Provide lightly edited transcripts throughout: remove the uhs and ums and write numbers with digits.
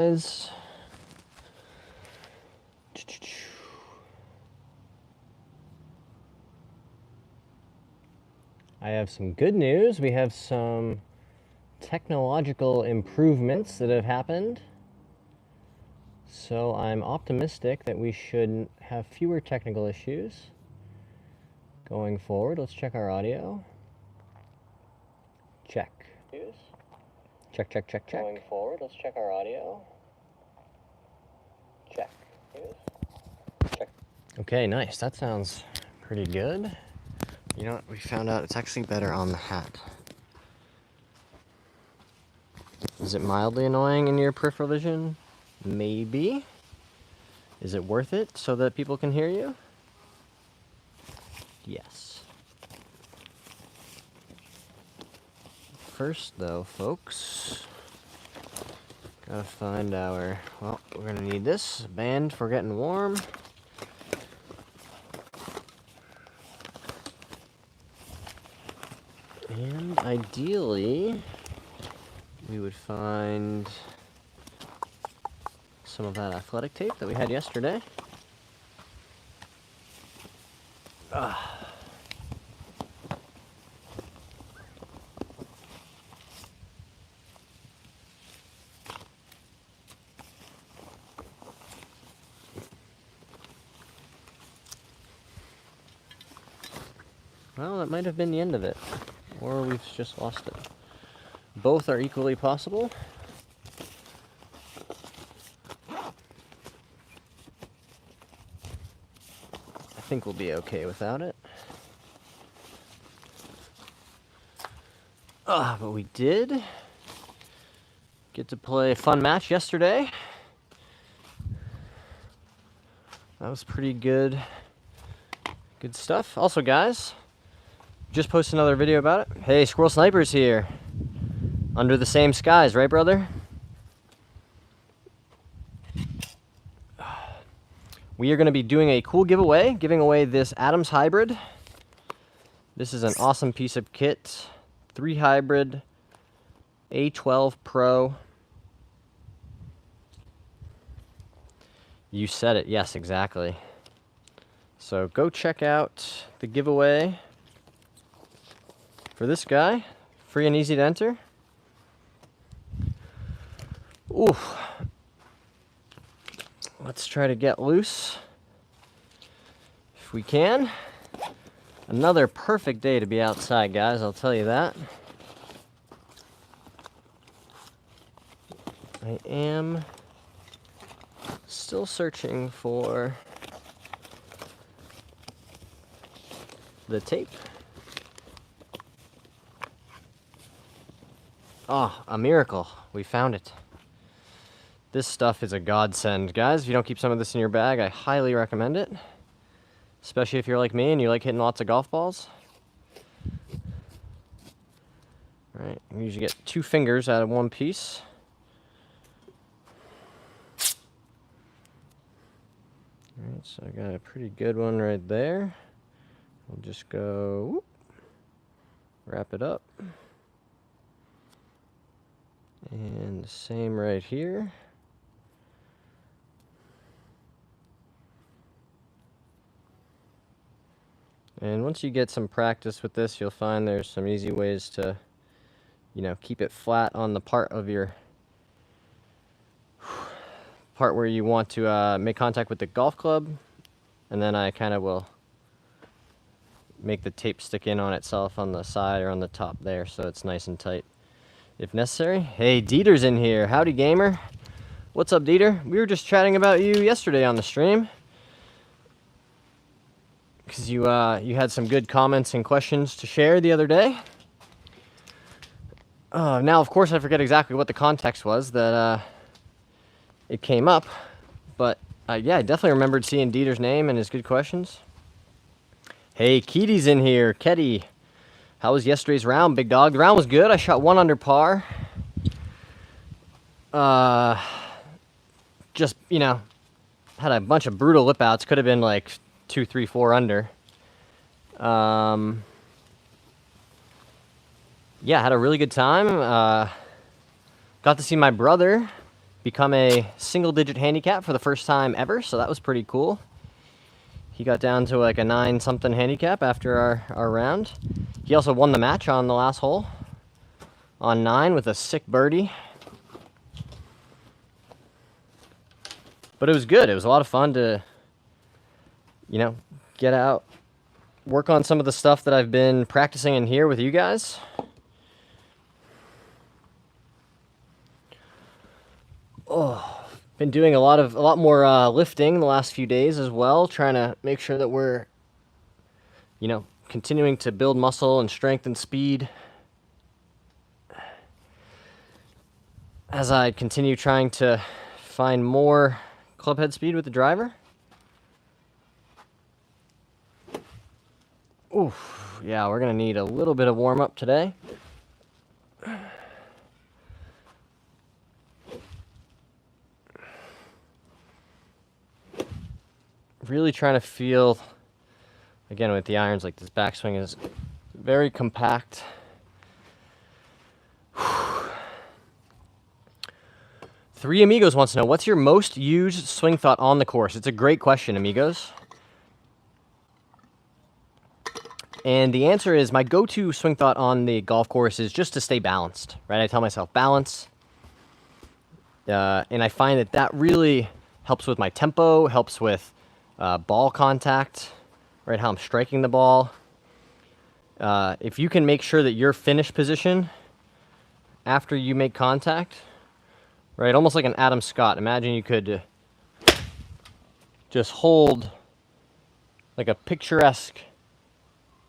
guys. I have some good news. We have some technological improvements that have happened. So I'm optimistic that we should have fewer technical issues going forward. Let's check our audio. Check. Check, check, check, check. Going forward, let's check our audio. Check. Check. Okay, nice. That sounds pretty good. You know what? We found out it's actually better on the hat. Is it mildly annoying in your peripheral vision? Maybe. Is it worth it so that people can hear you? Yes. First, though, folks, gotta find our, well, we're gonna need this band for getting warm. And ideally, we would find some of that athletic tape that we had yesterday. Well, that might have been the end of it, or we've just lost it. Both are equally possible. I think we'll be okay without it. But we did get to play a fun match yesterday. That was pretty good. Good stuff. Also, guys, just posted another video about it. Hey, Squirrel Sniper's here. Under the same skies, right, brother? We are going to be doing a cool giveaway, giving away this Adams Hybrid. This is an awesome piece of kit. 3 hybrid, A12 Pro. You said it, yes, exactly. So go check out the giveaway for this guy. Free and easy to enter. Ooh. Let's try to get loose if we can. Another perfect day to be outside, guys, I'll tell you that. I am still searching for the tape. Oh, a miracle. We found it. This stuff is a godsend, guys. If you don't keep some of this in your bag, I highly recommend it. Especially if you're like me and you like hitting lots of golf balls. All right, you usually get 2 fingers out of one piece. All right, so I got a pretty good one right there. We'll just go, whoop, wrap it up. And the same right here. And once you get some practice with this, you'll find there's some easy ways to, you know, keep it flat on the part of your part where you want to make contact with the golf club. And then I kind of will make the tape stick in on itself on the side or on the top there so it's nice and tight if necessary. Hey, Dieter's in here. Howdy, gamer. What's up, Dieter? We were just chatting about you yesterday on the stream. Because you had some good comments and questions to share the other day. Now, of course, I forget exactly what the context was that it came up. But, yeah, I definitely remembered seeing Dieter's name and his good questions. Hey, Keaty's in here. Ketty, how was yesterday's round, big dog? The round was good. I shot 1 under par. Just, you know, had a bunch of brutal lip outs. Could have been like 2, 3, 4 under. Yeah, had a really good time. Got to see my brother become a single-digit handicap for the first time ever, so that was pretty cool. He got down to like a 9-something handicap after our round. He also won the match on the last hole on 9 with a sick birdie. But it was good. It was a lot of fun to, you know, get out, work on some of the stuff that I've been practicing in here with you guys. Oh, been doing a lot more lifting the last few days as well, trying to make sure that we're, you know, continuing to build muscle and strength and speed as I continue trying to find more club head speed with the driver. Oof, yeah, we're gonna need a little bit of warm up today. Really trying to feel, again with the irons, like this backswing is very compact. Three Amigos wants to know, what's your most used swing thought on the course? It's a great question, Amigos. And the answer is, my go-to swing thought on the golf course is just to stay balanced, right? I tell myself balance. And I find that really helps with my tempo, helps with ball contact, right? How I'm striking the ball. If you can make sure that your finish position after you make contact, right, almost like an Adam Scott. Imagine you could just hold like a picturesque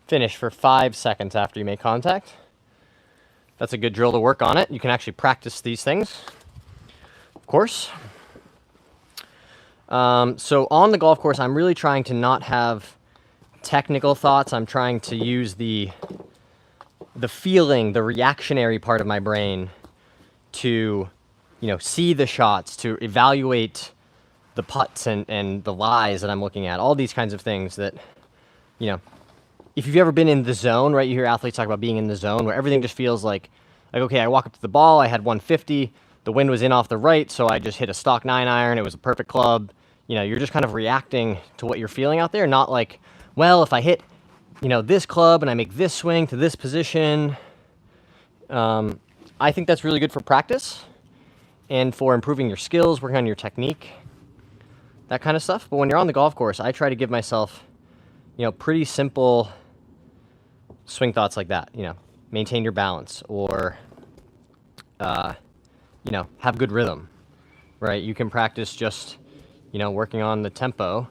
finish for 5 seconds after you make contact. That's a good drill to work on it. You can actually practice these things, of course. So on the golf course, I'm really trying to not have technical thoughts. I'm trying to use the feeling, the reactionary part of my brain to, you know, see the shots, to evaluate the putts and the lies that I'm looking at, all these kinds of things that, you know, if you've ever been in the zone, right, you hear athletes talk about being in the zone where everything just feels like, okay, I walk up to the ball, I had 150, the wind was in off the right, so I just hit a stock 9 iron, it was a perfect club. You know, you're just kind of reacting to what you're feeling out there, not like, well, if I hit, you know, this club and I make this swing to this position. I think that's really good for practice and for improving your skills, working on your technique, that kind of stuff. But when you're on the golf course, I try to give myself, you know, pretty simple swing thoughts like that. You know, maintain your balance, or, you know, have good rhythm, right? You can practice just, you know, working on the tempo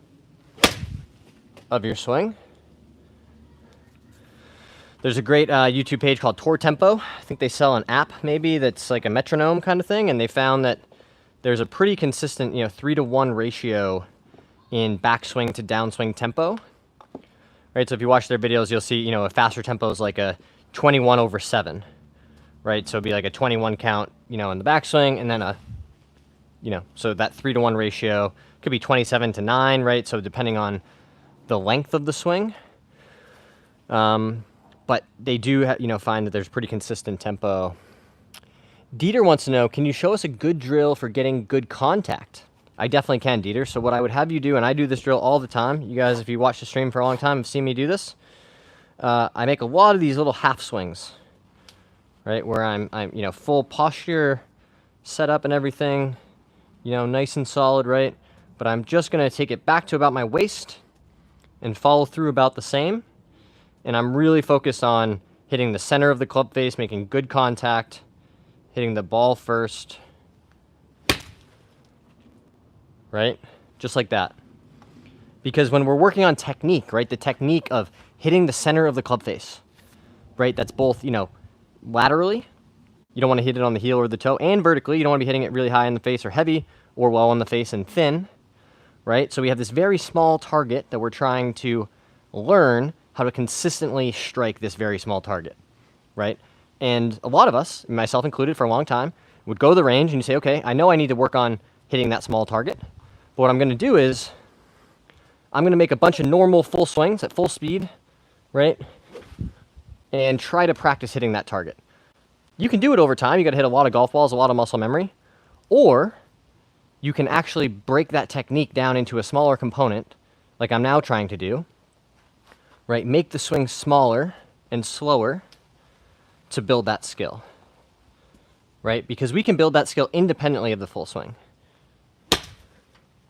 of your swing. There's a great YouTube page called Tour Tempo. I think they sell an app maybe that's like a metronome kind of thing, and they found that there's a pretty consistent, you know, 3-to-1 ratio in backswing to downswing tempo. Right, so if you watch their videos, you'll see, you know, a faster tempo is like a 21/7, right? So it'd be like a 21 count, you know, in the backswing, and then a, you know, so that 3-to-1 ratio could be 27-9, right? So depending on the length of the swing. But they do, you know, find that there's pretty consistent tempo. Dieter wants to know, can you show us a good drill for getting good contact? I definitely can, Dieter. So what I would have you do, and I do this drill all the time. You guys, if you watch the stream for a long time, have seen me do this. I make a lot of these little half swings, right? Where I'm you know, full posture set up and everything, you know, nice and solid, right? But I'm just going to take it back to about my waist and follow through about the same. And I'm really focused on hitting the center of the club face, making good contact, hitting the ball first, right? Just like that. Because when we're working on technique, right, the technique of hitting the center of the club face, right, that's both, you know, laterally, you don't want to hit it on the heel or the toe, and vertically, you don't want to be hitting it really high in the face or heavy, or well on the face and thin, right? So we have this very small target that we're trying to learn how to consistently strike this very small target, right? And a lot of us, myself included for a long time, would go to the range and you say, okay, I know I need to work on hitting that small target, but what I'm going to do is I'm going to make a bunch of normal full swings at full speed, right? And try to practice hitting that target. You can do it over time. You got to hit a lot of golf balls, a lot of muscle memory. Or you can actually break that technique down into a smaller component, like I'm now trying to do, right? Make the swing smaller and slower to build that skill, right? Because we can build that skill independently of the full swing.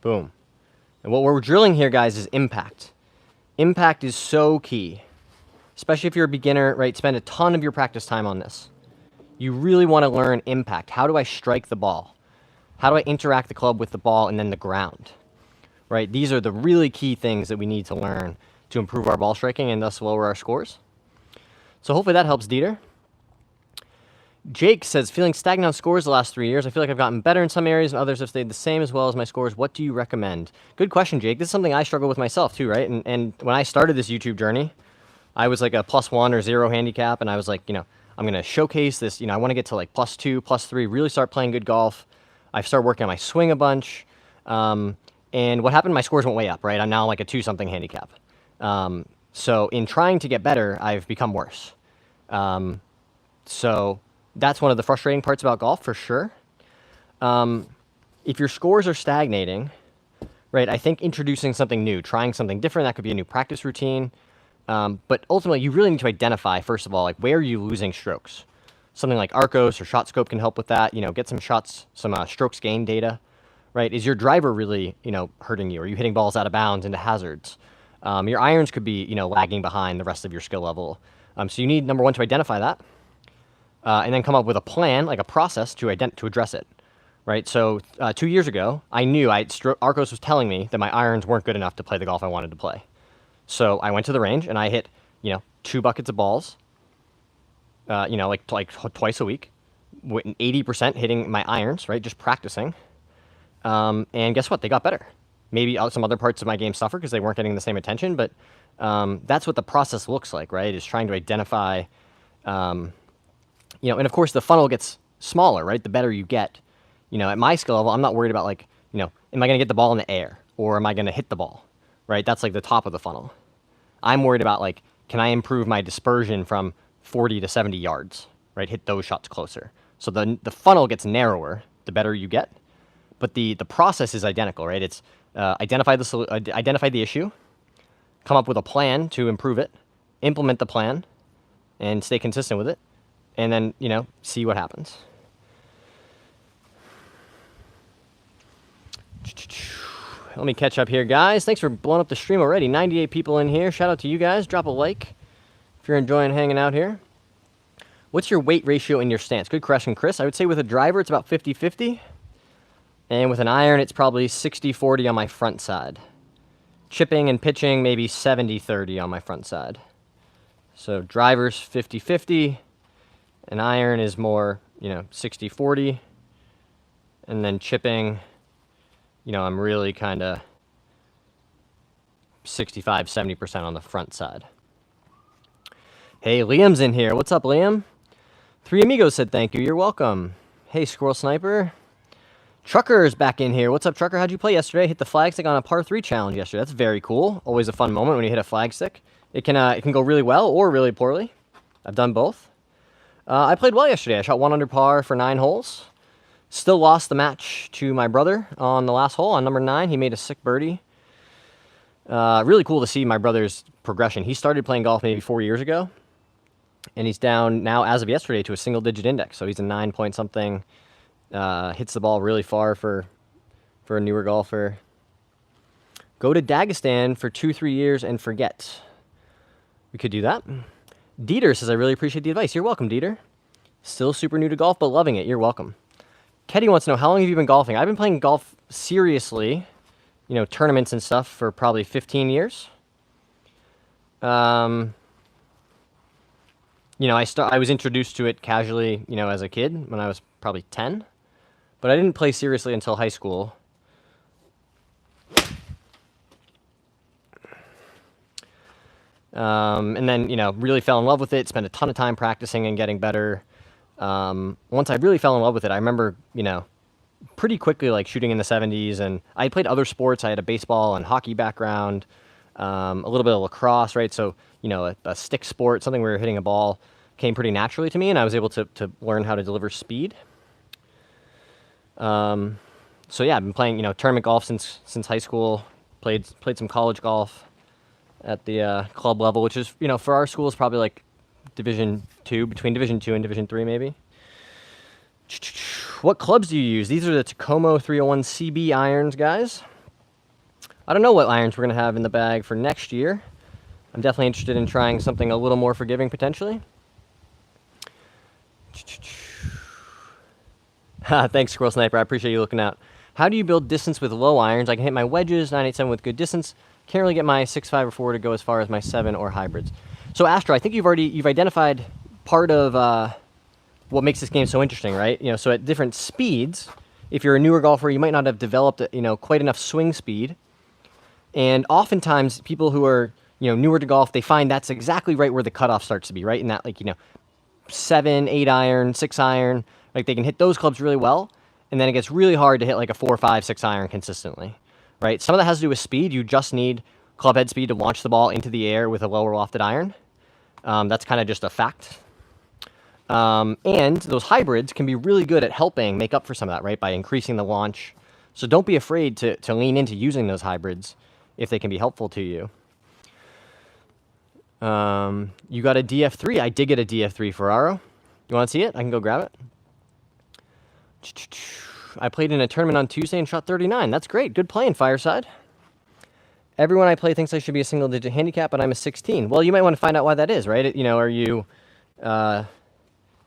Boom. And what we're drilling here, guys, is impact. Impact is so key, especially if you're a beginner, right? Spend a ton of your practice time on this. You really want to learn impact. How do I strike the ball? How do I interact the club with the ball and then the ground, right? These are the really key things that we need to learn to improve our ball striking and thus lower our scores. So hopefully that helps, Dieter. Jake says, feeling stagnant on scores the last 3 years. I feel like I've gotten better in some areas and others have stayed the same as well as my scores. What do you recommend? Good question, Jake. This is something I struggle with myself too, right? And when I started this YouTube journey, I was like a +1 or 0 handicap, and I was like, I'm going to showcase this. I want to get to like +2, +3, really start playing good golf. I started working on my swing a bunch. And what happened, my scores went way up, right? I'm now like a 2-something handicap. So in trying to get better, I've become worse. So that's one of the frustrating parts about golf, for sure. If your scores are stagnating, right, I think introducing something new, trying something different, that could be a new practice routine. But ultimately, you really need to identify, first of all, like, where are you losing strokes? Something like Arcos or ShotScope can help with that. Get some shots, some strokes gain data, right? Is your driver really, hurting you? Are you hitting balls out of bounds into hazards? Your irons could be, lagging behind the rest of your skill level. So you need, number one, to identify that, and then come up with a plan, like a process to address it, right? So 2 years ago, I knew Arcos was telling me that my irons weren't good enough to play the golf I wanted to play. So I went to the range and I hit, 2 buckets of balls, like twice a week, with 80% hitting my irons, right? Just practicing. And guess what? They got better. Maybe some other parts of my game suffered because they weren't getting the same attention, but that's what the process looks like, right? Is trying to identify, and of course the funnel gets smaller, right? The better you get. At my skill level, I'm not worried about am I going to get the ball in the air or am I going to hit the ball, right? That's like the top of the funnel. I'm worried about can I improve my dispersion from 40 to 70 yards, right? Hit those shots closer. So the funnel gets narrower the better you get, but the process is identical, right? It's identify the issue, come up with a plan to improve it, implement the plan, and stay consistent with it, and then see what happens. Let me catch up here, guys. Thanks for blowing up the stream already. 98 people in here. Shout out to you guys. Drop a like if you're enjoying hanging out here. What's your weight ratio in your stance? Good question, Chris. I would say with a driver, it's about 50-50. And with an iron, it's probably 60-40 on my front side. Chipping and pitching, maybe 70-30 on my front side. So drivers, 50-50. An iron is more, 60-40. And then chipping, I'm really kind of 65-70% on the front side. Hey, Liam's in here. What's up, Liam? Three Amigos said thank you. You're welcome. Hey, Squirrel Sniper. Trucker's back in here. What's up, Trucker? How'd you play yesterday? Hit the flag stick on a par 3 challenge yesterday. That's very cool. Always a fun moment when you hit a flag stick. It can go really well or really poorly. I've done both. I played well yesterday. I shot 1 under par for 9 holes. Still lost the match to my brother on the last hole on number 9. He made a sick birdie. Really cool to see my brother's progression. He started playing golf maybe 4 years ago, and he's down now as of yesterday to a single-digit index. So he's a 9-point-something. Hits the ball really far for a newer golfer. Go to Dagestan for 2-3 years and forget. We could do that. Dieter says, I really appreciate the advice. You're welcome, Dieter. Still super new to golf, but loving it. You're welcome. Keddy wants to know, how long have you been golfing? I've been playing golf seriously, tournaments and stuff, for probably 15 years. I was introduced to it casually, as a kid when I was probably 10. But I didn't play seriously until high school. And then, really fell in love with it, spent a ton of time practicing and getting better. Once I really fell in love with it, I remember, pretty quickly, shooting in the 70s. And I played other sports. I had a baseball and hockey background, a little bit of lacrosse, right? So, a stick sport, something where you're hitting a ball, came pretty naturally to me, and I was able to learn how to deliver speed. So yeah, I've been playing, tournament golf since high school. Played some college golf at the club level, which is, for our school is probably like Division 2, between Division 2 and Division 3 maybe. What clubs do you use? These are the Tacoma 301 CB irons, guys. I don't know what irons we're going to have in the bag for next year. I'm definitely interested in trying something a little more forgiving potentially. Thanks, Squirrel Sniper. I appreciate you looking out. How do you build distance with low irons? I can hit my wedges, 987 with good distance. Can't really get my 6.5 or 4 to go as far as my 7 or hybrids. So Astro, I think you've identified part of what makes this game so interesting, right? So at different speeds, if you're a newer golfer, you might not have developed, quite enough swing speed. And oftentimes, people who are, newer to golf, they find that's exactly right where the cutoff starts to be, right? In that, 7, 8 iron, 6 iron, like they can hit those clubs really well, and then it gets really hard to hit like a 4, 5, 6 iron consistently, right? Some of that has to do with speed. You just need club head speed to launch the ball into the air with a lower lofted iron. That's kind of just a fact. And those hybrids can be really good at helping make up for some of that, right? By increasing the launch. So don't be afraid to lean into using those hybrids if they can be helpful to you. You got a DF3. I did get a DF3 Ferraro. You want to see it? I can go grab it. I played in a tournament on Tuesday and shot 39. That's great. Good playing, Fireside. Everyone I play thinks I should be a single-digit handicap, but I'm a 16. Well, you might want to find out why that is, right? Are you,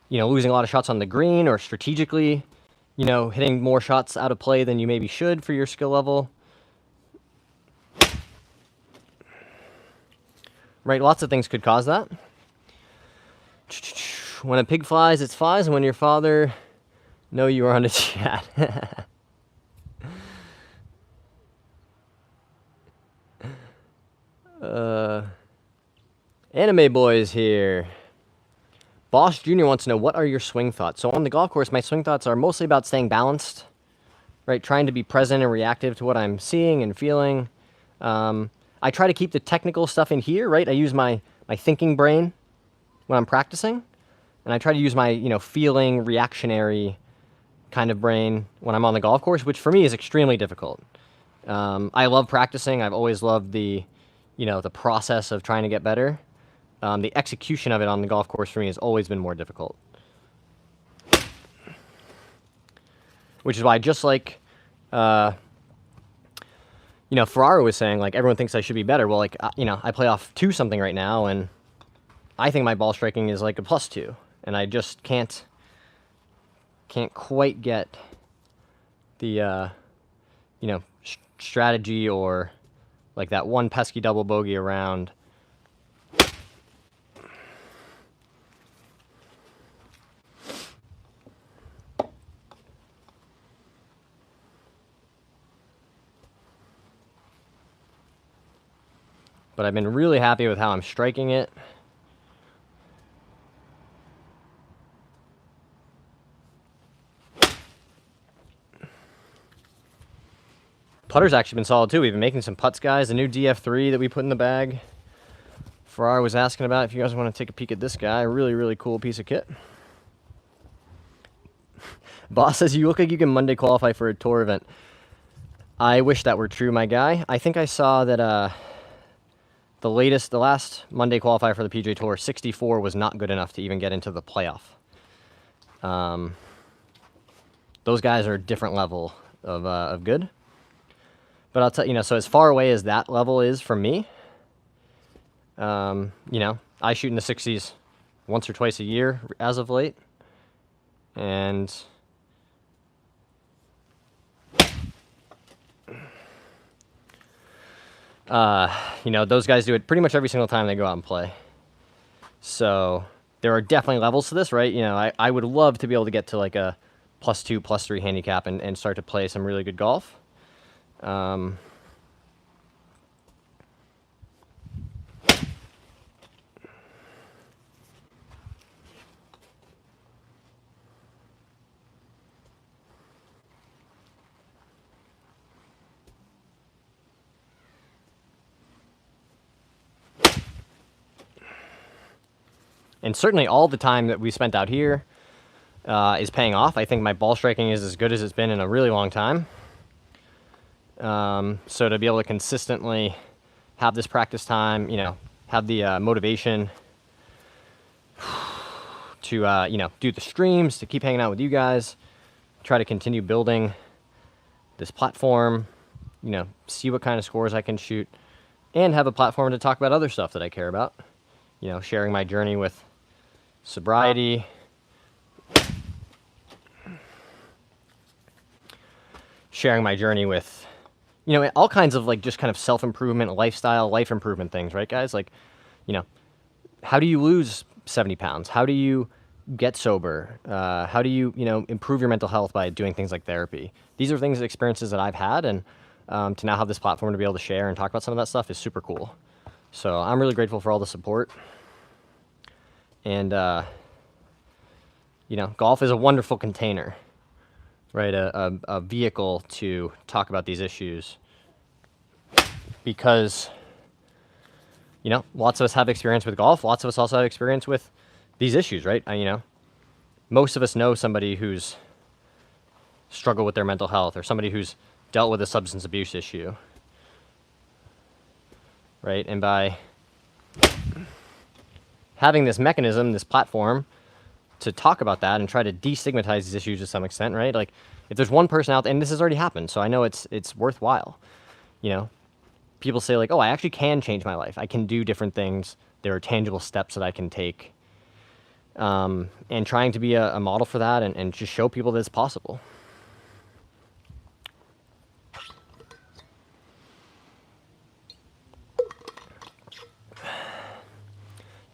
losing a lot of shots on the green, or strategically, hitting more shots out of play than you maybe should for your skill level? Right, lots of things could cause that. When a pig flies, it flies, and when your father know you are on a chat. Anime Boy is here. Boss Jr. wants to know, what are your swing thoughts? So on the golf course, my swing thoughts are mostly about staying balanced, right? Trying to be present and reactive to what I'm seeing and feeling. I try to keep the technical stuff in here, right? I use my thinking brain when I'm practicing, and I try to use my, feeling, reactionary kind of brain when I'm on the golf course, which for me is extremely difficult. I love practicing. I've always loved the process of trying to get better. The execution of it on the golf course for me has always been more difficult. Which is why, just like, Ferraro was saying, like, everyone thinks I should be better. Well, like, I play off 2 something right now, and I think my ball striking is like a +2, and I just can't quite get the, strategy or like that one pesky double bogey around. But I've been really happy with how I'm striking it. Putter's actually been solid too. We've been making some putts, guys. The new DF3 that we put in the bag. Farrar was asking about if you guys want to take a peek at this guy. Really, really cool piece of kit. Boss says, you look like you can Monday qualify for a tour event. I wish that were true, my guy. I think I saw that the last Monday qualifier for the PGA Tour, 64 was not good enough to even get into the playoff. Those guys are a different level of good. But I'll tell you, so as far away as that level is from me, I shoot in the 60s once or twice a year as of late. And those guys do it pretty much every single time they go out and play. So there are definitely levels to this, right? I would love to be able to get to like a +2, +3 handicap and start to play some really good golf. And certainly all the time that we spent out here is paying off. I think my ball striking is as good as it's been in a really long time. So to be able to consistently have this practice time, you know, have the motivation to, you know, do the streams, to keep hanging out with you guys, try to continue building this platform, you know, see what kind of scores I can shoot, and have a platform to talk about other stuff that I care about. You know, sharing my journey with sobriety, sharing my journey with, you know, all kinds of like just kind of self-improvement, lifestyle, life improvement things, right, guys? Like, you know, how do you lose 70 pounds? How do you get sober? How do you, you know, improve your mental health by doing things like therapy? These are things, experiences that I've had, and to now have this platform to be able to share and talk about some of that stuff is super cool. So I'm really grateful for all the support. And, you know, golf is a wonderful container, right? A vehicle to talk about these issues, because, you know, lots of us have experience with golf. Lots of us also have experience with these issues, right? You know, most of us know somebody who's struggled with their mental health, or somebody who's dealt with a substance abuse issue, right? And by having this mechanism, this platform to talk about that and try to destigmatize these issues to some extent, right? Like, if there's one person out there, and this has already happened, so I know it's worthwhile, you know, people say like, oh, I actually can change my life. I can do different things. There are tangible steps that I can take. And trying to be a model for that, and just show people that it's possible.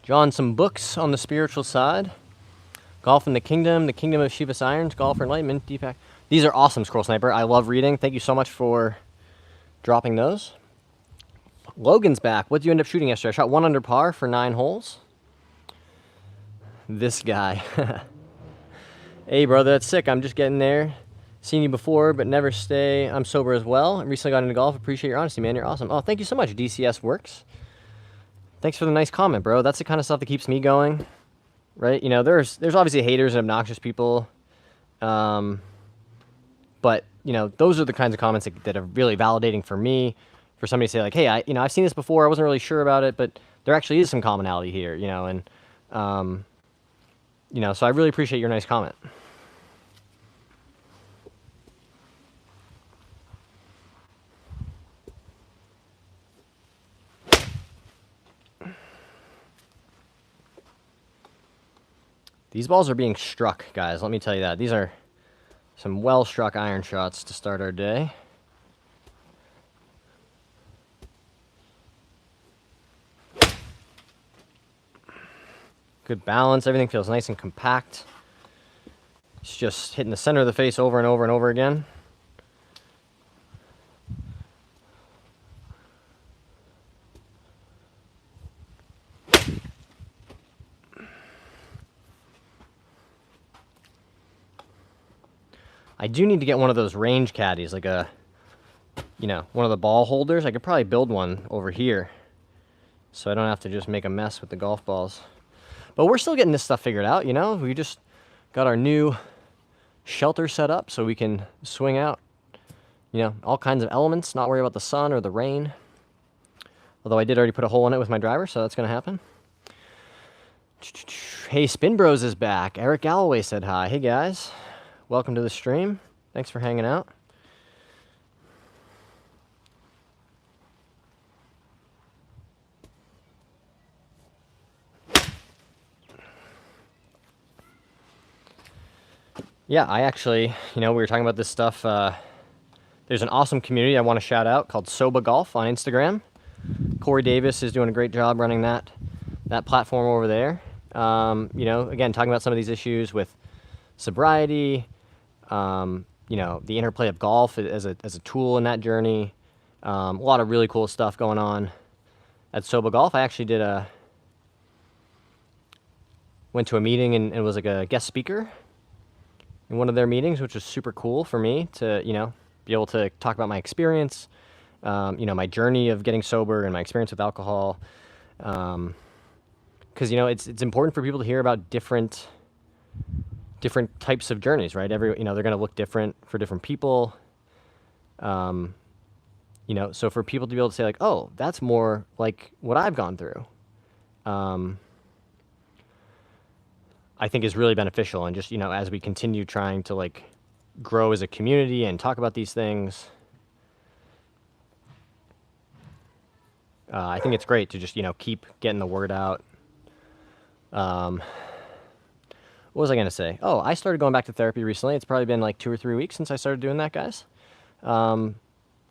John, some books on the spiritual side. Golf in the Kingdom of Shiva's Irons, Golf for Enlightenment, Deepak. These are awesome, Scroll Sniper. I love reading. Thank you so much for dropping those. Logan's back. What did you end up shooting yesterday? I shot 1 under par for 9 holes. This guy. Hey, brother, that's sick. I'm just getting there. Seen you before, but never stay. I'm sober as well. I recently got into golf. Appreciate your honesty, man. You're awesome. Oh, thank you so much. DCS works. Thanks for the nice comment, bro. That's the kind of stuff that keeps me going, right? You know, there's obviously haters and obnoxious people, but, you know, those are the kinds of comments that are really validating for me, for somebody to say like, hey, I've seen this before. I wasn't really sure about it, but there actually is some commonality here, you know, and, you know, so I really appreciate your nice comment. These balls are being struck, guys. Let me tell you that. These are some well-struck iron shots to start our day. Good balance. Everything feels nice and compact. It's just hitting the center of the face over and over and over again. I do need to get one of those range caddies, like a, you know, one of the ball holders. I could probably build one over here, so I don't have to just make a mess with the golf balls. But we're still getting this stuff figured out, you know? We just got our new shelter set up so we can swing out, you know, all kinds of elements, not worry about the sun or the rain. Although I did already put a hole in it with my driver, so that's going to happen. Hey, Spin Bros is back. Eric Galloway said hi. Hey, guys. Welcome to the stream. Thanks for hanging out. Yeah, I actually, you know, we were talking about this stuff. There's an awesome community I want to shout out called Soba Golf on Instagram. Corey Davis is doing a great job running that platform over there. You know, again, talking about some of these issues with sobriety, you know, the interplay of golf as a tool in that journey. A lot of really cool stuff going on at Soba Golf. I actually went to a meeting and was like a guest speaker in one of their meetings, which was super cool for me to, you know, be able to talk about my experience, you know, my journey of getting sober and my experience with alcohol. Because, you know, it's important for people to hear about different types of journeys, right? You know, they're going to look different for different people. You You know, so for people to be able to say like, oh, that's more like what I've gone through, I think is really beneficial. And just, you know, as we continue trying to like grow as a community and talk about these things, I think it's great to just, you know, keep getting the word out. What was I going to say? Oh, I started going back to therapy recently. It's probably been like 2 or 3 weeks since I started doing that, guys.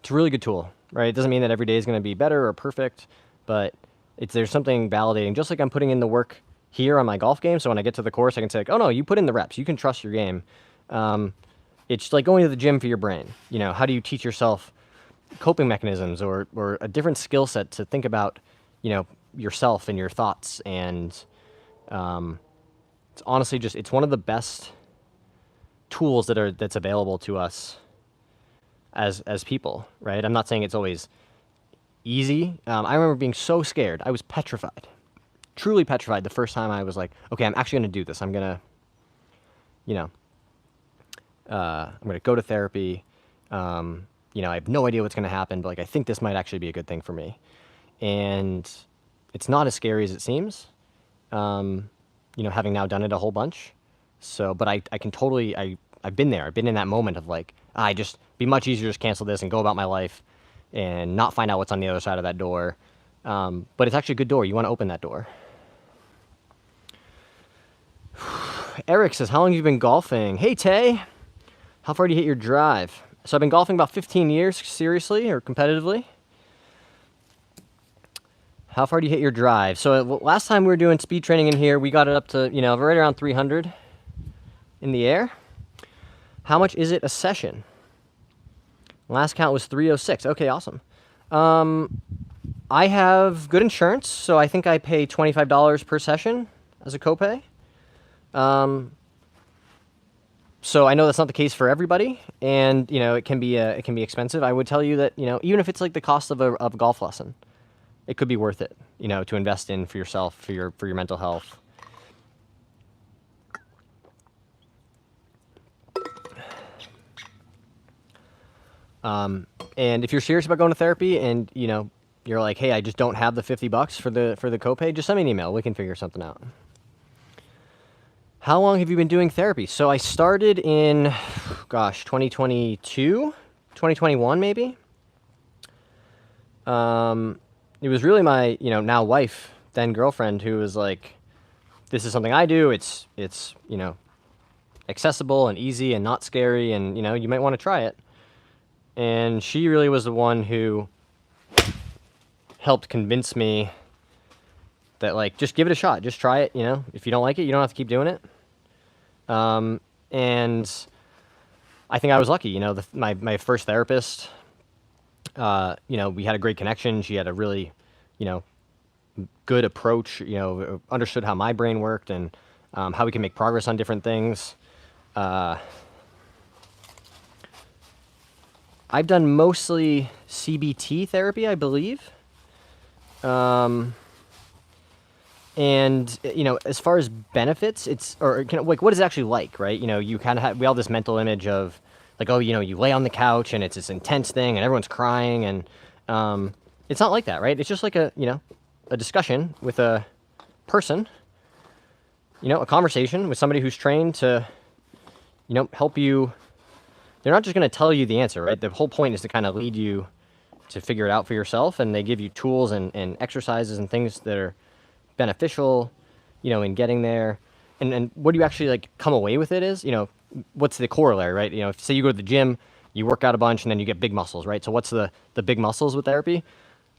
It's a really good tool, right? It doesn't mean that every day is going to be better or perfect, but there's something validating. Just like I'm putting in the work here on my golf game, so when I get to the course, I can say, like, oh no, you put in the reps. You can trust your game. It's like going to the gym for your brain. You know, how do you teach yourself coping mechanisms or a different skill set to think about, you know, yourself and your thoughts? And it's honestly just, it's one of the best tools that's available to us as people, right? I'm not saying it's always easy. I remember being so scared. I was petrified, truly petrified the first time I was like, okay, I'm actually going to do this. I'm going to, you know, I'm going to go to therapy. You know, I have no idea what's going to happen, but like, I think this might actually be a good thing for me. And it's not as scary as it seems, you know, having now done it a whole bunch. So, but I can totally, I've been there. I've been in that moment of like, I just be much easier to just cancel this and go about my life and not find out what's on the other side of that door. But it's actually a good door. You want to open that door. Eric says, how long have you been golfing? Hey, Tay. How far do you hit your drive? So I've been golfing about 15 years, seriously, or competitively. How far do you hit your drive? So last time we were doing speed training in here, we got it up to, you know, right around 300 in the air. How much is it a session? Last count was 306. Okay, awesome. I have good insurance, so I think I pay $25 per session as a copay. So I know that's not the case for everybody, and you know it can be expensive. I would tell you that, you know, even if it's like the cost of a golf lesson, it could be worth it, you know, to invest in for yourself, for your mental health. And if you're serious about going to therapy and, you know, you're like, hey, I just don't have the $50 for the copay, just send me an email. We can figure something out. How long have you been doing therapy? So I started in, gosh, 2022, 2021 maybe. It was really my, you know, now wife, then girlfriend, who was like, this is something I do. It's, you know, accessible and easy and not scary, and, you know, you might want to try it. And she really was the one who helped convince me that, like, just give it a shot. Just try it, you know. If you don't like it, you don't have to keep doing it. And I think I was lucky, you know. My first therapist, you know, we had a great connection. She had a really, you know, good approach, you know, understood how my brain worked and how we can make progress on different things. I've done mostly CBT therapy, I believe. And, you know, as far as benefits, it's, or like, what is it actually like, right? You know, you kind of have, we all have this mental image of like, oh, you know, you lay on the couch and it's this intense thing and everyone's crying, and it's not like that, right? It's just like a, you know, a discussion with a person, you know, a conversation with somebody who's trained to, you know, help you. They're not just going to tell you the answer, right? The whole point is to kind of lead you to figure it out for yourself, and they give you tools and exercises and things that are beneficial, you know, in getting there. And what do you actually like come away with it is, you know, what's the corollary, right? You know, if, say you go to the gym, you work out a bunch, and then you get big muscles, right? So what's the big muscles with therapy?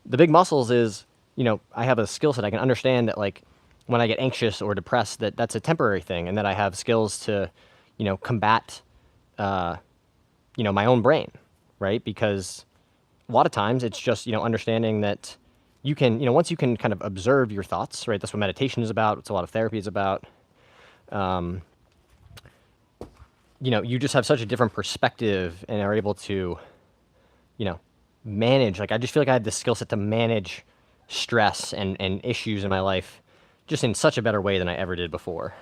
The big muscles is, you know, I have a skill set. I can understand that, like, when I get anxious or depressed, that's a temporary thing, and that I have skills to, you know, combat, you know, my own brain, right? Because a lot of times it's just, you know, understanding that you can, you know, once you can kind of observe your thoughts, right? That's what meditation is about. It's a lot of therapy is about. You know, you just have such a different perspective and are able to, you know, manage. Like, I just feel like I had the skill set to manage stress and issues in my life just in such a better way than I ever did before.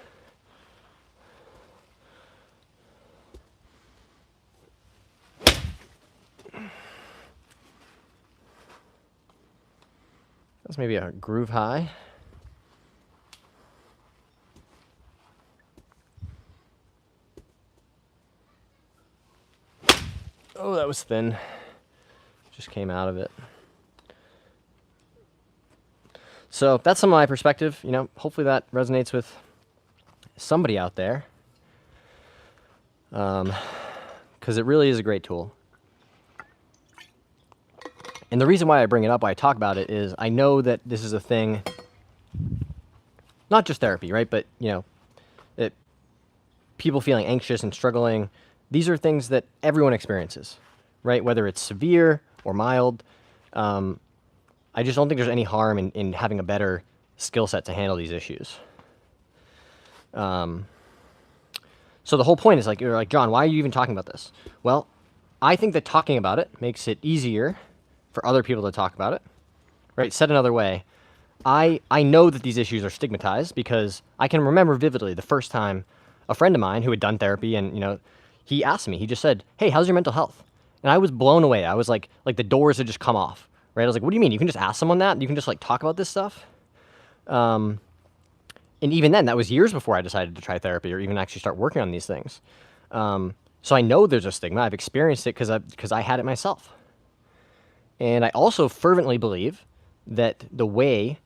That's maybe a groove high. Oh, that was thin. Just came out of it. So that's some of my perspective. You know, hopefully that resonates with somebody out there. Because it really is a great tool. And the reason why I bring it up, why I talk about it, is I know that this is a thing, not just therapy, right? But, you know, people feeling anxious and struggling, these are things that everyone experiences, right? Whether it's severe or mild. I just don't think there's any harm in having a better skill set to handle these issues. So the whole point is like, you're like, John, why are you even talking about this? Well, I think that talking about it makes it easier for other people to talk about it, right? Said another way, I know that these issues are stigmatized because I can remember vividly the first time a friend of mine who had done therapy and, you know, he asked me, he just said, hey, how's your mental health? And I was blown away. I was like the doors had just come off, right? I was like, what do you mean? You can just ask someone that? You can just like talk about this stuff? And even then, that was years before I decided to try therapy or even actually start working on these things. So I know there's a stigma. I've experienced it because I had it myself. And I also fervently believe that the way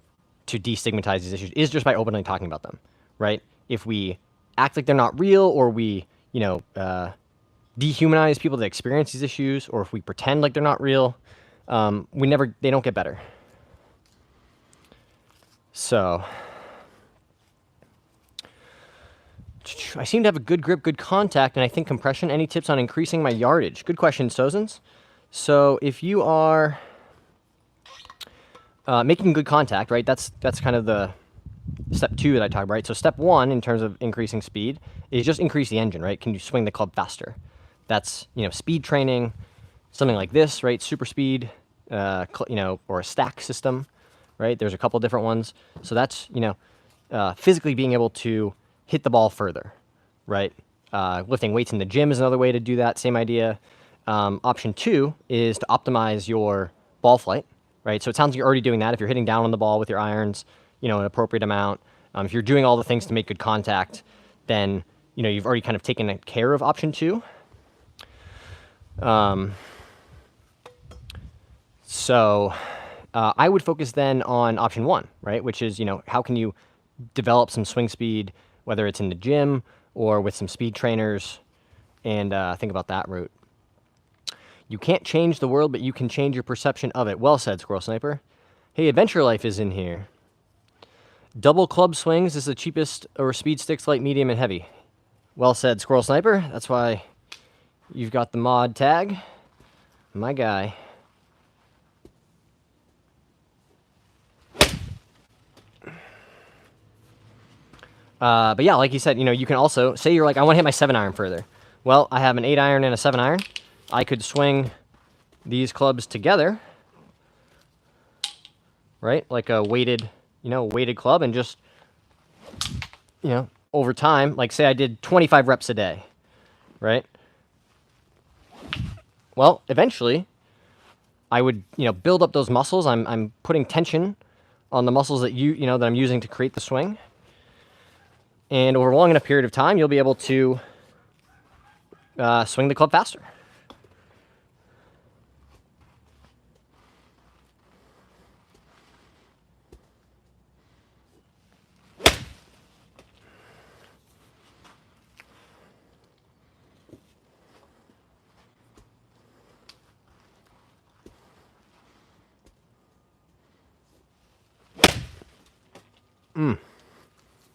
to destigmatize these issues is just by openly talking about them, right? If we act like they're not real, or we, you know, dehumanize people that experience these issues, or if we pretend like they're not real, they don't get better. So I seem to have a good grip, good contact, and I think compression. Any tips on increasing my yardage? Good question, Sozens. So if you are making good contact, right, that's kind of the step 2 that I talk about, right? So step 1 in terms of increasing speed is just increase the engine, right? Can you swing the club faster? That's, you know, speed training, something like this, right? Super speed, you know, or a stack system, right? There's a couple different ones. So that's, you know, physically being able to hit the ball further, right? Lifting weights in the gym is another way to do that, same idea. Option 2 is to optimize your ball flight, right? So it sounds like you're already doing that. If you're hitting down on the ball with your irons, you know, an appropriate amount. If you're doing all the things to make good contact, then, you know, you've already kind of taken care of option 2. So I would focus then on option 1, right? Which is, you know, how can you develop some swing speed, whether it's in the gym or with some speed trainers, and think about that route. You can't change the world, but you can change your perception of it. Well said, Squirrel Sniper. Hey, Adventure Life is in here. Double club swings is the cheapest, or speed sticks, light, medium, and heavy. Well said, Squirrel Sniper. That's why you've got the mod tag. My guy. But yeah, like you said, you know, you can also say you're like, I want to hit my 7-iron further. Well, I have an 8-iron and a 7-iron. I could swing these clubs together, right? Like a weighted, you know, weighted club, and just, you know, over time, like say I did 25 reps a day, right? Well, eventually, I would, you know, build up those muscles. I'm putting tension on the muscles that you know, that I'm using to create the swing. And over a long enough period of time, you'll be able to swing the club faster.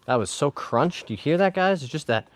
That was so crunched. Do you hear that, guys? It's just that.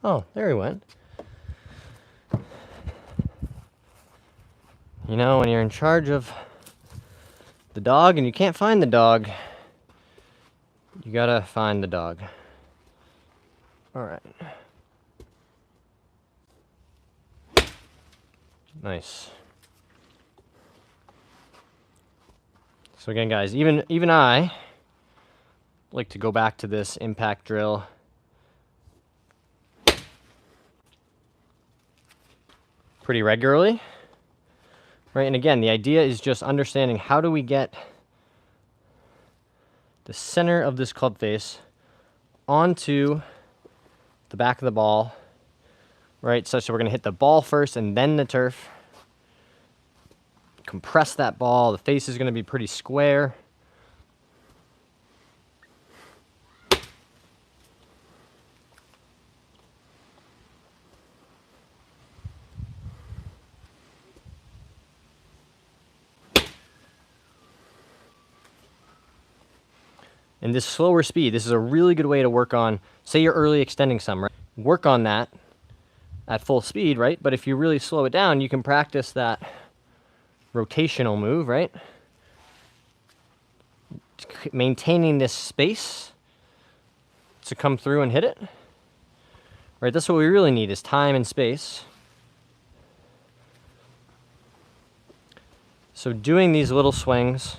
Oh, there he went. You know, when you're in charge of the dog and you can't find the dog, you gotta find the dog. All right. Nice. So again, guys, even I like to go back to this impact drill pretty regularly, right? And again, the idea is just understanding how do we get the center of this club face onto the back of the ball, right? Such that we're going to hit the ball first and then the turf. Compress that ball. The face is going to be pretty square. And this slower speed, this is a really good way to work on, say you're early extending some, right? Work on that at full speed, right? But if you really slow it down, you can practice that rotational move, right? Maintaining this space to come through and hit it, right? That's what we really need, is time and space. So doing these little swings,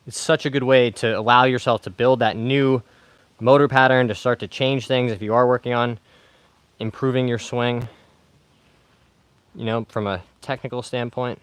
it's such a good way to allow yourself to build that new motor pattern, to start to change things if you are working on improving your swing, you know, from a technical standpoint.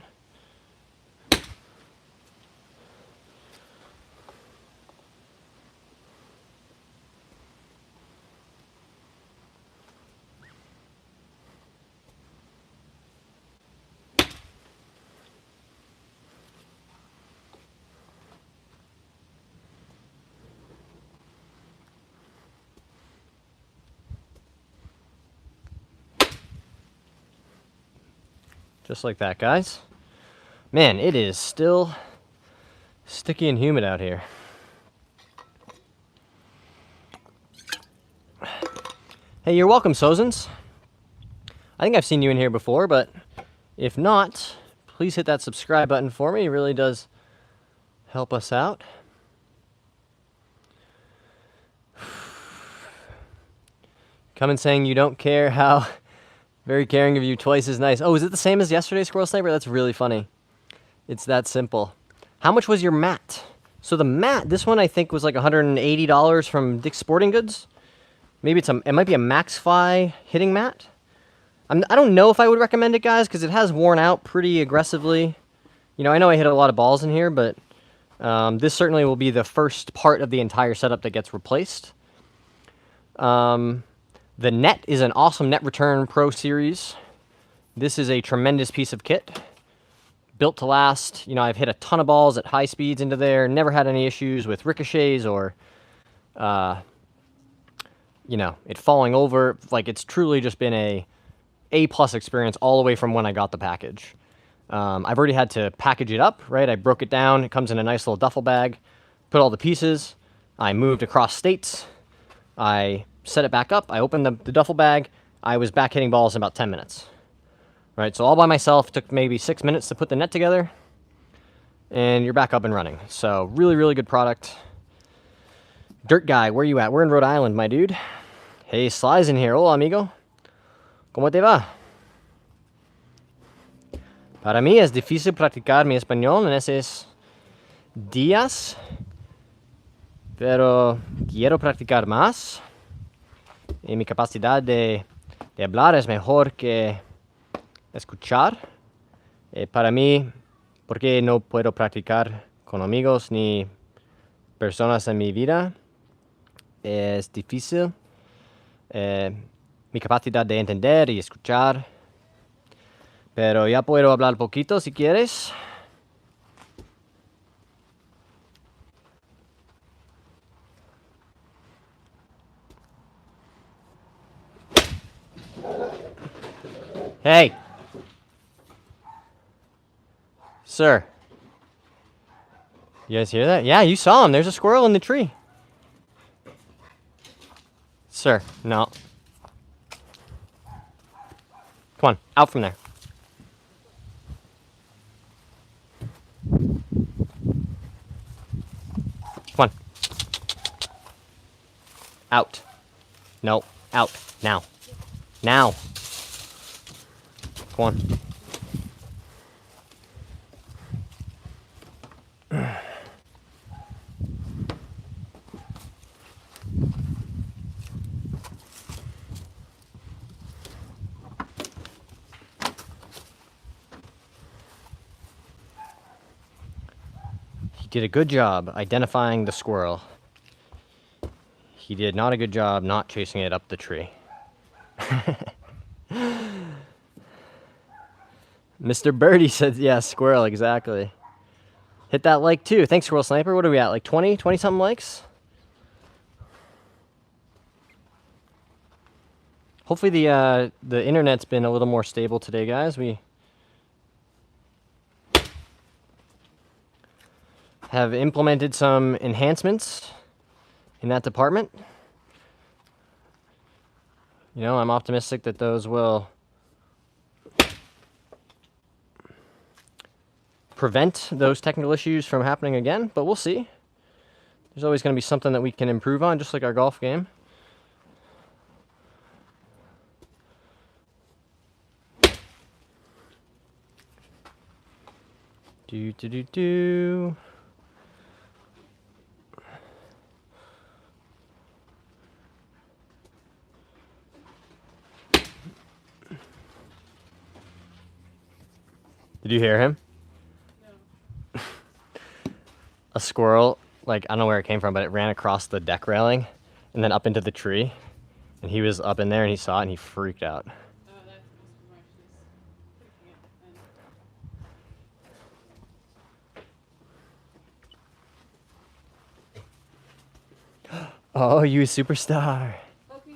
Just like that, guys. Man, it is still sticky and humid out here. Hey, you're welcome, Sozens. I think I've seen you in here before, but if not, please hit that subscribe button for me. It really does help us out. Coming saying you don't care how very caring of you, twice as nice. Oh, is it the same as yesterday, Squirrel Sniper? That's really funny. It's that simple. How much was your mat? So the mat, this one I think was like $180 from Dick's Sporting Goods. Maybe it might be a MaxFi hitting mat. I don't know if I would recommend it, guys, because it has worn out pretty aggressively. You know, I know I hit a lot of balls in here, but this certainly will be the first part of the entire setup that gets replaced. The net is an awesome Net Return Pro Series. This is a tremendous piece of kit. Built to last. You know, I've hit a ton of balls at high speeds into there. Never had any issues with ricochets or, you know, it falling over. Like, it's truly just been a A+ experience all the way from when I got the package. I've already had to package it up, right? I broke it down. It comes in a nice little duffel bag. Put all the pieces. I moved across states. I set it back up. I opened the duffel bag. I was back hitting balls in about 10 minutes. Right, so all by myself. Took maybe 6 minutes to put the net together. And you're back up and running. So really, really good product. Dirt Guy, where you at? We're in Rhode Island, my dude. Hey, Sly's in here. Hola, amigo. ¿Cómo te va? Para mí es difícil practicar mi español en esos días, pero quiero practicar más. Y mi capacidad de hablar es mejor que escuchar. Para mí, porque no puedo practicar con amigos ni personas en mi vida, es difícil. Mi capacidad de entender y escuchar. Pero ya puedo hablar poquito si quieres. Hey. Sir. You guys hear that? Yeah, you saw him. There's a squirrel in the tree. Sir, no. Come on, out from there. Come on. Out. No, out. Now. Now. Come on. He did a good job identifying the squirrel. He did not a good job not chasing it up the tree. Mr. Birdie said, yeah, squirrel, exactly. Hit that like too. Thanks, Squirrel Sniper. What are we at, like 20 something likes? Hopefully the internet's been a little more stable today, guys. We have implemented some enhancements in that department. You know, I'm optimistic that those will prevent those technical issues from happening again, but we'll see. There's always going to be something that we can improve on, just like our golf game. Do. Did you hear him? No. A squirrel, like, I don't know where it came from, but it ran across the deck railing and then up into the tree. And he was up in there and he saw it and he freaked out. Oh, you a superstar. Okay.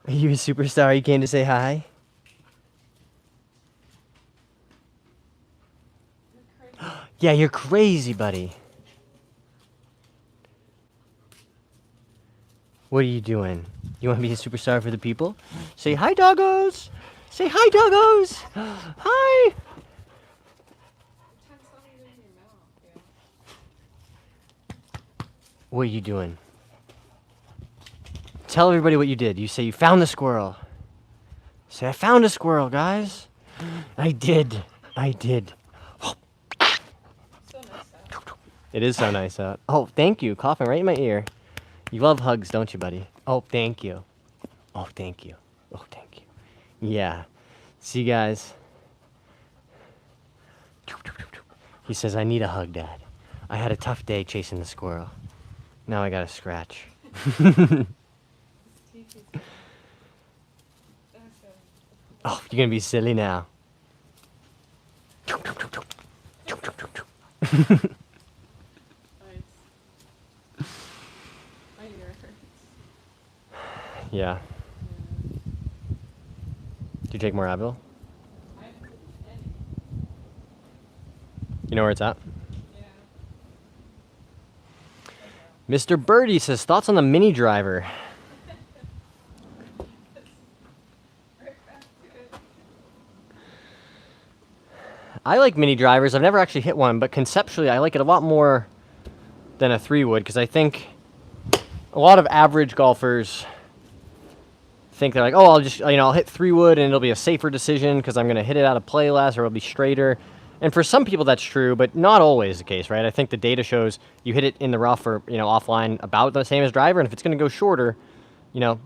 Are you a superstar? You came to say hi? Yeah, you're crazy, buddy. What are you doing? You want to be a superstar for the people? Say hi, doggos! Say hi, doggos! Hi! What are you doing? Tell everybody what you did. You say you found the squirrel. Say, I found a squirrel, guys. I did. It is so nice out. Oh, thank you. Coughing right in my ear. You love hugs, don't you, buddy? Oh, thank you. Oh, thank you. Oh, thank you. Yeah. See you guys. He says, I need a hug, Dad. I had a tough day chasing the squirrel. Now I got a scratch. Oh, you're going to be silly now. Yeah. Do you take more Advil? You know where it's at? Yeah. Mr. Birdie says, thoughts on the mini driver? I like mini drivers. I've never actually hit one, but conceptually I like it a lot more than a 3 wood, because I think a lot of average golfers think they're like, oh, I'll hit 3 wood and it'll be a safer decision because I'm going to hit it out of play less, or it'll be straighter. And for some people that's true, but not always the case, right? I think the data shows you hit it in the rough or, offline about the same as driver, and if it's going to go shorter, you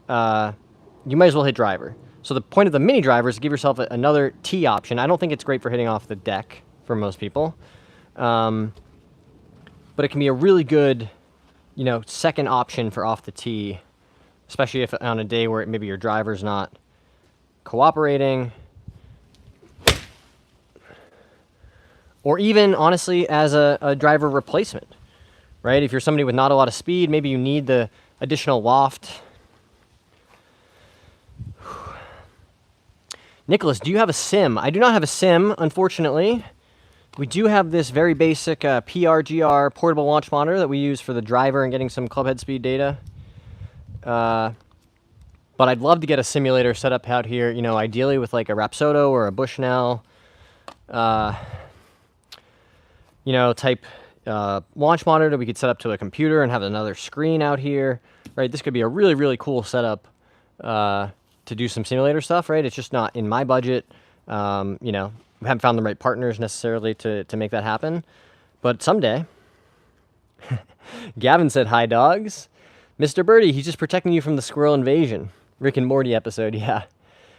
might as well hit driver. So the point of the mini driver is to give yourself another tee option. I don't think it's great for hitting off the deck for most people. But it can be a really good, second option for off the tee, especially if on a day where maybe your driver's not cooperating. Or even, honestly, as a driver replacement, right? If you're somebody with not a lot of speed, maybe you need the additional loft. Nicholas, do you have a sim? I do not have a sim, unfortunately. We do have this very basic PRGR portable launch monitor that we use for the driver and getting some club head speed data. but I'd love to get a simulator set up out here, you know, ideally with like a Rapsodo or a Bushnell, you know, type launch monitor that we could set up to a computer and have another screen out here, right? This could be a really, really cool setup to do some simulator stuff, right? It's just not in my budget. You know, we haven't found the right partners necessarily to make that happen, but someday. Gavin said, "Hi, dogs." Mr. Birdie, he's just protecting you from the squirrel invasion. Rick and Morty episode, yeah.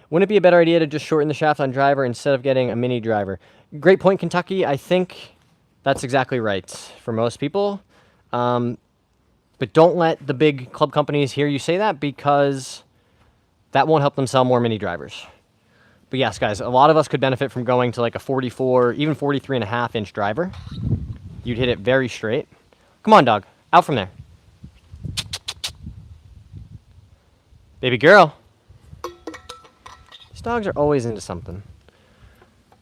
Wouldn't it be a better idea to just shorten the shaft on driver instead of getting a mini driver? Great point, Kentucky. I think that's exactly right for most people. But don't let the big club companies hear you say that, because that won't help them sell more mini drivers. But yes, guys, a lot of us could benefit from going to like a 44, even 43.5-inch driver. You'd hit it very straight. Come on, dog. Out from there. Baby girl. These dogs are always into something.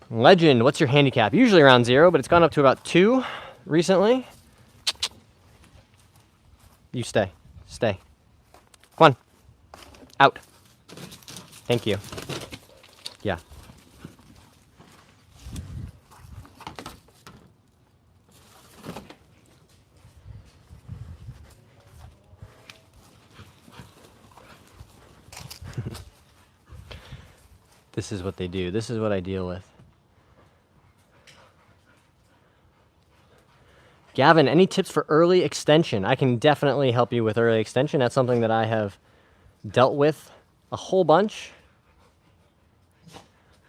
Legend, what's your handicap? Usually around 0, but it's gone up to about 2 recently. You stay. Stay. Come on. Out. Thank you. Yeah. This is what they do. This is what I deal with. Gavin, any tips for early extension? I can definitely help you with early extension. That's something that I have dealt with a whole bunch.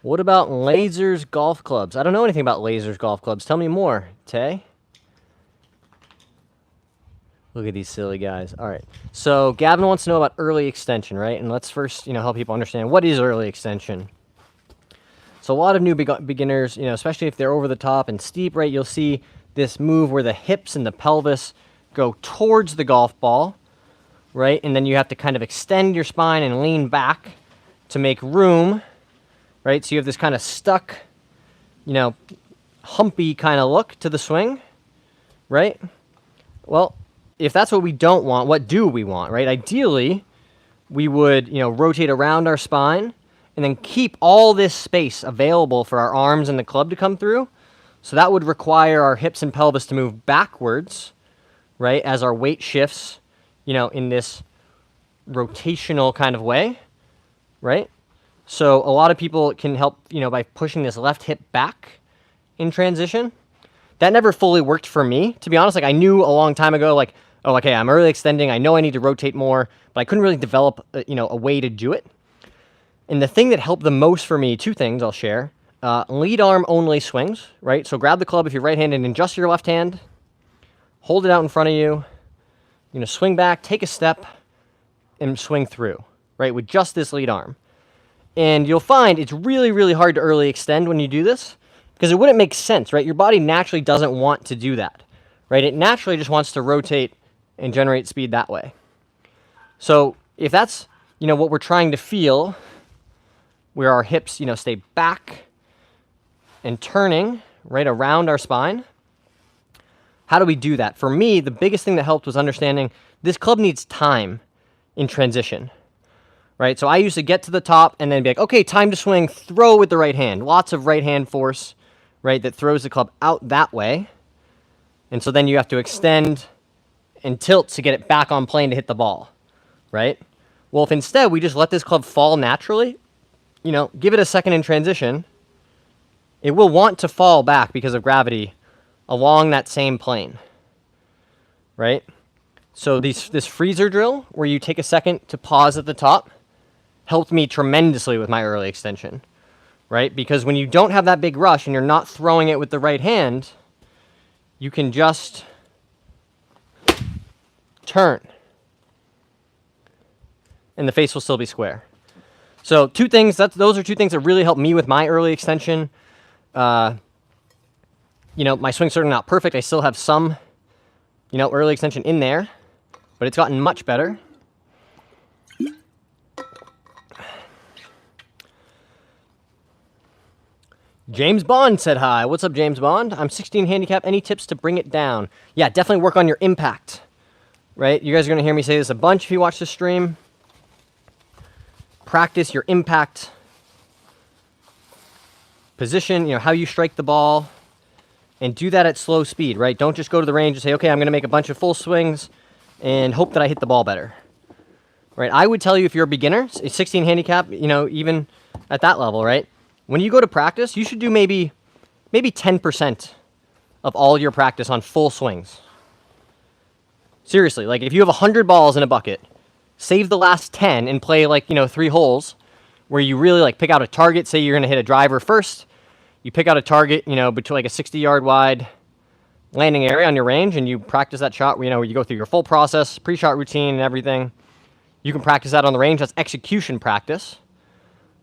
What about Lasers golf clubs? I don't know anything about Lasers golf clubs. Tell me more, Tay. Look at these silly guys. All right. So Gavin wants to know about early extension, right? And let's first, you know, help people understand what is early extension. So a lot of new beginners, you know, especially if they're over the top and steep, right, you'll see this move where the hips and the pelvis go towards the golf ball, right? And then you have to kind of extend your spine and lean back to make room, right? So you have this kind of stuck, you know, humpy kind of look to the swing, right? Well, if that's what we don't want, what do we want, right? Ideally, we would, you know, rotate around our spine and then keep all this space available for our arms and the club to come through. So that would require our hips and pelvis to move backwards, right, as our weight shifts, you know, in this rotational kind of way, right? So a lot of people can help, you know, by pushing this left hip back in transition. That never fully worked for me, to be honest. Like, I knew a long time ago, like, oh, okay, I'm early extending. I know I need to rotate more, but I couldn't really develop, you know, a way to do it. And the thing that helped the most for me, 2 things I'll share. Lead arm only swings, right? So grab the club if you're right-handed and just your left hand. Hold it out in front of you. You know, swing back, take a step, and swing through, right, with just this lead arm. And you'll find it's really, really hard to early extend when you do this, because it wouldn't make sense, right? Your body naturally doesn't want to do that, right? It naturally just wants to rotate and generate speed that way. So if that's, you know, what we're trying to feel, where our hips, you know, stay back and turning right around our spine, how do we do that? For me, the biggest thing that helped was understanding this club needs time in transition, right? So I used to get to the top and then be like, okay, time to swing, throw with the right hand. Lots of right hand force, right, that throws the club out that way. And so then you have to extend and tilt to get it back on plane to hit the ball, right? Well, if instead we just let this club fall naturally, you know, give it a second in transition, it will want to fall back because of gravity along that same plane, right? So this freezer drill, where you take a second to pause at the top, helped me tremendously with my early extension, right? Because when you don't have that big rush and you're not throwing it with the right hand, you can just turn, and the face will still be square. So 2 things, those are 2 things that really helped me with my early extension. You know, my swing's certainly not perfect. I still have some, you know, early extension in there, but it's gotten much better. James Bond said hi. What's up, James Bond? I'm 16 handicap. Any tips to bring it down? Yeah, definitely work on your impact, right? You guys are going to hear me say this a bunch if you watch the stream. Practice your impact position, you know, how you strike the ball, and do that at slow speed, right? Don't just go to the range and say, okay, I'm going to make a bunch of full swings and hope that I hit the ball better, right? I would tell you if you're a beginner, a 16 handicap, you know, even at that level, right? When you go to practice, you should do maybe 10% of all your practice on full swings. Seriously, like if you have 100 balls in a bucket, save the last 10 and play like, you know, 3 holes where you really like pick out a target. Say you're going to hit a driver first. You pick out a target, you know, between like a 60-yard wide landing area on your range, and you practice that shot, you know, where you go through your full process, pre-shot routine and everything. You can practice that on the range. That's execution practice,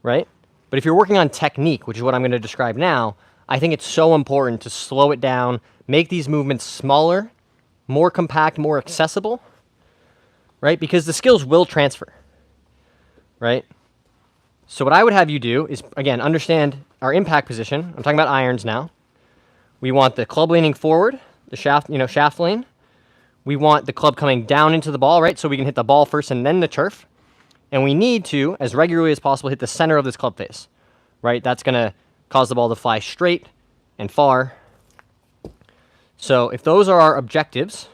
right? But if you're working on technique, which is what I'm going to describe now, I think it's so important to slow it down, make these movements smaller, more compact, more accessible, right? Because the skills will transfer, right? So what I would have you do is, again, understand our impact position. I'm talking about irons now. We want the club leaning forward, the shaft, you know, shaft lean. We want the club coming down into the ball, right? So we can hit the ball first and then the turf. And we need to, as regularly as possible, hit the center of this club face, right? That's going to cause the ball to fly straight and far. So if those are our objectives,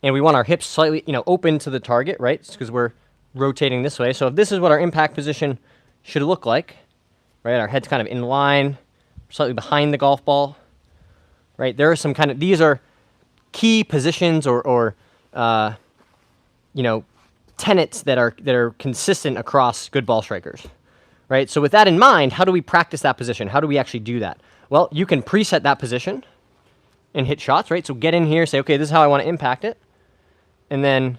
and we want our hips slightly, you know, open to the target, right? It's because we're rotating this way. So if this is what our impact position should look like, right? Our head's kind of in line, slightly behind the golf ball, right? There are some kind of, these are key positions or you know, tenets that are consistent across good ball strikers, right? So with that in mind, how do we practice that position? How do we actually do that? Well, you can preset that position and hit shots, right? So get in here, say, okay, this is how I want to impact it, and then,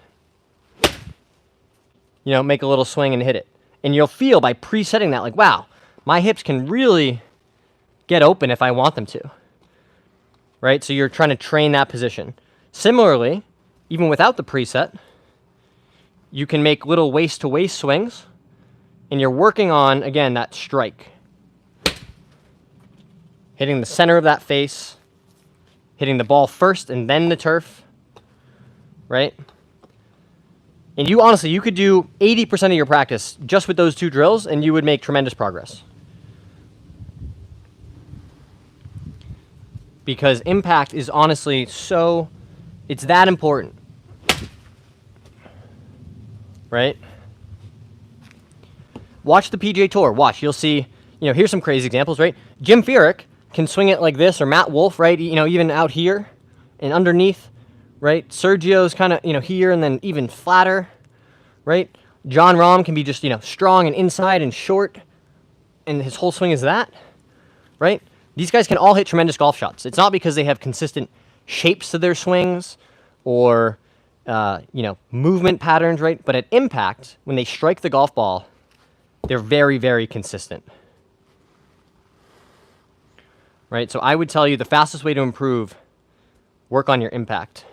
you know, make a little swing and hit it. And you'll feel by presetting that, like, wow, my hips can really get open if I want them to, right? So you're trying to train that position. Similarly, even without the preset, you can make little waist-to-waist swings, and you're working on, again, that strike. Hitting the center of that face, hitting the ball first and then the turf, right? And you honestly, you could do 80% of your practice just with those 2 drills, and you would make tremendous progress. Because impact is honestly so, it's that important, right? Watch the PGA Tour. Watch, you'll see, you know, here's some crazy examples, right? Jim Furyk can swing it like this, or Matt Wolff, right? You know, even out here and underneath, right? Sergio's kind of, you know, here and then even flatter, right? John Rahm can be just, you know, strong and inside and short, and his whole swing is that, right? These guys can all hit tremendous golf shots. It's not because they have consistent shapes to their swings or, you know, movement patterns, right? But at impact, when they strike the golf ball, they're very, very consistent, right? So I would tell you the fastest way to improve, work on your impact.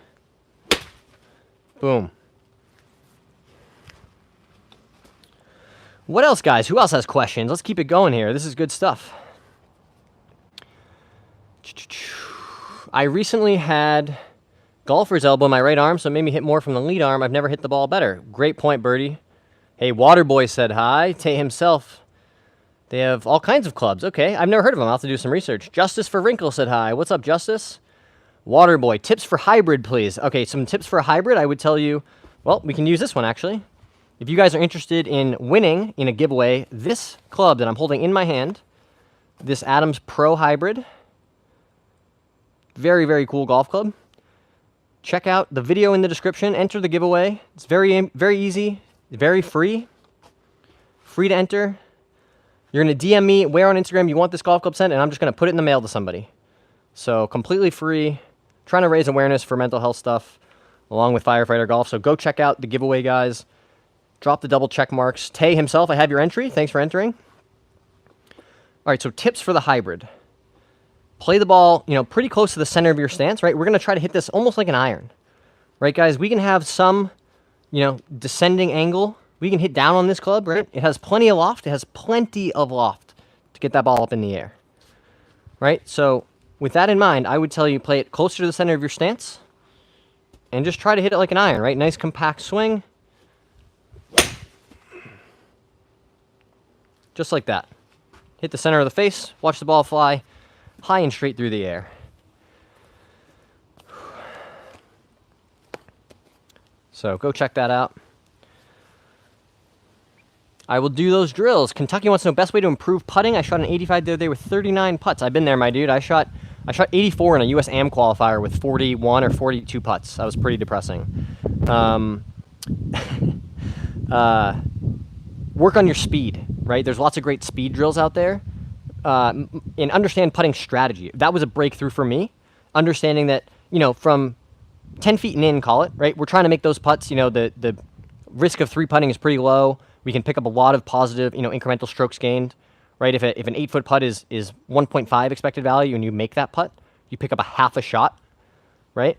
Boom. What else, guys? Who else has questions? Let's keep it going here. This is good stuff. I recently had golfer's elbow in my right arm, so it made me hit more from the lead arm. I've never hit the ball better. Great point, Birdie. Hey, Waterboy said hi. Tay himself. They have all kinds of clubs. Okay, I've never heard of them. I'll have to do some research. Justice for Wrinkle said hi. What's up, Justice? Waterboy, tips for hybrid, please. Okay, some tips for a hybrid. I would tell you, well, we can use this one, actually. If you guys are interested in winning in a giveaway, this club that I'm holding in my hand, this Adams Pro Hybrid, very, very cool golf club. Check out the video in the description. Enter the giveaway. It's very, very easy, very free. Free to enter. You're going to DM me where on Instagram you want this golf club sent, and I'm just going to put it in the mail to somebody. So completely free. Trying to raise awareness for mental health stuff along with firefighter golf. So go check out the giveaway, guys. Drop the double check marks. Tay himself, I have your entry. Thanks for entering. All right, so tips for the hybrid. Play the ball, you know, pretty close to the center of your stance, right? We're going to try to hit this almost like an iron. Right, guys? We can have some, you know, descending angle. We can hit down on this club, right? It has plenty of loft. It has plenty of loft to get that ball up in the air. Right? So with that in mind, I would tell you play it closer to the center of your stance and just try to hit it like an iron, right? Nice compact swing. Just like that. Hit the center of the face, watch the ball fly high and straight through the air. So go check that out. I will do those drills. Kentucky wants to know best way to improve putting. I shot an 85 the other day with 39 putts. I've been there, my dude. I shot 84 in a US Am qualifier with 41 or 42 putts. That was pretty depressing. Work on your speed, right? There's lots of great speed drills out there. And understand putting strategy. That was a breakthrough for me. Understanding that, from 10 feet and in, call it, right? We're trying to make those putts, the risk of 3 putting is pretty low. We can pick up a lot of positive, incremental strokes gained, right? If an 8-foot putt is 1.5 expected value and you make that putt, you pick up a half a shot, right?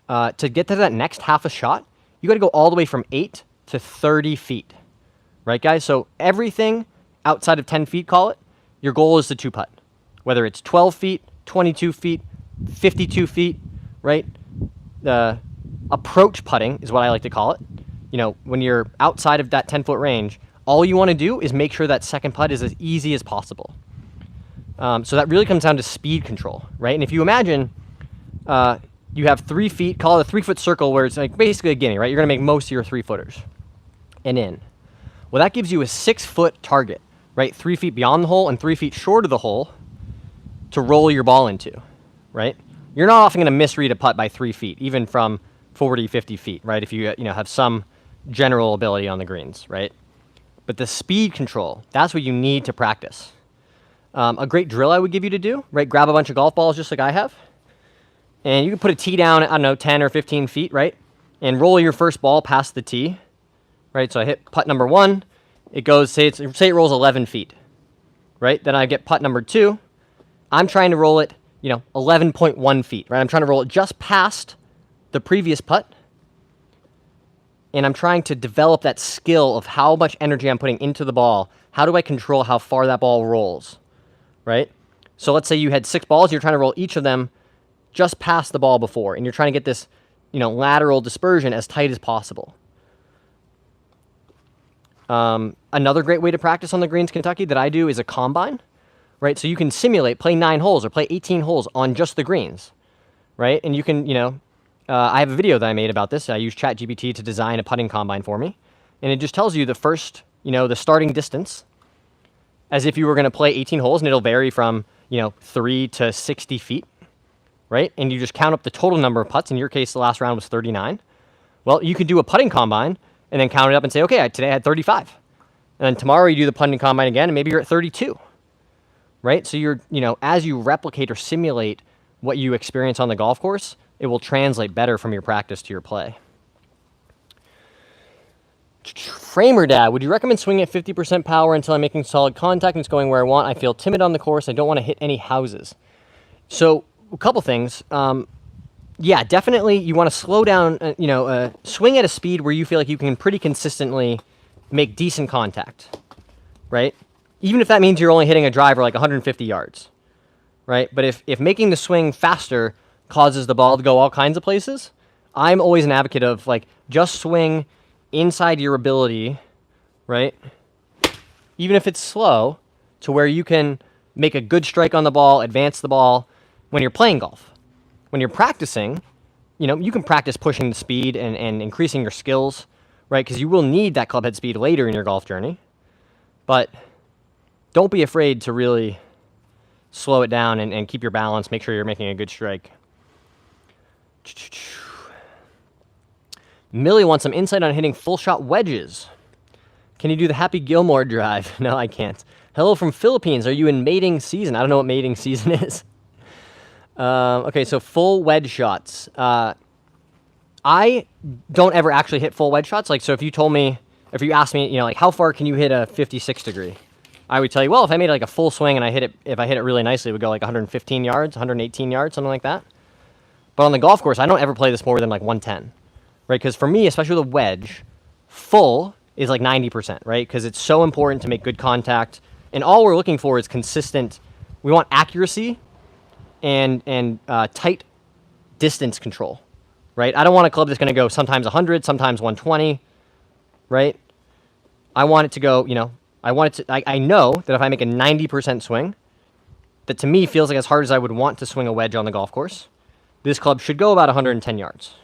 To get to that next half a shot, you got to go all the way from 8 to 30 feet, right, guys? So everything outside of 10 feet, call it, your goal is to 2-putt, whether it's 12 feet, 22 feet, 52 feet, right? Approach putting is what I like to call it. When you're outside of that 10-foot range, all you want to do is make sure that second putt is as easy as possible. So that really comes down to speed control, right? And if you imagine you have 3 feet, call it a 3-foot circle where it's like basically a guinea, right? You're going to make most of your 3-footers and in. Well, that gives you a 6-foot target, right? 3 feet beyond the hole and 3 feet short of the hole to roll your ball into, right? You're not often going to misread a putt by 3 feet, even from 40, 50 feet, right? If you have some general ability on the greens, right? But the speed control, that's what you need to practice. A great drill I would give you to do, right? Grab a bunch of golf balls just like I have, and you can put a tee down at, 10 or 15 feet, right? And roll your first ball past the tee, right? So I hit putt number 1, it goes, say it rolls 11 feet, right? Then I get putt number 2, I'm trying to roll it, 11.1 feet, right? I'm trying to roll it just past the previous putt, and I'm trying to develop that skill of how much energy I'm putting into the ball. How do I control how far that ball rolls, right? So let's say you had 6 balls, you're trying to roll each of them just past the ball before, and you're trying to get this, lateral dispersion as tight as possible. Another great way to practice on the greens, Kentucky, that I do is a combine, right? So you can simulate, play 9 holes or play 18 holes on just the greens, right? And you can, I have a video that I made about this. I used ChatGPT to design a putting combine for me. And it just tells you the first, the starting distance as if you were going to play 18 holes, and it'll vary from, 3 to 60 feet, right? And you just count up the total number of putts. In your case, the last round was 39. Well, you could do a putting combine and then count it up and say, okay, today I had 35. And then tomorrow you do the putting combine again, and maybe you're at 32, right? So you're, as you replicate or simulate what you experience on the golf course, it will translate better from your practice to your play. Framer Dad, would you recommend swinging at 50% power until I'm making solid contact and it's going where I want? I feel timid on the course. I don't want to hit any houses. So a couple things. Yeah, definitely you want to slow down, swing at a speed where you feel like you can pretty consistently make decent contact, right? Even if that means you're only hitting a driver like 150 yards, right? But if making the swing faster causes the ball to go all kinds of places, I'm always an advocate of just swing inside your ability, right? Even if it's slow, to where you can make a good strike on the ball, advance the ball when you're playing golf. When you're practicing, you can practice pushing the speed and increasing your skills, right? Because you will need that club head speed later in your golf journey. But don't be afraid to really slow it down and keep your balance, make sure you're making a good strike. Millie wants some insight on hitting full shot wedges. Can you do the Happy Gilmore drive? No, I can't. Hello from Philippines. Are you in mating season? I don't know what mating season is. Okay, so full wedge shots. I don't ever actually hit full wedge shots. So if you asked me, how far can you hit a 56 degree? I would tell you, well, if I made a full swing and if I hit it really nicely, it would go 115 yards, 118 yards, something like that. But on the golf course, I don't ever play this more than 110, right? Because for me, especially with a wedge, full is 90%, right? Because it's so important to make good contact. And all we're looking for is consistent. We want accuracy and tight distance control, right? I don't want a club that's going to go sometimes 100, sometimes 120, right? I want it to go, you know, I know that if I make a 90% swing, that to me feels like as hard as I would want to swing a wedge on the golf course, this club should go about 110 yards,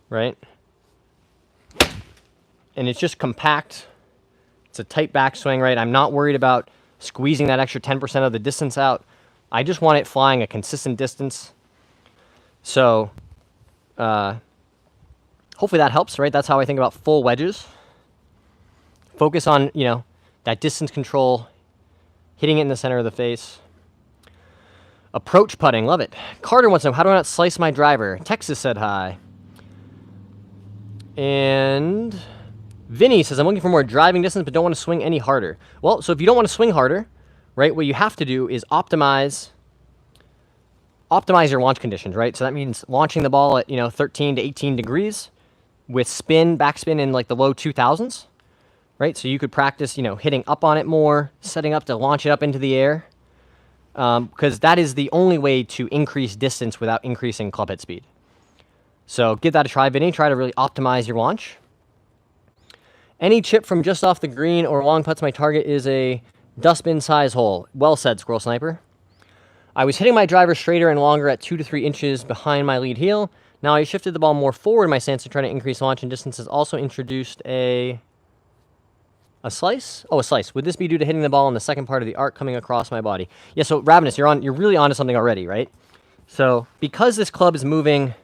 right? And it's just compact. It's a tight backswing, right? I'm not worried about squeezing that extra 10% of the distance out. I just want it flying a consistent distance. So hopefully that helps, right? That's how I think about full wedges. Focus on, you know, that distance control, hitting it in the center of the face. Approach putting, love it. Carter wants to know, how do I not slice my driver? Texas said hi. And Vinny says, I'm looking for more driving distance, but don't want to swing any harder. Well, so if you don't want to swing harder, right, what you have to do is optimize your launch conditions, right? So that means launching the ball at, you know, 13 to 18 degrees with backspin in like the low 2000s, right? So you could practice, you know, hitting up on it more, setting up to launch it up into the air, because that is the only way to increase distance without increasing club head speed. So give that a try, Vinny. Try to really optimize your launch. Any chip from just off the green or long putts, my target is a dustbin size hole. Well said, Squirrel Sniper. I was hitting my driver straighter and longer at 2 to 3 inches behind my lead heel. Now I shifted the ball more forward in my stance to try to increase launch and distance. Has also introduced a slice? Oh, a slice. Would this be due to hitting the ball in the second part of the arc coming across my body? Yeah, so Ravenous, you're really onto something already, right? So because this club is moving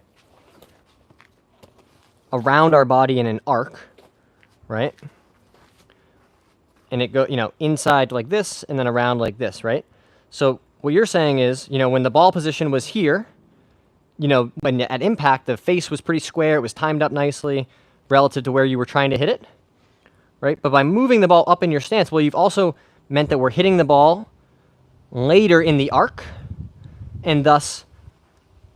around our body in an arc, right? And it go, you know, inside like this and then around like this, right? So what you're saying is, you know, when the ball position was here, you know, when at impact, the face was pretty square. It was timed up nicely relative to where you were trying to hit it, right? But by moving the ball up in your stance, well, you've also meant that we're hitting the ball later in the arc, and thus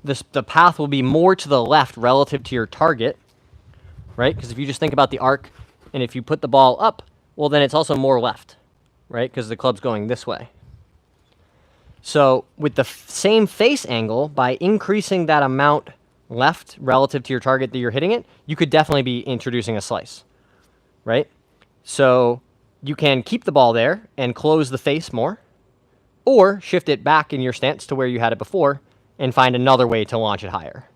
the path will be more to the left relative to your target, right? Because if you just think about the arc, and if you put the ball up, well, then it's also more left, right? Because the club's going this way. So with the same face angle, by increasing that amount left relative to your target that you're hitting it, you could definitely be introducing a slice, right? So you can keep the ball there and close the face more, or shift it back in your stance to where you had it before and find another way to launch it higher.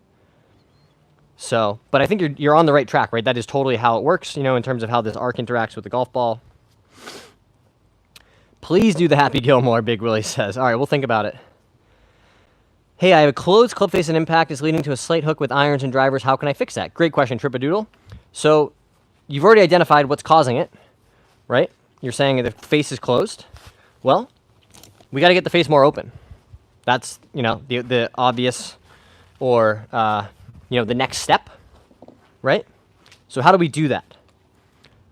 So, but I think you're on the right track, right? That is totally how it works, you know, in terms of how this arc interacts with the golf ball. Please do the Happy Gilmore, Big Willie says. All right, we'll think about it. Hey, I have a closed club face and impact. It's leading to a slight hook with irons and drivers. How can I fix that? Great question, Tripadoodle. So you've already identified what's causing it, right? You're saying the face is closed. Well, we got to get the face more open. That's, you know, the obvious or, you know, the next step, right? So how do we do that?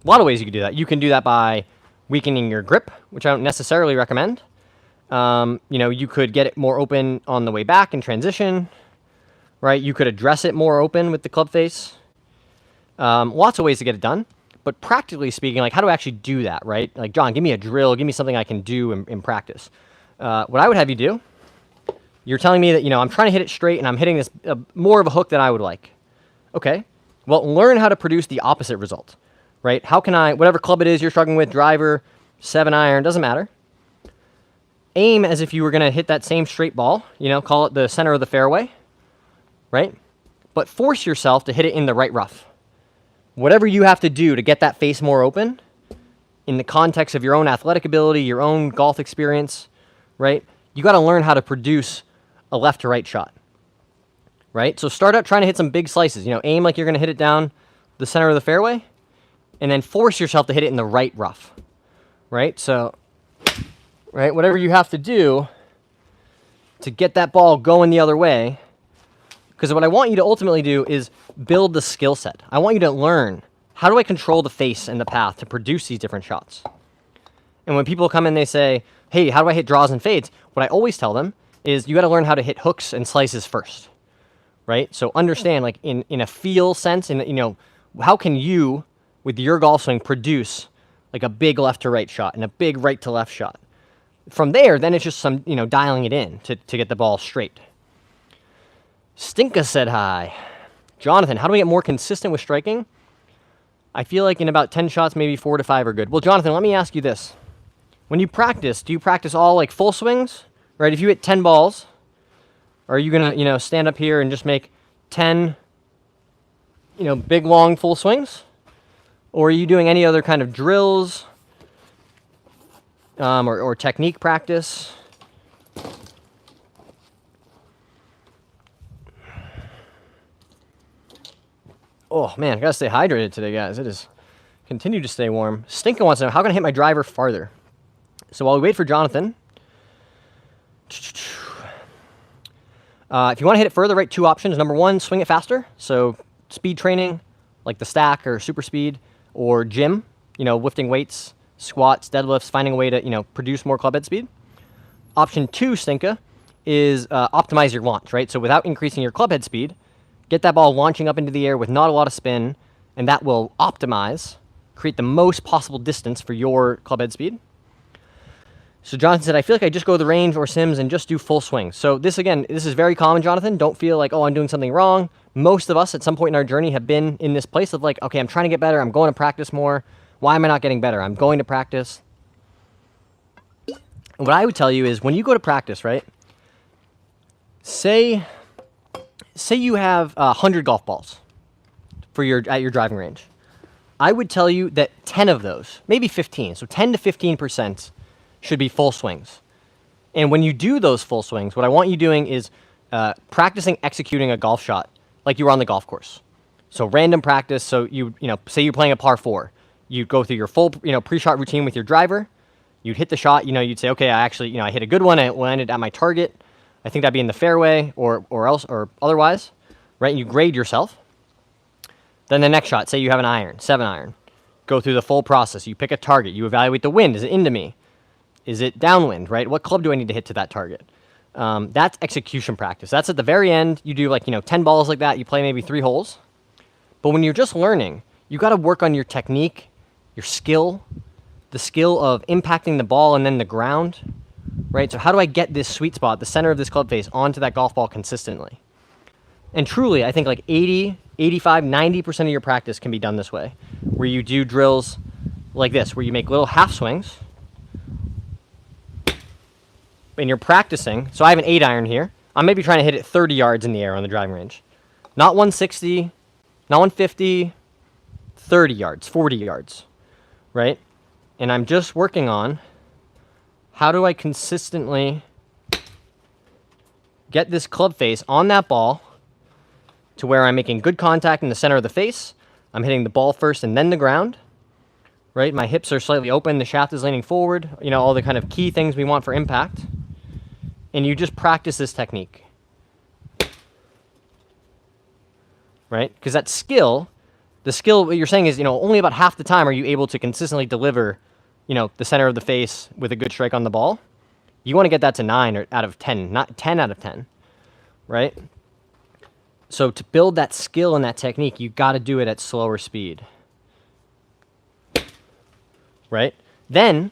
A lot of ways you can do that. You can do that by weakening your grip, which I don't necessarily recommend. You know, you could get it more open on the way back in transition, right? You could address it more open with the club face. Lots of ways to get it done. But practically speaking, like, how do I actually do that, right? Like, John, give me a drill. Give me something I can do in practice. What I would have you do, you're telling me that, you know, I'm trying to hit it straight and I'm hitting this more of a hook than I would like. Okay. Well, learn how to produce the opposite result, right? How can I, whatever club it is you're struggling with, driver, 7-iron, doesn't matter. Aim as if you were going to hit that same straight ball, you know, call it the center of the fairway, right? But force yourself to hit it in the right rough. Whatever you have to do to get that face more open in the context of your own athletic ability, your own golf experience, right? You got to learn how to produce a left to right shot, right? So start out trying to hit some big slices, you know, aim like you're going to hit it down the center of the fairway, and then force yourself to hit it in the right rough, right? So, right, whatever you have to do to get that ball going the other way, because what I want you to ultimately do is build the skill set. I want you to learn, how do I control the face and the path to produce these different shots? And when people come in, they say, hey, how do I hit draws and fades? What I always tell them is you got to learn how to hit hooks and slices first, right? So understand, like, in a feel sense, and, you know, how can you, with your golf swing, produce like a big left to right shot and a big right to left shot? From there, then it's just some, you know, dialing it in to get the ball straight. Stinka said hi. Jonathan, how do we get more consistent with striking? I feel like in about 10 shots, maybe 4 to 5 are good. Well, Jonathan, let me ask you this. When you practice, do you practice all like full swings? Right? If you hit 10 balls, are you going to, stand up here and just make 10, big, long, full swings? Or are you doing any other kind of drills or technique practice? Oh, man, I got to stay hydrated today, guys. It is continue to stay warm. Stinka wants to know, how can I hit my driver farther? So while we wait for Jonathan, if you want to hit it further, right, 2 options. Number 1, swing it faster. So speed training, like the stack or super speed, or gym, lifting weights, squats, deadlifts, finding a way to, produce more club head speed. Option 2, Stinka, is optimize your launch, right? So without increasing your club head speed, get that ball launching up into the air with not a lot of spin, and that will optimize, create the most possible distance for your club head speed. So Jonathan said, I feel like I just go to the range or sims and just do full swings. So this is very common, Jonathan. Don't feel like, oh, I'm doing something wrong. Most of us at some point in our journey have been in this place of like, okay, I'm trying to get better. I'm going to practice more. Why am I not getting better? I'm going to practice. And what I would tell you is when you go to practice, right, say you have 100 golf balls at your driving range. I would tell you that 10 of those, maybe 15, so 10 to 15% should be full swings. And when you do those full swings, what I want you doing is practicing executing a golf shot like you were on the golf course. So random practice. So say you're playing a par 4, you go through your full pre-shot routine with your driver. You'd hit the shot. You'd say, okay, I hit a good one. I landed at my target. I think that'd be in the fairway or otherwise, right? And you grade yourself. Then the next shot, say you have an iron, 7-iron. Go through the full process. You pick a target. You evaluate the wind. Is it into me? Is it downwind, right? What club do I need to hit to that target? That's execution practice. That's at the very end. You do 10 balls like that. You play maybe 3 holes. But when you're just learning, you got to work on your technique, your skill, the skill of impacting the ball and then the ground, right? So how do I get this sweet spot, the center of this club face, onto that golf ball consistently? And truly, I think 80, 85, 90% of your practice can be done this way, where you do drills like this, where you make little half swings, and you're practicing. So I have an 8-iron here. I'm maybe trying to hit it 30 yards in the air on the driving range. Not 160, not 150, 30 yards, 40 yards, right? And I'm just working on how do I consistently get this club face on that ball to where I'm making good contact in the center of the face. I'm hitting the ball first and then the ground, right? My hips are slightly open. The shaft is leaning forward. All the kind of key things we want for impact. And you just practice this technique, right? Because that skill, what you're saying is, only about half the time are you able to consistently deliver, the center of the face with a good strike on the ball. You want to get that to 9 out of 10, not 10 out of 10, right? So to build that skill and that technique, you got to do it at slower speed, right? Then,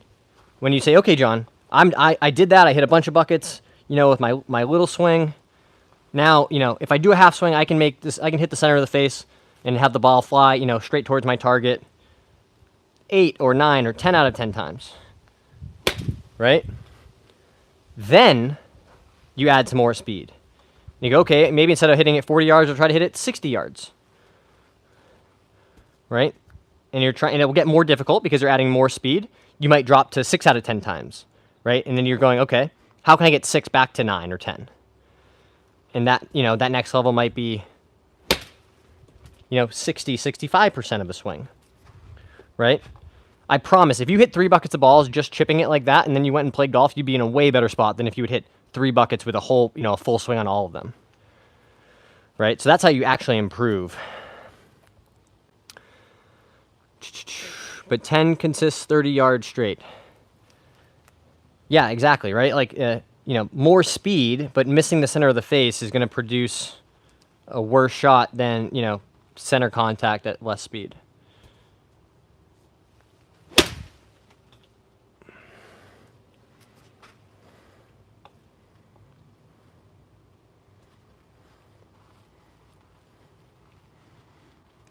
when you say, okay, John, I did that. I hit a bunch of buckets, with my little swing. Now, if I do a half swing, I can hit the center of the face and have the ball fly, straight towards my target 8 or 9 or 10 out of 10 times, right? Then you add some more speed. You go, okay, maybe instead of hitting it 40 yards, I'll try to hit it 60 yards, right? And it will get more difficult because you're adding more speed. You might drop to 6 out of 10 times, right? And then you're going, okay, how can I get 6 back to 9 or 10? And that, that next level might be, 60, 65% of a swing, right? I promise, if you hit 3 buckets of balls just chipping it like that, and then you went and played golf, you'd be in a way better spot than if you would hit 3 buckets with a whole, a full swing on all of them, right? So that's how you actually improve. But 10 consists 30 yards straight. Yeah, exactly, right? More speed, but missing the center of the face is going to produce a worse shot than, center contact at less speed.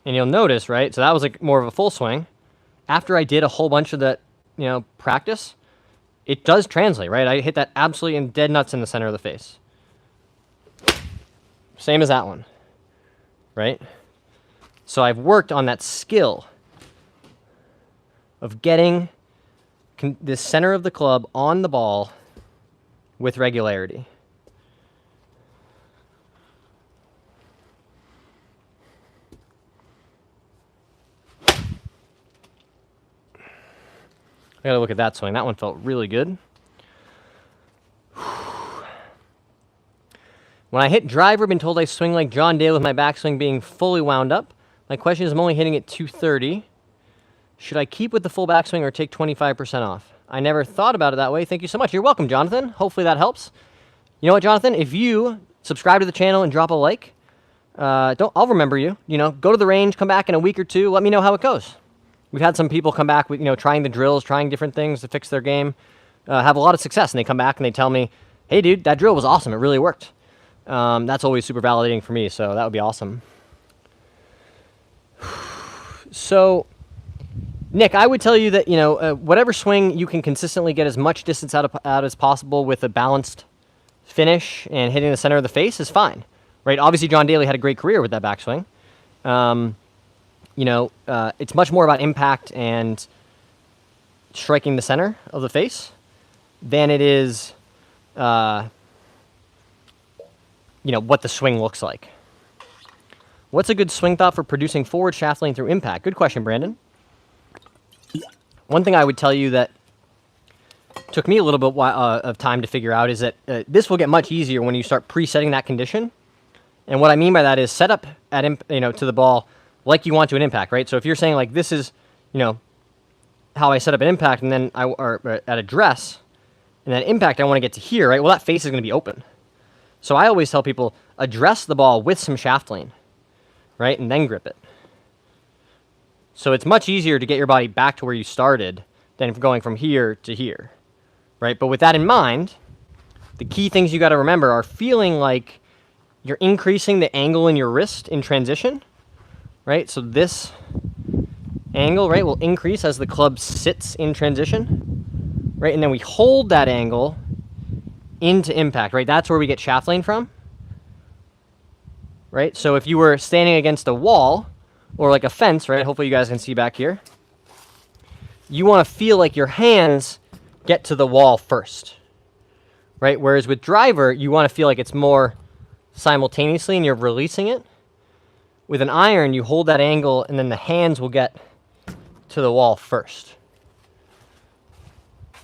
And you'll notice, right? So that was like more of a full swing. After I did a whole bunch of that, practice, it does translate, right? I hit that absolutely in dead nuts in the center of the face. Same as that one, right? So I've worked on that skill of getting the center of the club on the ball with regularity. I gotta look at that swing. That one felt really good. When I hit driver, I've been told I swing like John Daly with my backswing being fully wound up. My question is, I'm only hitting at 230. Should I keep with the full backswing or take 25% off? I never thought about it that way. Thank you so much. You're welcome, Jonathan. Hopefully that helps. You know what, Jonathan? If you subscribe to the channel and drop a like, I'll remember you. Go to the range, come back in a week or two. Let me know how it goes. We've had some people come back with, trying the drills, trying different things to fix their game, have a lot of success, and they come back and they tell me, hey, dude, that drill was awesome. It really worked. That's always super validating for me, so that would be awesome. So, Nick, I would tell you that, whatever swing you can consistently get as much distance out as possible with a balanced finish and hitting the center of the face is fine, right? Obviously, John Daly had a great career with that backswing. It's much more about impact and striking the center of the face than it is, what the swing looks like. What's a good swing thought for producing forward shaft lane through impact? Good question, Brandon. One thing I would tell you that took me a little bit of time to figure out is that this will get much easier when you start presetting that condition. And what I mean by that is set up at to the ball like you want to an impact, right? So if you're saying like this is, how I set up an impact, and then or at address, and then impact I want to get to here, right? Well, that face is going to be open. So I always tell people address the ball with some shaft lane, right, and then grip it. So it's much easier to get your body back to where you started than going from here to here, right? But with that in mind, the key things you got to remember are feeling like you're increasing the angle in your wrist in transition, right? So this angle, right, will increase as the club sits in transition, right? And then we hold that angle into impact, right? That's where we get shaft lane from, right? So if you were standing against a wall or like a fence, right? Hopefully you guys can see back here. You want to feel like your hands get to the wall first, right? Whereas with driver, you want to feel like it's more simultaneously and you're releasing it. With an iron, you hold that angle and then the hands will get to the wall first.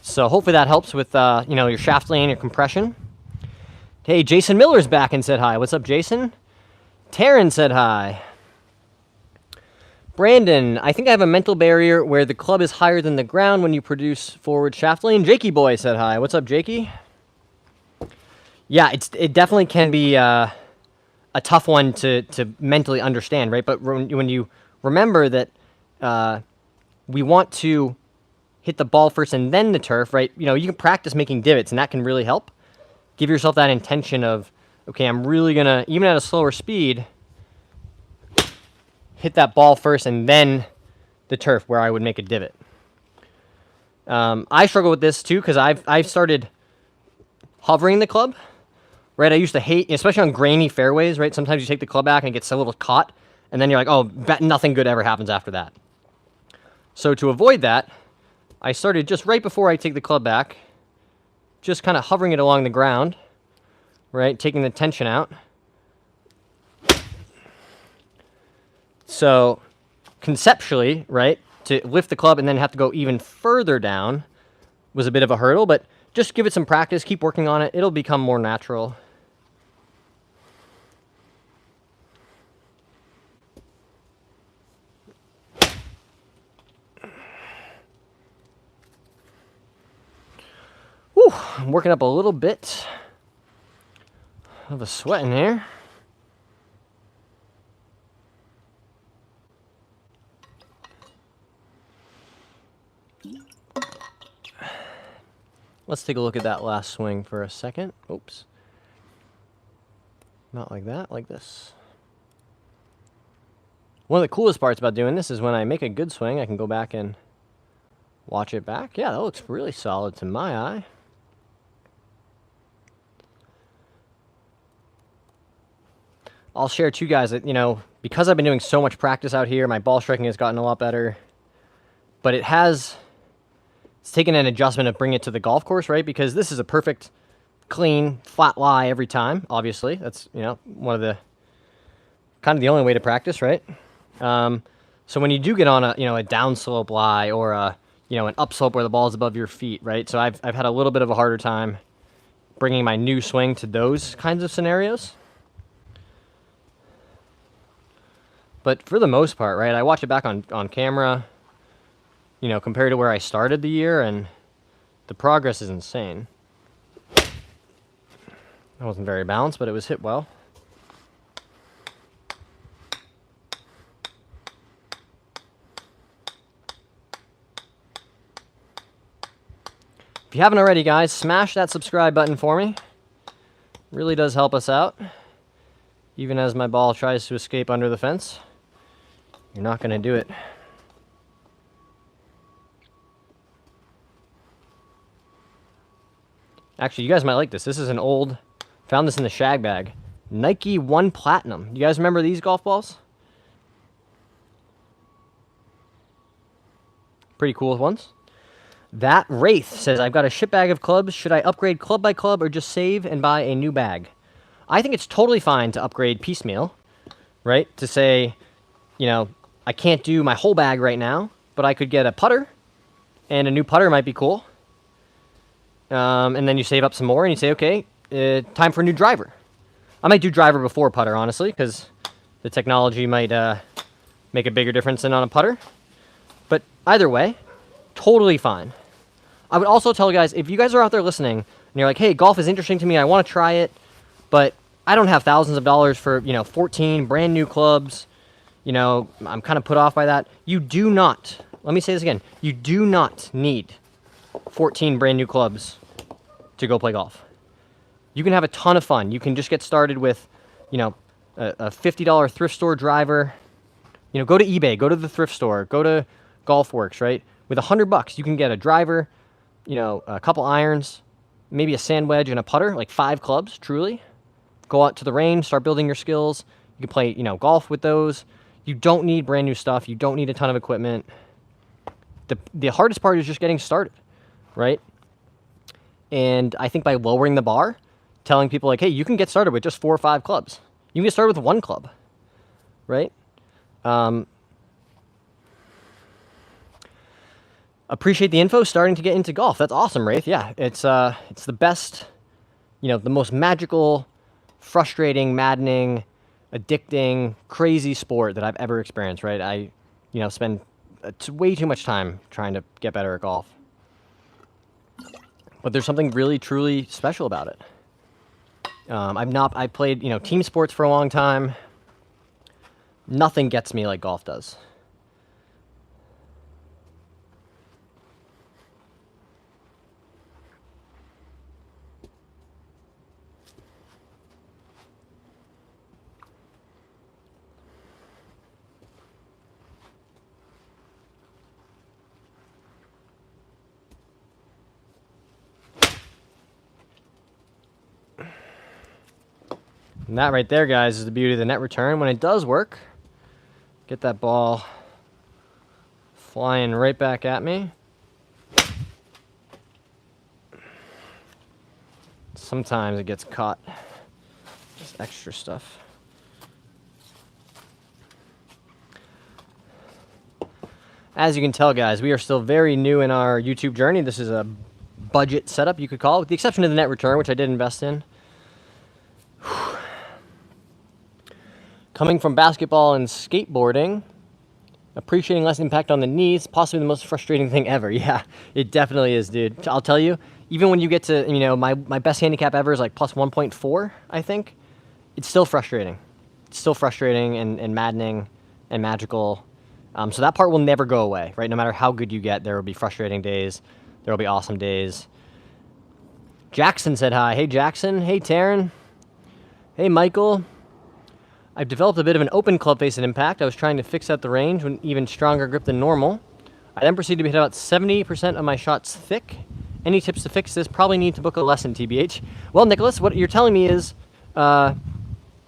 So hopefully that helps with, your shaft lane, your compression. Hey, Jason Miller's back and said hi. What's up, Jason? Taryn said hi. Brandon, I think I have a mental barrier where the club is higher than the ground when you produce forward shaft lane. Jakey boy said hi. What's up, Jakey? Yeah, it definitely can be a tough one to mentally understand, right? But when you remember that we want to hit the ball first and then the turf, right? You can practice making divots, and that can really help. Give yourself that intention of, okay, I'm really going to, even at a slower speed, hit that ball first and then the turf where I would make a divot. I struggle with this too because I've started hovering the club, right? I used to hate, especially on grainy fairways, right? Sometimes you take the club back and it gets a little caught, and then you're like, oh, nothing good ever happens after that. So to avoid that, I started just right before I take the club back, just kind of hovering it along the ground, right? Taking the tension out. So conceptually, right, to lift the club and then have to go even further down was a bit of a hurdle, but just give it some practice, keep working on it. It'll become more natural. Whew, I'm working up a little bit of a sweat in here. Let's take a look at that last swing for a second. Oops. Not like that, like this. One of the coolest parts about doing this is when I make a good swing, I can go back and watch it back. Yeah, that looks really solid to my eye. I'll share too, guys, that, you know, because I've been doing so much practice out here, my ball striking has gotten a lot better. But it's taken an adjustment of bringing it to the golf course, right? Because this is a perfect, clean, flat lie every time, obviously. That's, you know, one of the, kind of the only way to practice, right? So when you do get on a, you know, a downslope lie or a, you know, an upslope where the ball is above your feet, right? So I've had a little bit of a harder time bringing my new swing to those kinds of scenarios. But for the most part, right, I watch it back on camera, you know, compared to where I started the year, and the progress is insane. That wasn't very balanced, but it was hit well. If you haven't already, guys, smash that subscribe button for me. Really does help us out. Even as my ball tries to escape under the fence, you're not going to do it. Actually, you guys might like this. This is an old, found this in the shag bag. Nike 1 Platinum. You guys remember these golf balls? Pretty cool ones. That Wraith says, I've got a shit bag of clubs. Should I upgrade club by club or just save and buy a new bag? I think it's totally fine to upgrade piecemeal, right? To say, you know, I can't do my whole bag right now, but I could get a putter, and a new putter might be cool. And then you save up some more, and you say, okay, time for a new driver. I might do driver before putter, honestly, because the technology might make a bigger difference than on a putter. But either way, totally fine. I would also tell guys, if you guys are out there listening, and you're like, hey, golf is interesting to me, I want to try it, but I don't have thousands of dollars for, you know, 14 brand new clubs, you know, I'm kind of put off by that. You do not, let me say this again, you do not need 14 brand new clubs to go play golf. You can have a ton of fun. You can just get started with, you know, a $50 thrift store driver. You know, go to eBay, go to the thrift store, go to GolfWorks, right? With $100, you can get a driver, you know, a couple irons, maybe a sand wedge and a putter, like 5 clubs, truly. Go out to the range, start building your skills. You can play, you know, golf with those. You don't need brand new stuff. You don't need a ton of equipment. The hardest part is just getting started, right? And I think by lowering the bar, telling people like, hey, you can get started with just 4 or 5 clubs. You can get started with 1 club, right? Appreciate the info, starting to get into golf. That's awesome, Wraith. Yeah, it's the best, you know, the most magical, frustrating, maddening, addicting, crazy sport that I've ever experienced, right? I, you know, spend way too much time trying to get better at golf. But there's something really, truly special about it. I played, you know, team sports for a long time. Nothing gets me like golf does. And that right there, guys, is the beauty of the net return. When it does work, get that ball flying right back at me. Sometimes it gets caught. Just extra stuff. As you can tell, guys, we are still very new in our YouTube journey. This is a budget setup, you could call it, with the exception of the net return, which I did invest in. Coming from basketball and skateboarding, appreciating less impact on the knees, possibly the most frustrating thing ever. Yeah, it definitely is, dude. I'll tell you, even when you get to, you know, my best handicap ever is like plus 1.4, I think. It's still frustrating. It's still frustrating and maddening and magical. So that part will never go away, right? No matter how good you get, there will be frustrating days. There will be awesome days. Jackson said hi. Hey, Jackson. Hey, Taryn. Hey, Michael. I've developed a bit of an open club face at impact. I was trying to fix out the range with an even stronger grip than normal. I then proceeded to hit about 70% of my shots thick. Any tips to fix this? Probably need to book a lesson, TBH. Well, Nicholas, what you're telling me is that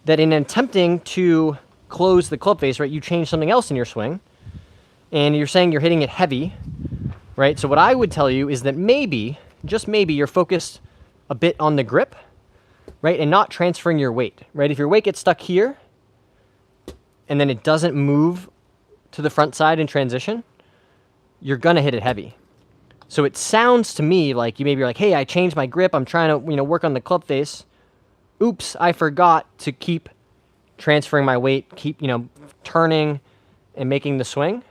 in attempting to close the club face, right, you change something else in your swing, and you're saying you're hitting it heavy, right? So what I would tell you is that maybe, just maybe, you're focused a bit on the grip, right, and not transferring your weight, right? If your weight gets stuck here, and then it doesn't move to the front side in transition, you're gonna hit it heavy. So it sounds to me like you're like, hey, I changed my grip, I'm trying to work on the club face. Oops, I forgot to keep transferring my weight, keep turning and making the swing.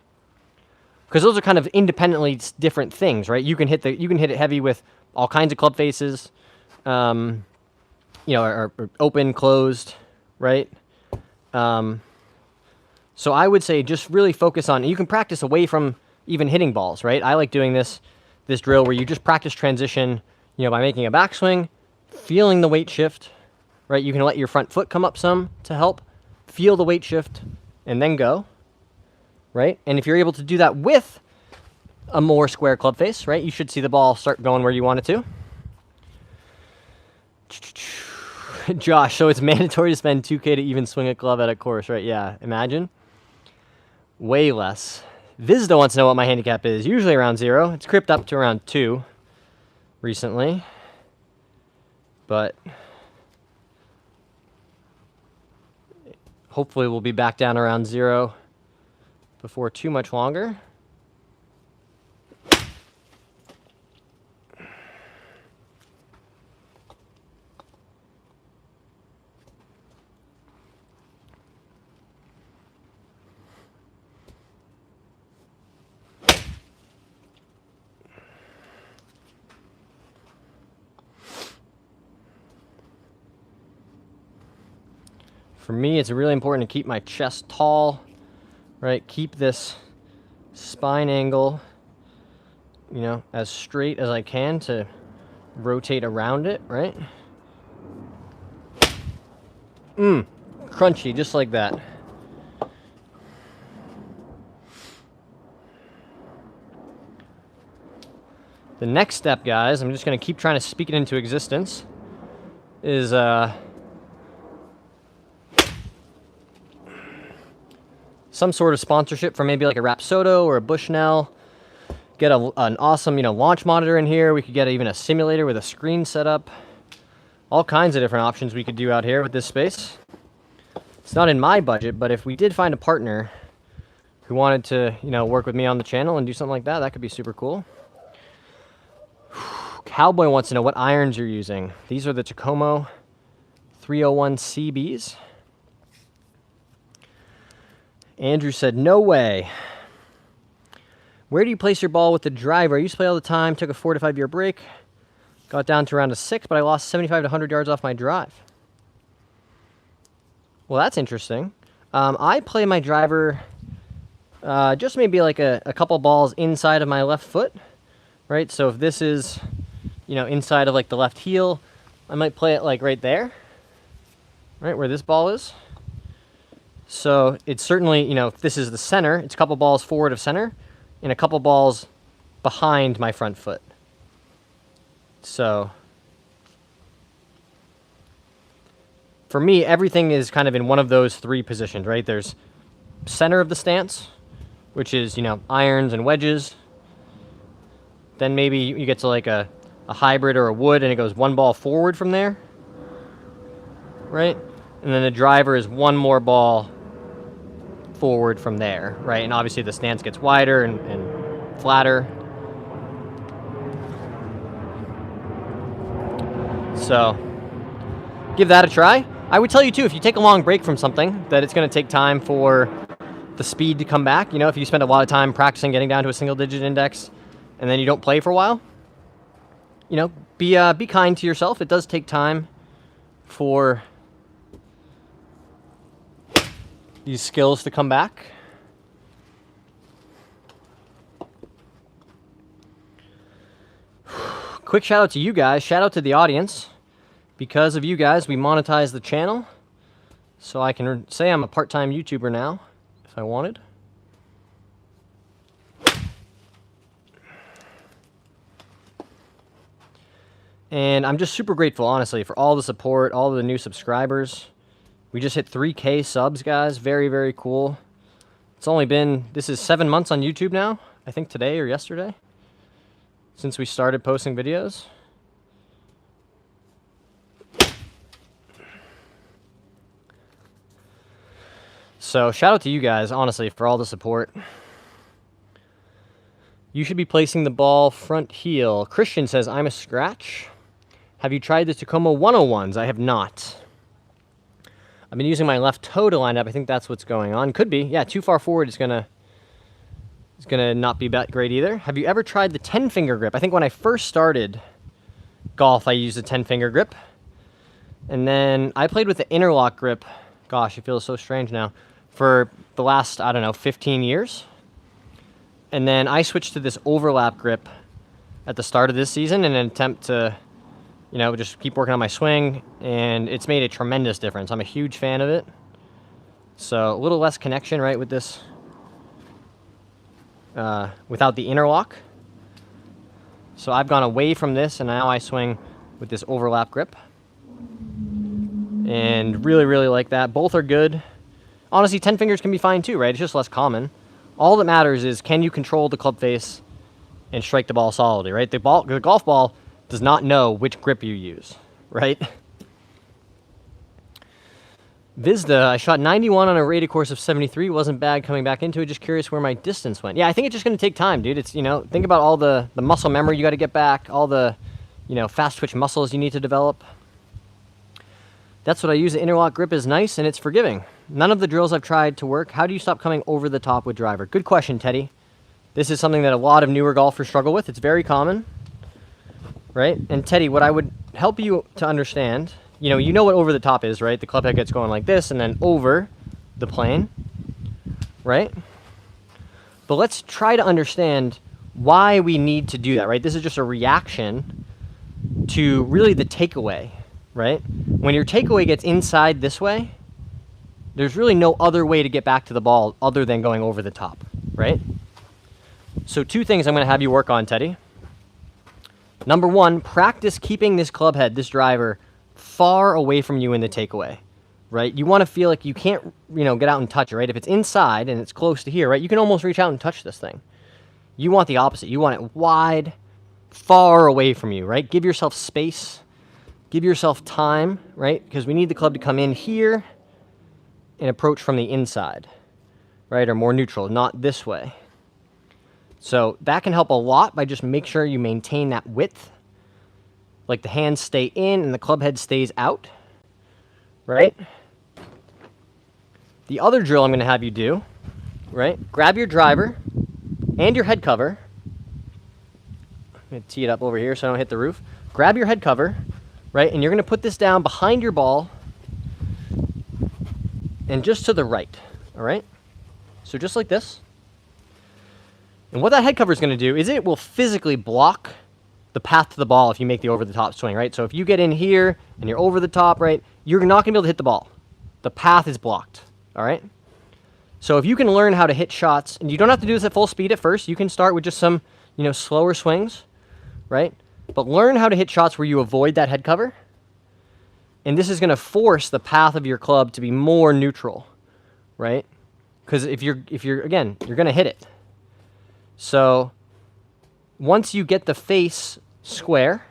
Because those are kind of independently different things, right? You can hit it heavy with all kinds of club faces, or open, closed, right? So I would say just really focus on, you can practice away from even hitting balls, right? I like doing this drill where you just practice transition, by making a backswing, feeling the weight shift, right? You can let your front foot come up some to help, feel the weight shift, and then go, right? And if you're able to do that with a more square club face, right, you should see the ball start going where you want it to. Josh, so it's mandatory to spend 2K to even swing a club at a course, right? Yeah, imagine. Way less. Vizda wants to know what my handicap is. Usually around 0. It's crept up to around 2 recently. But hopefully we'll be back down around 0 before too much longer. For me, it's really important to keep my chest tall, right? Keep this spine angle, as straight as I can to rotate around it, right? Crunchy, just like that. The next step, guys, I'm just going to keep trying to speak it into existence, is some sort of sponsorship from maybe like a Rapsodo or a Bushnell. Get an awesome, launch monitor in here. We could get even a simulator with a screen set up. All kinds of different options we could do out here with this space. It's not in my budget, but if we did find a partner who wanted to, work with me on the channel and do something like that, that could be super cool. Cowboy wants to know what irons you're using. These are the Tacomo 301 CBs. Andrew said, no way. Where do you place your ball with the driver? I used to play all the time, took a 4 to 5 year break, got down to around a 6, but I lost 75 to 100 yards off my drive. Well, that's interesting. I play my driver just maybe like a couple balls inside of my left foot, right? So if this is, inside of like the left heel, I might play it like right there, right where this ball is. So it's certainly, if this is the center, it's a couple balls forward of center and a couple balls behind my front foot. So for me, everything is kind of in one of those 3 positions, right? There's center of the stance, which is, irons and wedges. Then maybe you get to like a hybrid or a wood and it goes 1 ball forward from there, right? And then the driver is 1 more ball forward from there, right? And obviously the stance gets wider and flatter. So give that a try. I would tell you too, if you take a long break from something, that it's going to take time for the speed to come back. If you spend a lot of time practicing getting down to a single digit index and then you don't play for a while, be kind to yourself. It does take time for these skills to come back. Quick shout out to you guys. Shout out to the audience. Because of you guys, we monetize the channel. So I can say I'm a part-time YouTuber now, if I wanted. And I'm just super grateful, honestly, for all the support, all the new subscribers. We just hit 3K subs, guys. Very, very cool. It's only been, this is 7 months on YouTube now, I think today or yesterday, since we started posting videos. So shout out to you guys, honestly, for all the support. You should be placing the ball front heel. Christian says, I'm a scratch. Have you tried the Tacoma 101s? I have not. I've been using my left toe to line up. I think that's what's going on. Could be. Yeah, too far forward is gonna not be that great either. Have you ever tried the 10-finger grip? I think when I first started golf, I used a 10-finger grip. And then I played with the interlock grip. Gosh, it feels so strange now. For the last, I don't know, 15 years. And then I switched to this overlap grip at the start of this season in an attempt to, you know, just keep working on my swing, and it's made a tremendous difference. I'm a huge fan of it. So a little less connection, right, with this, without the interlock. So I've gone away from this, and now I swing with this overlap grip. And really, really like that. Both are good. Honestly, 10 fingers can be fine too, right? It's just less common. All that matters is, can you control the club face and strike the ball solidly, right? The golf ball does not know which grip you use, right? Vizda, I shot 91 on a rated course of 73. Wasn't bad coming back into it. Just curious where my distance went. Yeah, I think it's just going to take time, dude. It's, you know, think about all the muscle memory you got to get back, all the, you know, fast twitch muscles you need to develop. That's what I use. The interlock grip is nice and it's forgiving. None of the drills I've tried to work. How do you stop coming over the top with driver? Good question, Teddy. This is something that a lot of newer golfers struggle with. It's very common, right? And Teddy, what I would help you to understand, you know what over the top is, right? The club head gets going like this and then over the plane, right? But let's try to understand why we need to do that, right? This is just a reaction to really the takeaway, right? When your takeaway gets inside this way, there's really no other way to get back to the ball other than going over the top, right? So 2 things I'm going to have you work on, Teddy. Number 1, practice keeping this club head, this driver, far away from you in the takeaway, right? You want to feel like you can't, you know, get out and touch it, right? If it's inside and it's close to here, right, you can almost reach out and touch this thing. You want the opposite. You want it wide, far away from you, right? Give yourself space. Give yourself time, right? Because we need the club to come in here and approach from the inside, right? Or more neutral, not this way. So that can help a lot by just make sure you maintain that width. Like the hands stay in and the club head stays out, right? The other drill I'm going to have you do, right? Grab your driver and your head cover. I'm going to tee it up over here so I don't hit the roof. Grab your head cover, right? And you're going to put this down behind your ball and just to the right, all right? So just like this. And what that head cover is going to do is it will physically block the path to the ball if you make the over-the-top swing, right? So if you get in here and you're over the top, right, you're not going to be able to hit the ball. The path is blocked, all right? So if you can learn how to hit shots, and you don't have to do this at full speed at first. You can start with just some, you know, slower swings, right? But learn how to hit shots where you avoid that head cover. And this is going to force the path of your club to be more neutral, right? Because if you're again, you're going to hit it. So once you get the face square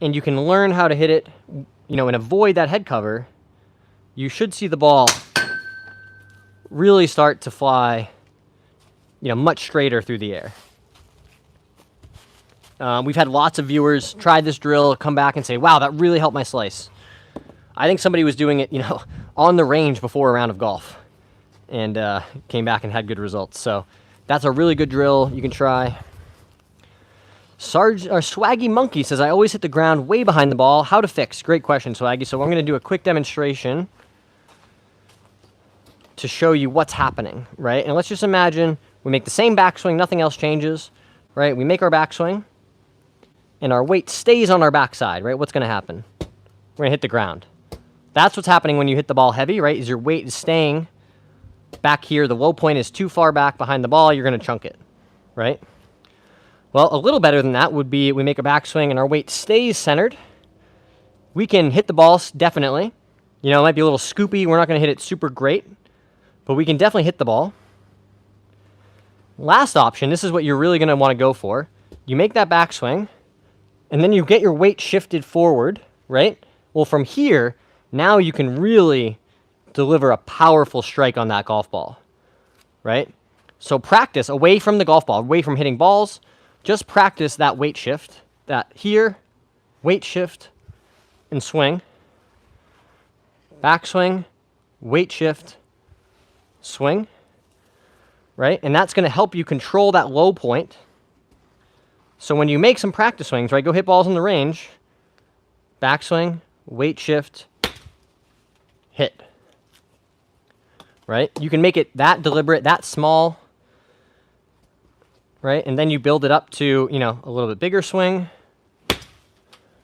and you can learn how to hit it, you know, and avoid that head cover, you should see the ball really start to fly, you know, much straighter through the air. We've had lots of viewers try this drill, come back and say, wow, that really helped my slice. I think somebody was doing it, you know, on the range before a round of golf and came back and had good results. So that's a really good drill you can try. Swaggy Monkey says, I always hit the ground way behind the ball. How to fix? Great question, Swaggy. So I'm going to do a quick demonstration to show you what's happening, right? And let's just imagine we make the same backswing, nothing else changes, right? We make our backswing, and our weight stays on our backside, right? What's going to happen? We're going to hit the ground. That's what's happening when you hit the ball heavy, right? Is your weight is staying back here. The low point is too far back behind the ball. You're going to chunk it, right? Well, a little better than that would be we make a backswing and our weight stays centered. We can hit the balls, definitely. You know, it might be a little scoopy. We're not going to hit it super great, but we can definitely hit the ball. Last option, this is what you're really going to want to go for. You make that backswing, and then you get your weight shifted forward, right? Well, from here, now you can really deliver a powerful strike on that golf ball, right? So practice away from the golf ball, away from hitting balls. Just practice that weight shift, that here, weight shift, and swing. Backswing, weight shift, swing, right? And that's going to help you control that low point. So when you make some practice swings, right, go hit balls in the range, backswing, weight shift, hit, right? You can make it that deliberate, that small, right? And then you build it up to, you know, a little bit bigger swing,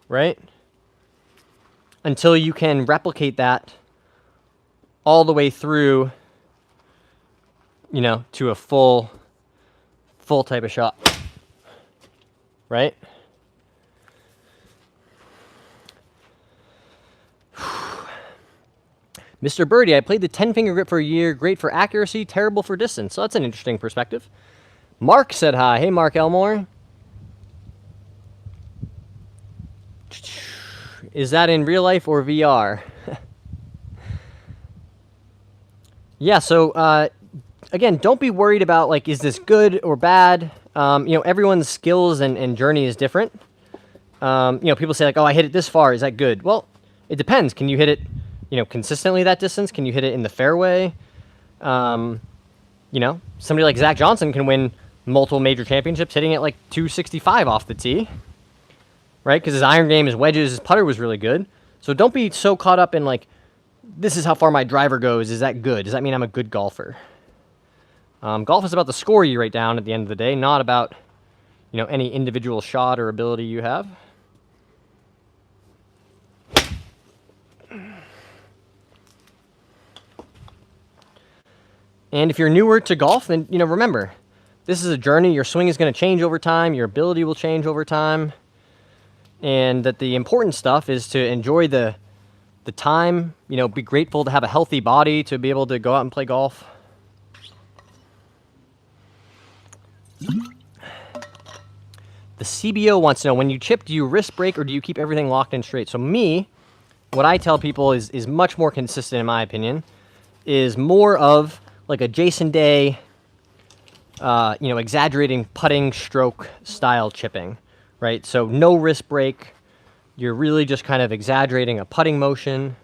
right? Until you can replicate that all the way through, you know, to a full type of shot, right? Mr. Birdie, I played the 10-finger grip for a year. Great for accuracy, terrible for distance. So that's an interesting perspective. Mark said hi. Hey, Mark Elmore. Is that in real life or VR? Yeah, so again, don't be worried about, like, is this good or bad? You know, everyone's skills and journey is different. You know, people say, like, oh, I hit it this far. Is that good? Well, it depends. Can you hit it, you know, consistently that distance? Can you hit it in the fairway? You know, somebody like Zach Johnson can win multiple major championships hitting it like 265 off the tee, right? Because his iron game, his wedges, his putter was really good. So don't be so caught up in, like, this is how far my driver goes. Is that good? Does that mean I'm a good golfer? Golf is about the score you write down at the end of the day, not about, you know, any individual shot or ability you have. And if you're newer to golf, then, you know, remember, this is a journey. Your swing is going to change over time. Your ability will change over time. And that the important stuff is to enjoy the time, you know, be grateful to have a healthy body to be able to go out and play golf. The CBO wants to know, when you chip, do you wrist break or do you keep everything locked in straight? So me, what I tell people is much more consistent, in my opinion, is more of like a Jason Day, you know, exaggerating putting stroke style chipping, right? So no wrist break. You're really just kind of exaggerating a putting motion,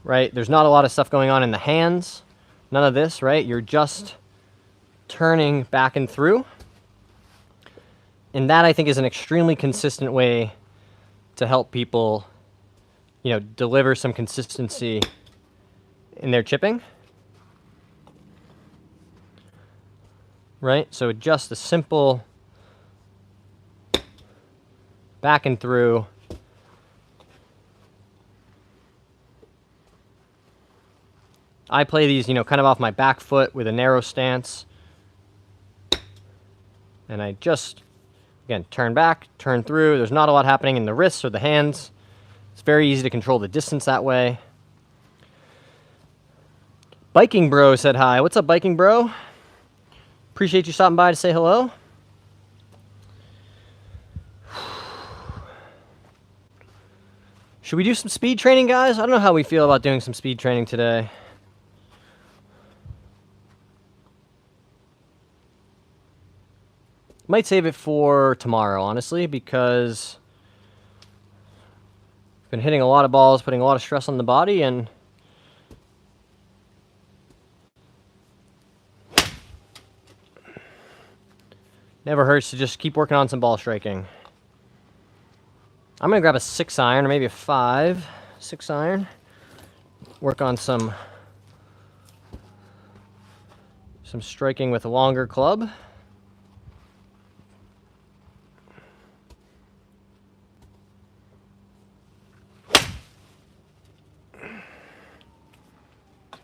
right? There's not a lot of stuff going on in the hands. None of this, right? You're just turning back and through. And that, I think, is an extremely consistent way to help people, you know, deliver some consistency in their chipping. Right? So just a simple back and through. I play these, you know, kind of off my back foot with a narrow stance. And I just, again, turn back, turn through. There's not a lot happening in the wrists or the hands. It's very easy to control the distance that way. Biking Bro said hi. What's up, Biking Bro? Appreciate you stopping by to say hello. Should we do some speed training, guys? I don't know how we feel about doing some speed training today. Might save it for tomorrow, honestly, because I've been hitting a lot of balls, putting a lot of stress on the body, and never hurts to just keep working on some ball striking. I'm going to grab a 6-iron or maybe a 6-iron. Work on some striking with a longer club.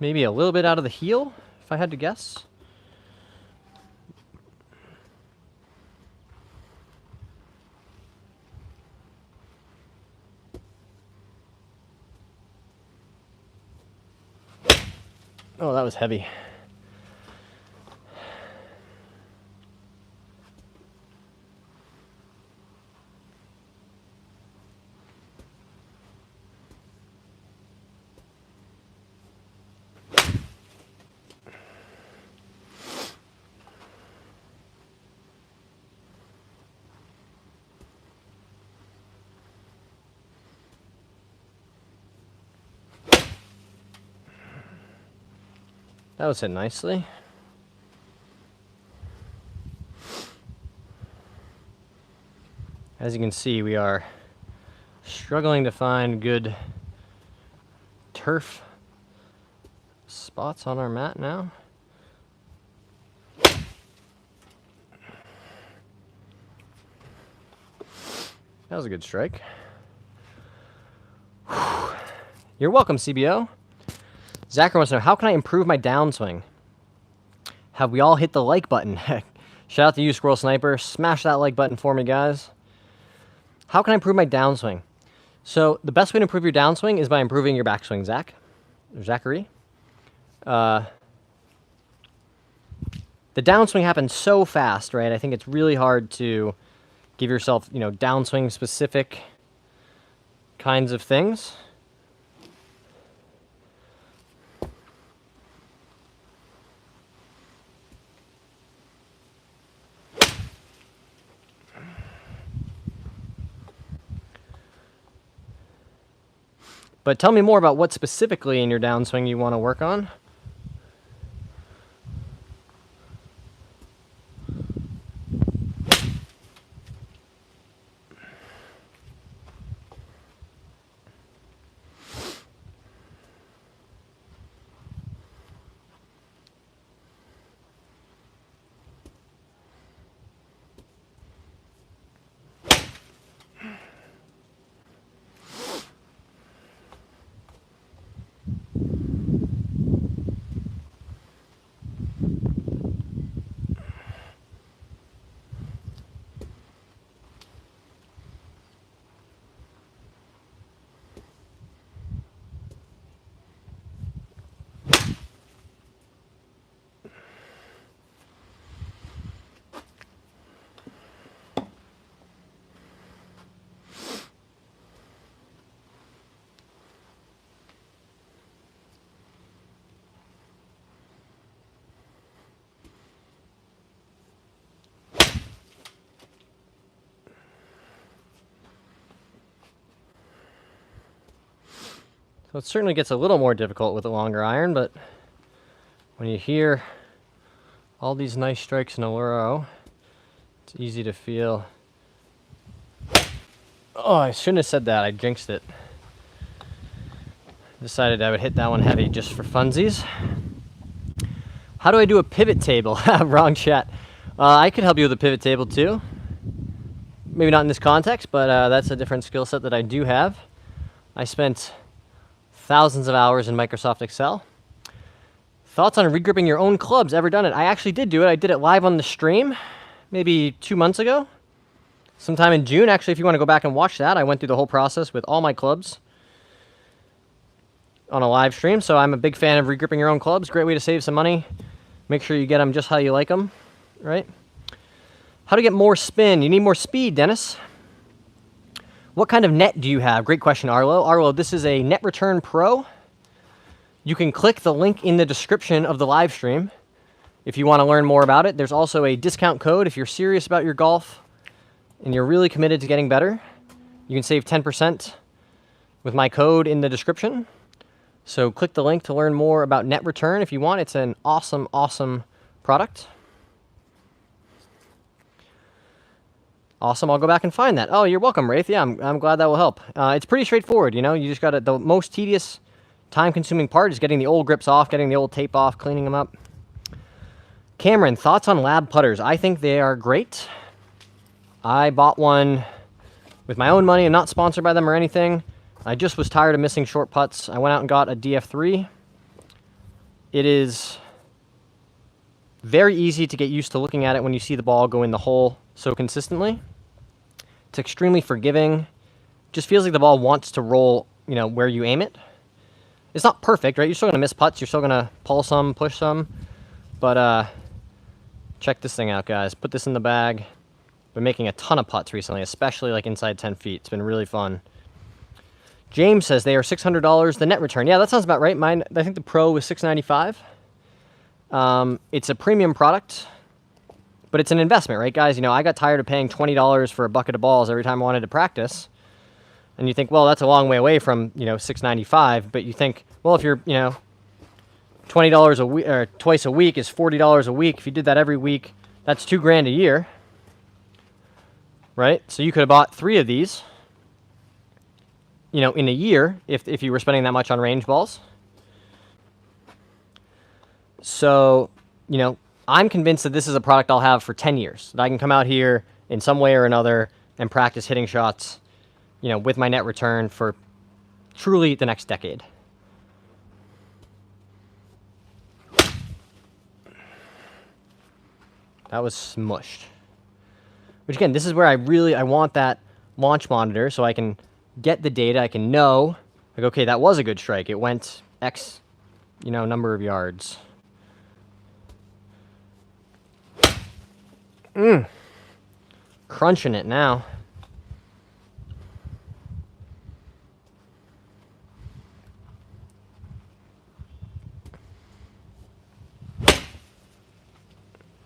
maybe a little bit out of the heel, if I had to guess. Oh, that was heavy. That was hit nicely. As you can see, we are struggling to find good turf spots on our mat now. That was a good strike. Whew. You're welcome, CBO. Zachary wants to know, how can I improve my downswing? Have we all hit the like button? Shout out to you, Squirrel Sniper. Smash that like button for me, guys. How can I improve my downswing? So the best way to improve your downswing is by improving your backswing, Zachary. The downswing happens so fast, right? I think it's really hard to give yourself, downswing specific kinds of things. But tell me more about what specifically in your downswing you want to work on. So it certainly gets a little more difficult with a longer iron, but when you hear all these nice strikes in a row, it's easy to feel. Oh, I shouldn't have said that. I jinxed it. Decided I would hit that one heavy just for funsies. How do I do a pivot table? Wrong chat. I could help you with a pivot table too. Maybe not in this context, but that's a different skill set that I do have. I spent thousands of hours in Microsoft Excel. Thoughts on regripping your own clubs? Ever done it? I actually did do it. I did it live on the stream maybe 2 months ago. Sometime in June. Actually, if you want to go back and watch that, I went through the whole process with all my clubs on a live stream. So I'm a big fan of regripping your own clubs. Great way to save some money. Make sure you get them just how you like them, right? How to get more spin? You need more speed, Dennis. What kind of net do you have? Great question, Arlo. Arlo, this is a Net Return Pro. You can click the link in the description of the live stream if you want to learn more about it. There's also a discount code if you're serious about your golf and you're really committed to getting better. You can save 10% with my code in the description. So click the link to learn more about Net Return if you want. It's an awesome, awesome product. Awesome, I'll go back and find that. Oh, you're welcome, Wraith. Yeah, I'm glad that will help. It's pretty straightforward, you just got to, the most tedious, time-consuming part is getting the old grips off, getting the old tape off, cleaning them up. Cameron, thoughts on lab putters? I think they are great. I bought one with my own money. I'm not sponsored by them or anything. I just was tired of missing short putts. I went out and got a DF3. It is very easy to get used to looking at it when you see the ball go in the hole so consistently. It's extremely forgiving. Just feels like the ball wants to roll, you know, where you aim it. It's not perfect, right? You're still going to miss putts. You're still going to pull some, push some. But check this thing out, guys. Put this in the bag. Been making a ton of putts recently, especially like inside 10 feet. It's been really fun. James says they are $600 the net return. Yeah, that sounds about right. Mine, I think the Pro was $695. It's a premium product, but it's an investment, right, guys? You know, I got tired of paying $20 for a bucket of balls every time I wanted to practice. And you think, well, that's a long way away from, you know, $695. But you think, well, if you're, you know, $20 a week or twice a week is $40 a week. If you did that every week, that's $2,000 a year, right? So you could have bought 3 of these, you know, in a year if you were spending that much on range balls. So, you know, I'm convinced that this is a product I'll have for 10 years. That I can come out here in some way or another and practice hitting shots, you know, with my net return for truly the next decade. That was smushed. Which again, this is where I want that launch monitor so I can get the data. I can know, like, okay, that was a good strike. It went X, you know, number of yards. Crunching it now.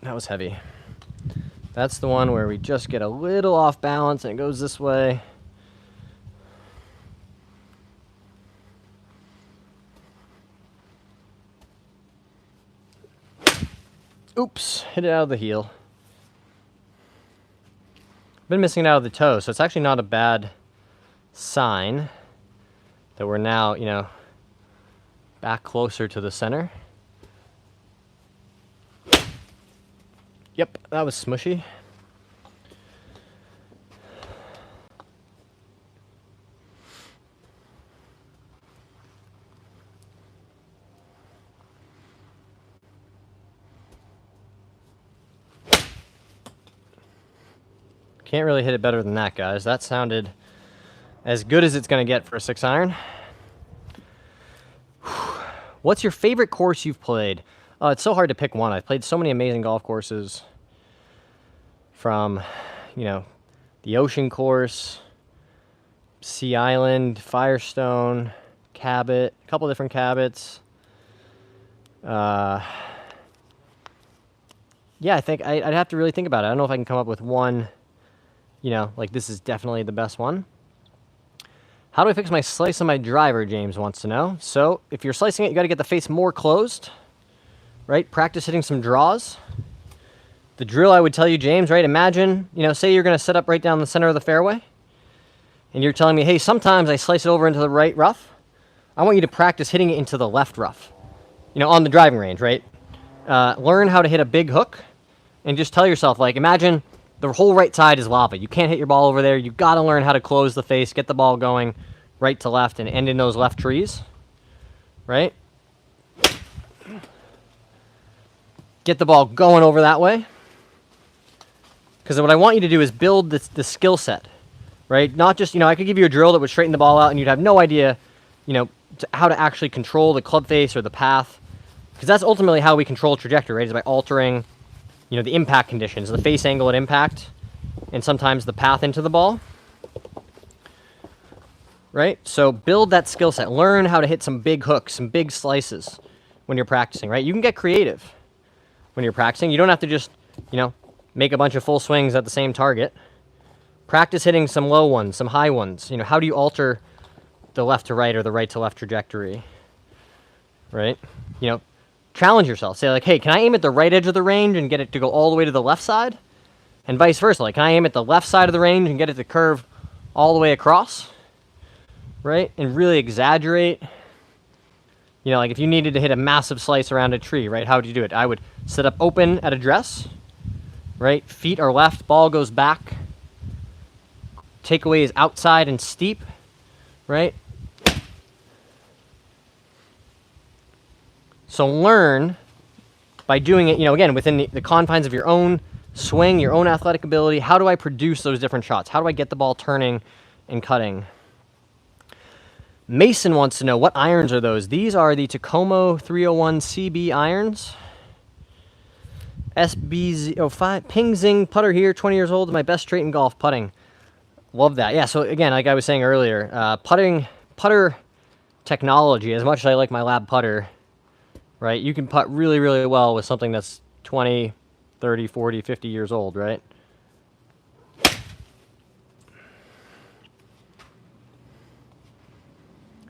That was heavy. That's the one where we just get a little off balance and it goes this way. Oops, hit it out of the heel. Been missing it out of the toe, so it's actually not a bad sign that we're now, you know, back closer to the center. Yep, that was smushy. Can't really hit it better than that, guys. That sounded as good as it's going to get for a 6-iron. What's your favorite course you've played? It's so hard to pick one. I've played so many amazing golf courses, from, you know, the Ocean Course, Sea Island, Firestone, Cabot, a couple different Cabots. Yeah, I think I'd have to really think about it. I don't know if I can come up with one, you know, like this is definitely the best one. How do I fix my slice on my driver, James wants to know. So if you're slicing it, you got to get the face more closed, right? Practice hitting some draws. The drill I would tell you, James, right? Imagine, you know, say you're going to set up right down the center of the fairway, and you're telling me, hey, sometimes I slice it over into the right rough. I want you to practice hitting it into the left rough, you know, on the driving range, right? Learn how to hit a big hook, and just tell yourself, like, imagine the whole right side is lava. You can't hit your ball over there. You got to learn how to close the face, get the ball going right to left, and end in those left trees, right? Get the ball going over that way. Because what I want you to do is build the skill set, right? Not just, you know, I could give you a drill that would straighten the ball out and you'd have no idea, you know, how to actually control the club face or the path. Because that's ultimately how we control trajectory, right? Is by altering, you know, the impact conditions, the face angle at impact, and sometimes the path into the ball, right? So build that skill set. Learn how to hit some big hooks, some big slices when you're practicing, right? You can get creative when you're practicing. You don't have to just, you know, make a bunch of full swings at the same target. Practice hitting some low ones, some high ones. You know, how do you alter the left to right or the right to left trajectory, right? You know, challenge yourself. Say like, hey, can I aim at the right edge of the range and get it to go all the way to the left side? And vice versa. Like, can I aim at the left side of the range and get it to curve all the way across, right? And really exaggerate. You know, like if you needed to hit a massive slice around a tree, right? How would you do it? I would sit up open at address, right? Feet are left, ball goes back. Takeaway is outside and steep, right? So learn by doing it, again, within the confines of your own swing, your own athletic ability. How do I produce those different shots? How do I get the ball turning and cutting? Mason wants to know, what irons are those? These are the Tacoma 301 CB irons. SB05 Ping Zing putter here, 20 years old, my best straight in golf putting. Love that. Yeah, so again, like I was saying earlier, putter technology, as much as I like my lab putter, right? You can putt really, really well with something that's 20, 30, 40, 50 years old, right?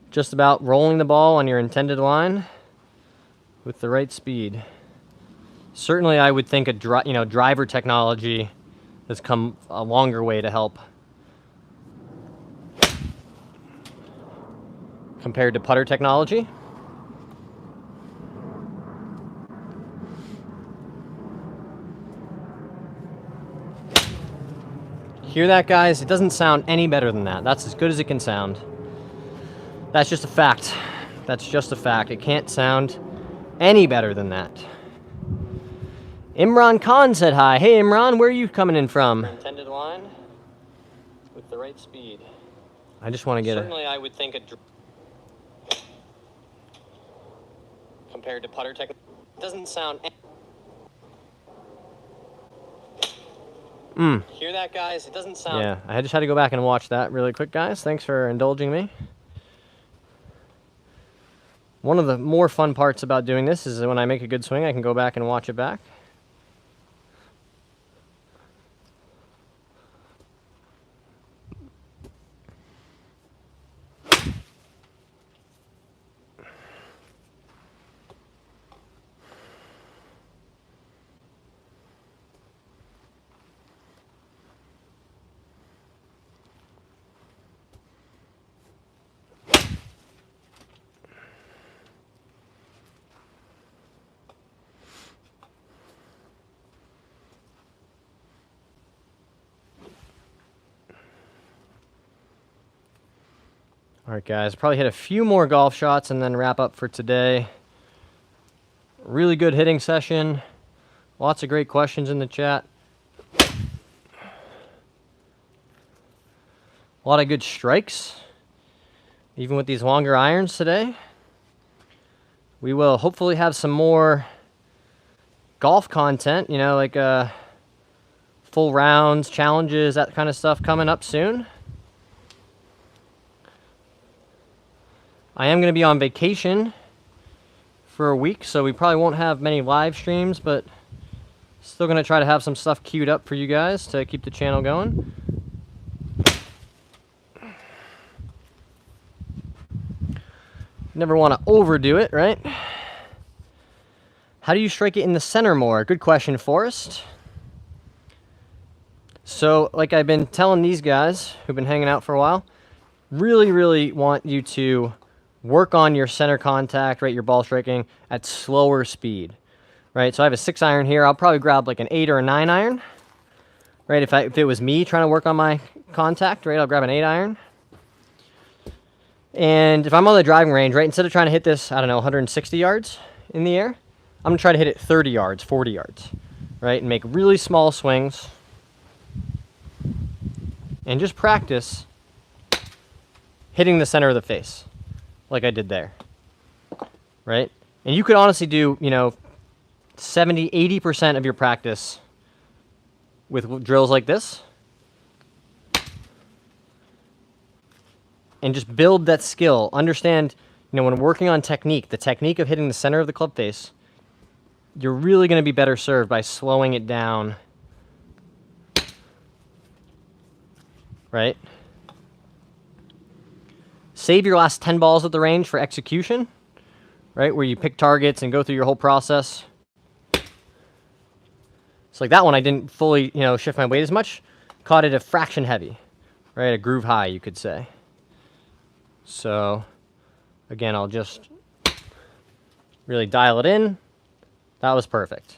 Just about rolling the ball on your intended line with the right speed. Certainly, I would think driver technology has come a longer way to help compared to putter technology. Hear that, guys? It doesn't sound any better than that. That's as good as it can sound. That's just a fact. That's just a fact. It can't sound any better than that. Imran Khan said hi. Hey, Imran, where are you coming in from? Intended line with the right speed. I just want to get Certainly, I would think compared to putter technology, it doesn't sound. Hear that, guys? It doesn't sound. Yeah, I just had to go back and watch that really quick, guys. Thanks for indulging me. One of the more fun parts about doing this is when I make a good swing, I can go back and watch it back. All right, guys, probably hit a few more golf shots and then wrap up for today. Really good hitting session. Lots of great questions in the chat. A lot of good strikes, even with these longer irons today. We will hopefully have some more golf content, like full rounds, challenges, that kind of stuff coming up soon. I am going to be on vacation for a week, so we probably won't have many live streams, but still going to try to have some stuff queued up for you guys to keep the channel going. Never want to overdo it, right? How do you strike it in the center more? Good question, Forrest. So, like I've been telling these guys who've been hanging out for a while, really, really want you to work on your center contact, right? Your ball striking at slower speed, right? So I have a 6 iron here. I'll probably grab like an 8 or a 9 iron, right? If it was me trying to work on my contact, right? I'll grab an 8 iron. And if I'm on the driving range, right? Instead of trying to hit this, 160 yards in the air, I'm gonna try to hit it 30 yards, 40 yards, right? And make really small swings. And just practice hitting the center of the face, like I did there, right? And you could honestly do, 70, 80% of your practice with drills like this. And just build that skill. Understand, when working on technique, the technique of hitting the center of the club face, you're really going to be better served by slowing it down, right? Save your last 10 balls at the range for execution, right? Where you pick targets and go through your whole process. So like that one, I didn't fully, shift my weight as much. Caught it a fraction heavy, right? A groove high, you could say. So again, I'll just really dial it in. That was perfect.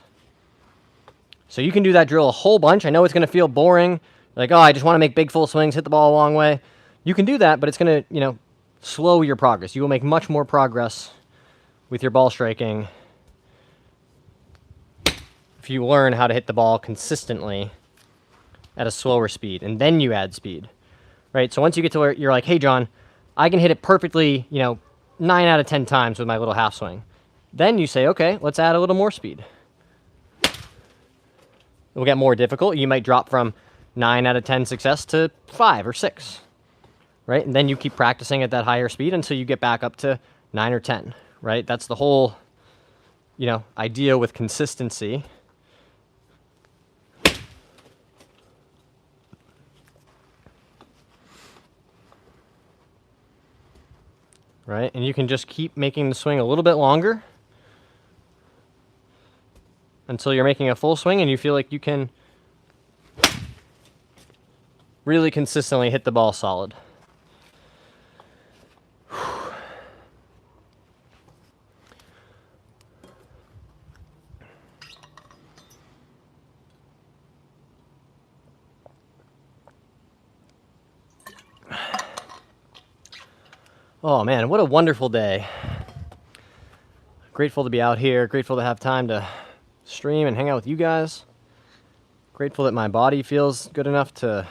So you can do that drill a whole bunch. I know it's going to feel boring. Like, oh, I just want to make big full swings, hit the ball a long way. You can do that, but it's going to, slow your progress. You will make much more progress with your ball striking, if you learn how to hit the ball consistently at a slower speed, and then you add speed, right? So once you get to where you're like, hey, John, I can hit it perfectly, 9 out of 10 times with my little half swing. Then you say, okay, let's add a little more speed. It will get more difficult. You might drop from 9 out of 10 success to 5 or 6, right? And then you keep practicing at that higher speed until you get back up to 9 or 10, right? That's the whole, idea with consistency. Right? And you can just keep making the swing a little bit longer until you're making a full swing and you feel like you can really consistently hit the ball solid. Oh man, what a wonderful day. Grateful to be out here, grateful to have time to stream and hang out with you guys. Grateful that my body feels good enough to,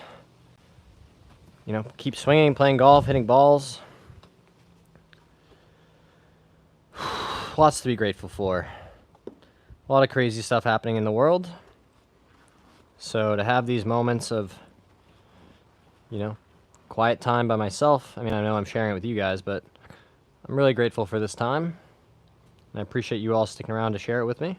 keep swinging, playing golf, hitting balls. Lots to be grateful for. A lot of crazy stuff happening in the world. So to have these moments of, quiet time by myself. I mean, I know I'm sharing it with you guys, but I'm really grateful for this time. And I appreciate you all sticking around to share it with me.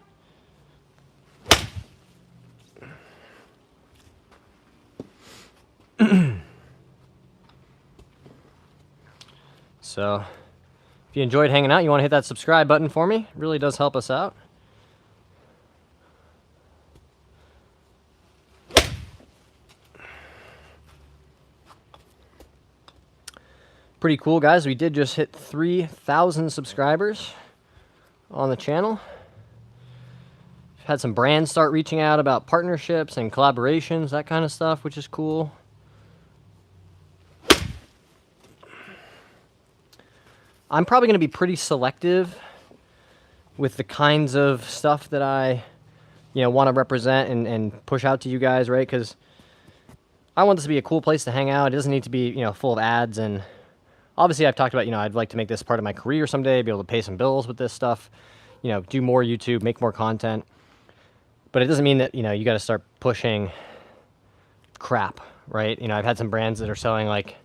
So, if you enjoyed hanging out, you want to hit that subscribe button for me. It really does help us out. Pretty cool, guys. We did just hit 3,000 subscribers on the channel. We've had some brands start reaching out about partnerships and collaborations, that kind of stuff, which is cool. I'm probably going to be pretty selective with the kinds of stuff that I, want to represent and push out to you guys, right? Because I want this to be a cool place to hang out. It doesn't need to be, full of ads. And obviously I've talked about, I'd like to make this part of my career someday, be able to pay some bills with this stuff, do more YouTube, make more content. But it doesn't mean that, you got to start pushing crap, right? I've had some brands that are selling like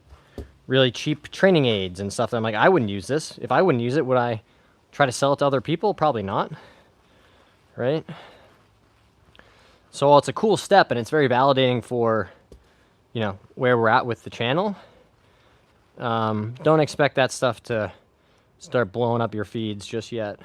really cheap training aids and stuff that I'm like, I wouldn't use this. If I wouldn't use it, would I try to sell it to other people? Probably not, right? So while it's a cool step and it's very validating for, where we're at with the channel, don't expect that stuff to start blowing up your feeds just yet.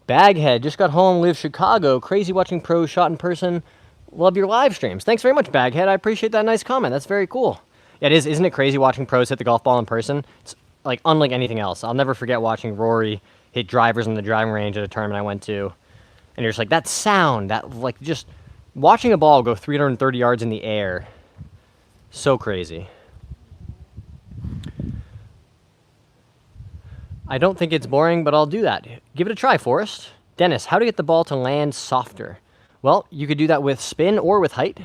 Baghead, just got home, live Chicago. Crazy watching pros shot in person. Love your live streams. Thanks very much, Baghead. I appreciate that nice comment. That's very cool. Yeah, it is. Isn't it crazy watching pros hit the golf ball in person? It's like unlike anything else. I'll never forget watching Rory hit drivers in the driving range at a tournament I went to. And you're just like, that sound, that like just watching a ball go 330 yards in the air. So crazy. I don't think it's boring, but I'll do that. Give it a try, Forrest. Dennis, how to get the ball to land softer? Well, you could do that with spin or with height,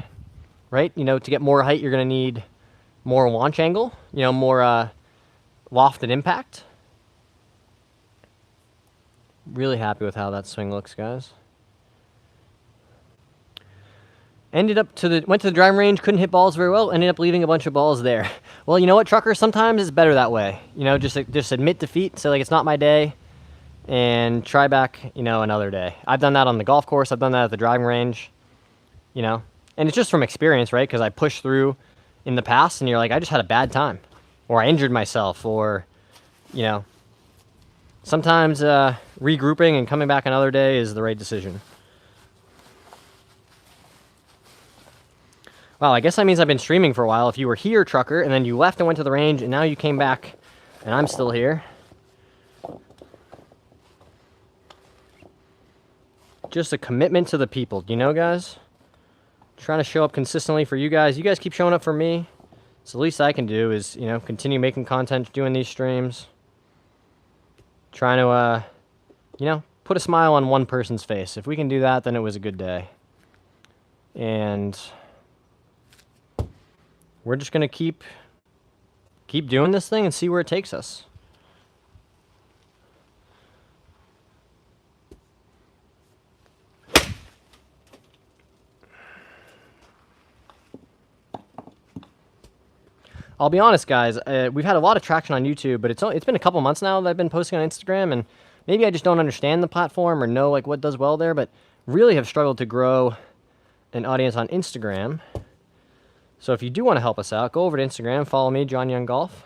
right? To get more height, you're going to need more launch angle, more lofted impact. Really happy with how that swing looks, guys. Went to the driving range, couldn't hit balls very well, ended up leaving a bunch of balls there. Well, you know what, Trucker? Sometimes it's better that way. Just admit defeat, say like it's not my day, and try back, another day. I've done that on the golf course. I've done that at the driving range, and it's just from experience, right? Because I pushed through in the past, and you're like, I just had a bad time, or I injured myself, or, sometimes regrouping and coming back another day is the right decision. Wow, I guess that means I've been streaming for a while. If you were here, Trucker, and then you left and went to the range, and now you came back, and I'm still here. Just a commitment to the people, you know, guys? Trying to show up consistently for you guys. You guys keep showing up for me. So the least I can do is, you know, continue making content, doing these streams. Trying to, you know, put a smile on one person's face. If we can do that, then it was a good day. And we're just going to keep doing this thing and see where it takes us. I'll be honest, guys, we've had a lot of traction on YouTube, but it's been a couple months now that I've been posting on Instagram, and maybe I just don't understand the platform or know like what does well there, but really have struggled to grow an audience on Instagram. So if you do want to help us out, go over to Instagram, follow me, John Young Golf.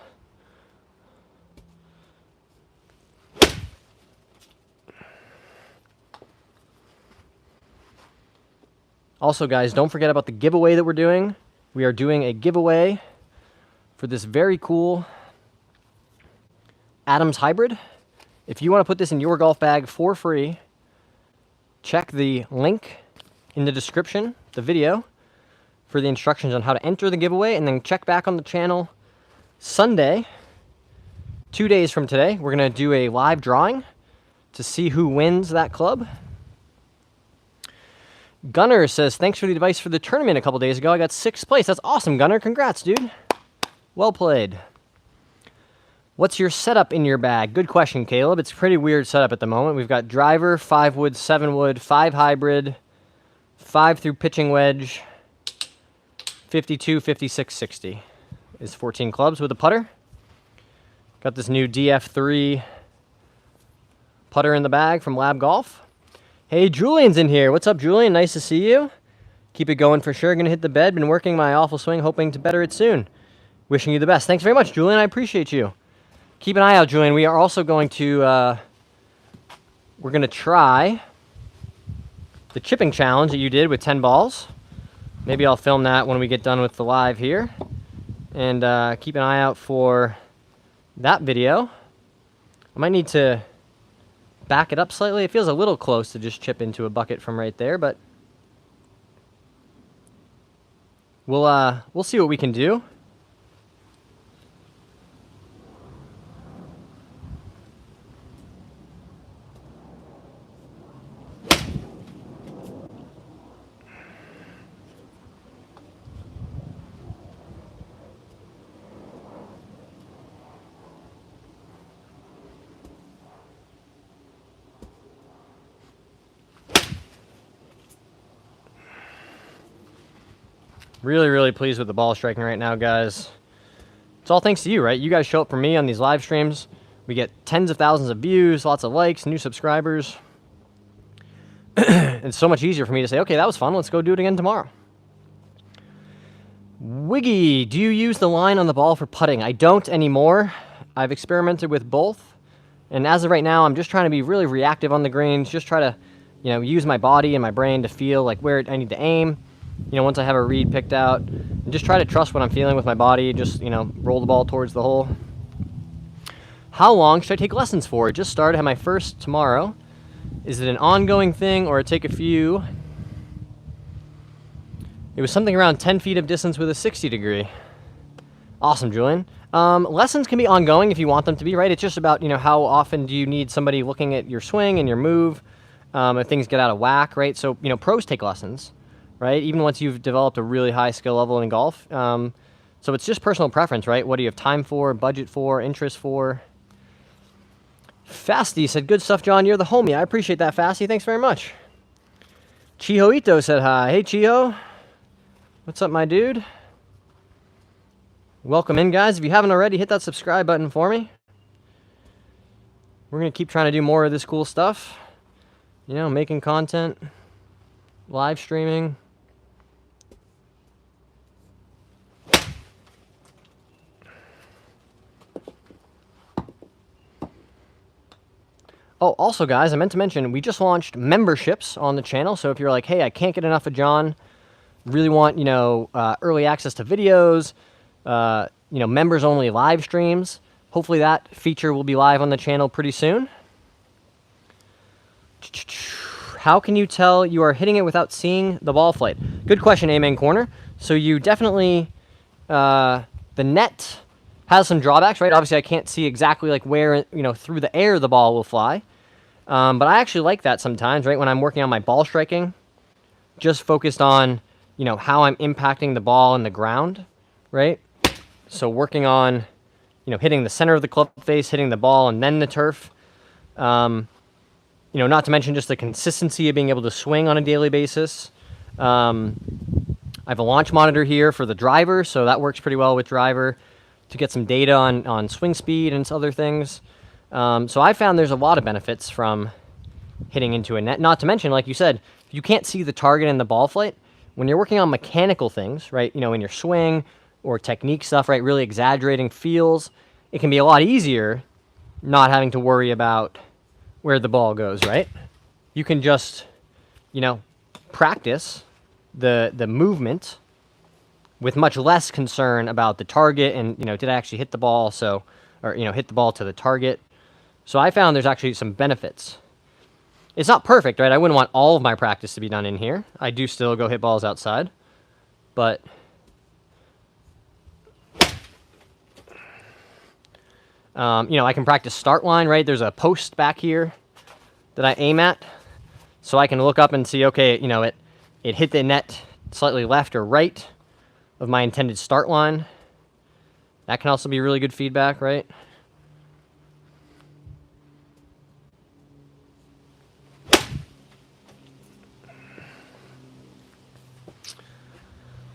Also, guys, don't forget about the giveaway that we're doing. We are doing a giveaway for this very cool Adams Hybrid. If you want to put this in your golf bag for free, check the link in the description, the video, for the instructions on how to enter the giveaway, and then check back on the channel Sunday, 2 days from today. We're going to do a live drawing to see who wins that club. Gunner says, thanks for the advice for the tournament a couple days ago. I got 6th place. That's awesome, Gunner. Congrats, dude. Well played. What's your setup in your bag? Good question, Caleb. It's a pretty weird setup at the moment. We've got driver, 5 wood, 7 wood, 5 hybrid, 5 through pitching wedge, 52, 56, 60 is 14 clubs with a putter. Got this new DF3 putter in the bag from Lab Golf. Hey, Julian's in here. What's up, Julian? Nice to see you. Keep it going for sure. Gonna hit the bed. Been working my awful swing, hoping to better it soon. Wishing you the best. Thanks very much, Julian. I appreciate you. Keep an eye out, Julian. We are also going to, we're going to try the chipping challenge that you did with 10 balls. Maybe I'll film that when we get done with the live here. And keep an eye out for that video. I might need to back it up slightly. It feels a little close to just chip into a bucket from right there, but we'll see what we can do. Really, really pleased with the ball striking right now, guys. It's all thanks to you, right? You guys show up for me on these live streams. We get tens of thousands of views, lots of likes, new subscribers. It's so much easier for me to say, okay, that was fun. Let's go do it again tomorrow. Wiggy, do you use the line on the ball for putting? I don't anymore. I've experimented with both. And as of right now, I'm just trying to be really reactive on the greens. Just try to, you know, use my body and my brain to feel like where I need to aim. You know, once I have a read picked out, and just try to trust what I'm feeling with my body, just, you know, roll the ball towards the hole. How long should I take lessons for? I just started, have my first tomorrow. Is it an ongoing thing or take a few? It was something around 10 feet of distance with a 60 degree. Awesome, Julian. Lessons can be ongoing if you want them to be, right? It's just about, you know, how often do you need somebody looking at your swing and your move if things get out of whack, right? So, you know, pros take lessons, right? Even once you've developed a really high skill level in golf. So it's just personal preference, right? What do you have time for, budget for, interest for? Fasty said, good stuff, John. You're the homie. I appreciate that, Fasty. Thanks very much. Chiho Ito said hi. Hey, Chiho. What's up, my dude? Welcome in, guys. If you haven't already, hit that subscribe button for me. We're going to keep trying to do more of this cool stuff. You know, making content, live streaming. Oh, also, guys, I meant to mention, we just launched memberships on the channel. So if you're like, hey, I can't get enough of John, really want, early access to videos, members only live streams. Hopefully that feature will be live on the channel pretty soon. How can you tell you are hitting it without seeing the ball flight? Good question, Amen Corner. So you definitely, the net has some drawbacks, right? Obviously I can't see exactly like where, through the air the ball will fly. But I actually like that sometimes, right? When I'm working on my ball striking, just focused on, how I'm impacting the ball in the ground, right? So working on, hitting the center of the club face, hitting the ball, and then the turf. Not to mention just the consistency of being able to swing on a daily basis. I have a launch monitor here for the driver, so that works pretty well with driver to get some data on swing speed and other things. So I found there's a lot of benefits from hitting into a net. Not to mention, like you said, if you can't see the target in the ball flight, when you're working on mechanical things, right, in your swing or technique stuff, right, really exaggerating feels, it can be a lot easier not having to worry about where the ball goes, right? You can just, practice the movement with much less concern about the target and, did I actually hit the ball? Hit the ball to the target. So I found there's actually some benefits. It's not perfect, right? I wouldn't want all of my practice to be done in here. I do still go hit balls outside, but I can practice start line, right? There's a post back here that I aim at, so I can look up and see, okay, it hit the net slightly left or right of my intended start line. That can also be really good feedback, right?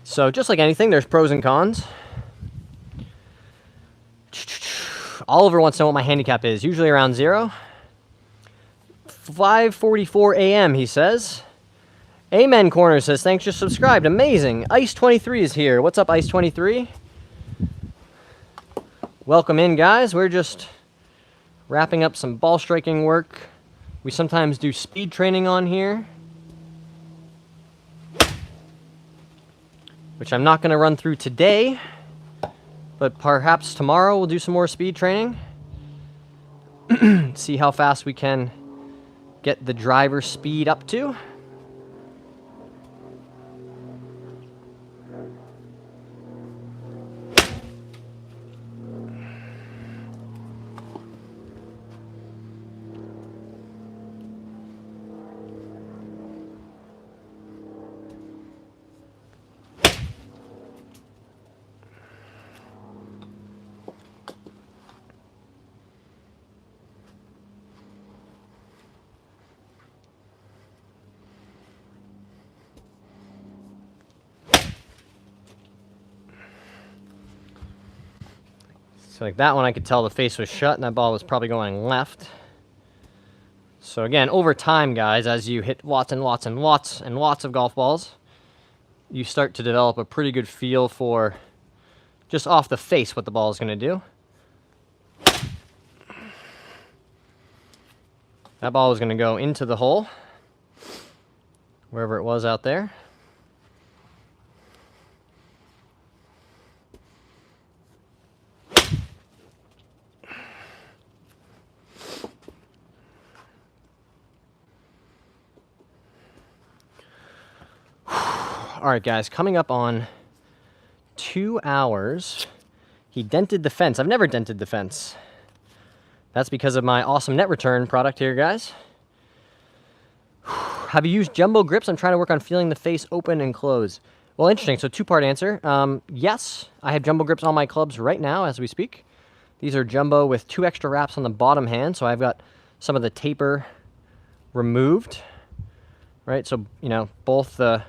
So just like anything, there's pros and cons. Oliver wants to know what my handicap is. Usually around 0. 5:44 a.m., he says. Amen Corner says, thanks, just subscribed. Amazing. Ice23 is here. What's up, Ice23? Welcome in, guys. We're just wrapping up some ball striking work. We sometimes do speed training on here, which I'm not going to run through today, but perhaps tomorrow we'll do some more speed training. See how fast we can get the driver speed up to. So like that one, I could tell the face was shut and that ball was probably going left. So again, over time, guys, as you hit lots and lots and lots and lots of golf balls, you start to develop a pretty good feel for just off the face what the ball is going to do. That ball was going to go into the hole, wherever it was out there. All right, guys, coming up on 2 hours. He dented the fence. I've never dented the fence. That's because of my awesome net return product here, guys. Have you used jumbo grips? I'm trying to work on feeling the face open and close. Well, interesting. So two-part answer. Yes, I have jumbo grips on my clubs right now as we speak. These are jumbo with 2 extra wraps on the bottom hand, so I've got some of the taper removed, right? So, both the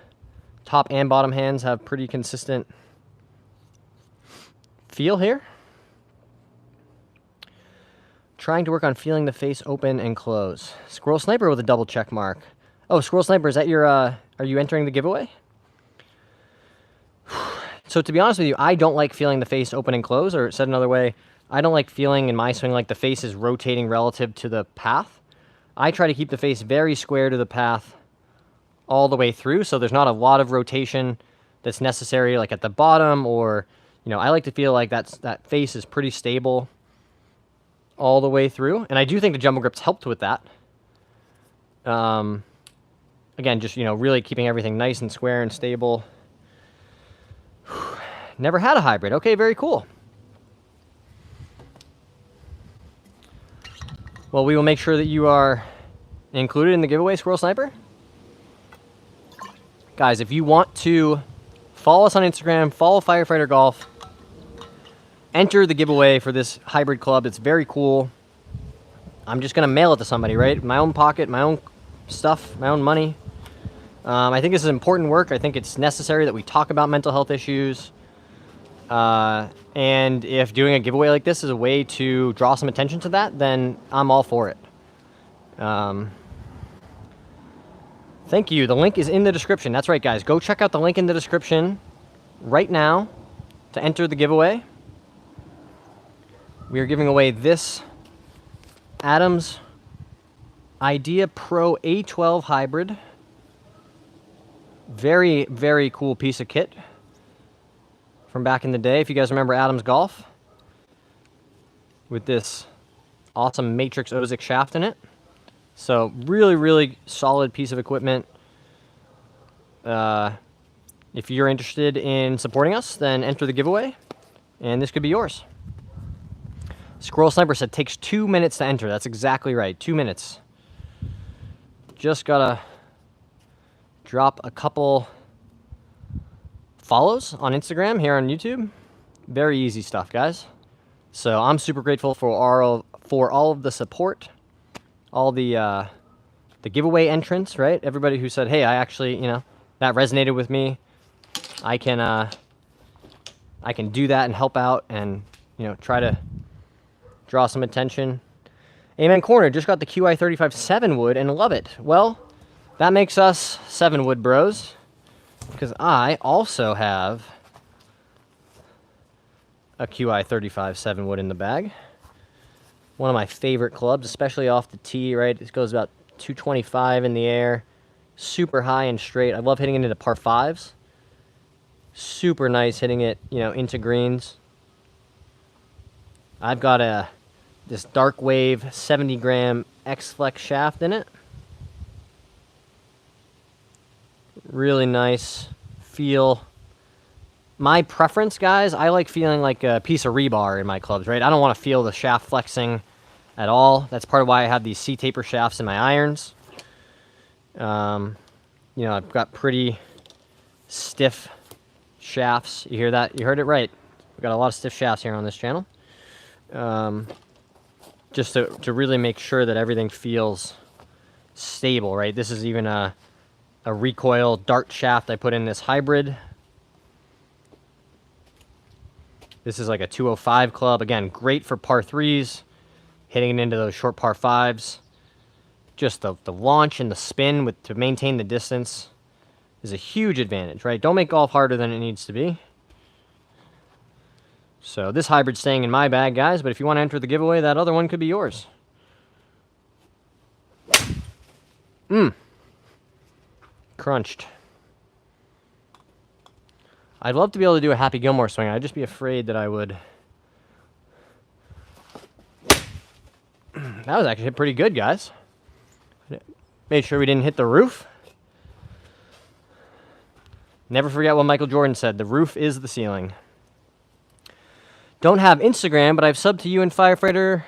top and bottom hands have pretty consistent feel here. Trying to work on feeling the face open and close. Squirrel Sniper with a double check mark. Oh, Squirrel Sniper, is that your, are you entering the giveaway? So to be honest with you, I don't like feeling the face open and close, or said another way, I don't like feeling in my swing like the face is rotating relative to the path. I try to keep the face very square to the path all the way through, so there's not a lot of rotation that's necessary, like at the bottom, or, you know, I like to feel like that face is pretty stable all the way through. And I do think the jumbo grips helped with that. Again, just, you know, really keeping everything nice and square and stable. Never had a hybrid. Okay, very cool. Well, we will make sure that you are included in the giveaway, Squirrel Sniper. Guys, if you want to follow us on Instagram, follow Firefighter Golf, enter the giveaway for this hybrid club. It's very cool. I'm just going to mail it to somebody, right? My own pocket, my own stuff, my own money. I think this is important work. I think it's necessary that we talk about mental health issues. And if doing a giveaway like this is a way to draw some attention to that, then I'm all for it. Thank you. The link is in the description. That's right, guys. Go check out the link in the description right now to enter the giveaway. We are giving away this Adams Idea Pro A12 Hybrid. Very, very cool piece of kit from back in the day, if you guys remember Adams Golf, with this awesome Matrix Ozic shaft in it. So really, really solid piece of equipment. If you're interested in supporting us, then enter the giveaway, and this could be yours. Squirrel Sniper said takes 2 minutes to enter. That's exactly right, 2 minutes. Just gotta drop a couple follows on Instagram, here on YouTube. Very easy stuff, guys. So I'm super grateful for all of the support, all the giveaway entrants, right? Everybody who said, hey, I actually, you know, that resonated with me. I can do that and help out and, you know, try to draw some attention. Amen Corner just got the QI35 7 wood and love it. Well, that makes us 7 wood bros, because I also have a QI35 7 wood in the bag. One of my favorite clubs, especially off the tee, right? It goes about 225 in the air, super high and straight. I love hitting it into par 5s. Super nice hitting it, you know, into greens. I've got this Dark Wave 70 gram X-Flex shaft in it. Really nice feel. My preference, guys, I like feeling like a piece of rebar in my clubs, right? I don't want to feel the shaft flexing at all. That's part of why I have these C-taper shafts in my irons. You know, I've got pretty stiff shafts. You hear that? You heard it right. We've got a lot of stiff shafts here on this channel. Just to really make sure that everything feels stable, right? This is even a recoil dart shaft I put in this hybrid. This is like a 205 club. Again, great for par 3s, hitting it into those short par 5s. Just the launch and the spin to maintain the distance is a huge advantage, right? Don't make golf harder than it needs to be. So this hybrid's staying in my bag, guys, but if you want to enter the giveaway, that other one could be yours. Crunched. I'd love to be able to do a Happy Gilmore swing. I'd just be afraid that I would. That was actually hit pretty good, guys. Made sure we didn't hit the roof. Never forget what Michael Jordan said. The roof is the ceiling. Don't have Instagram, but I've subbed to you and Firefighter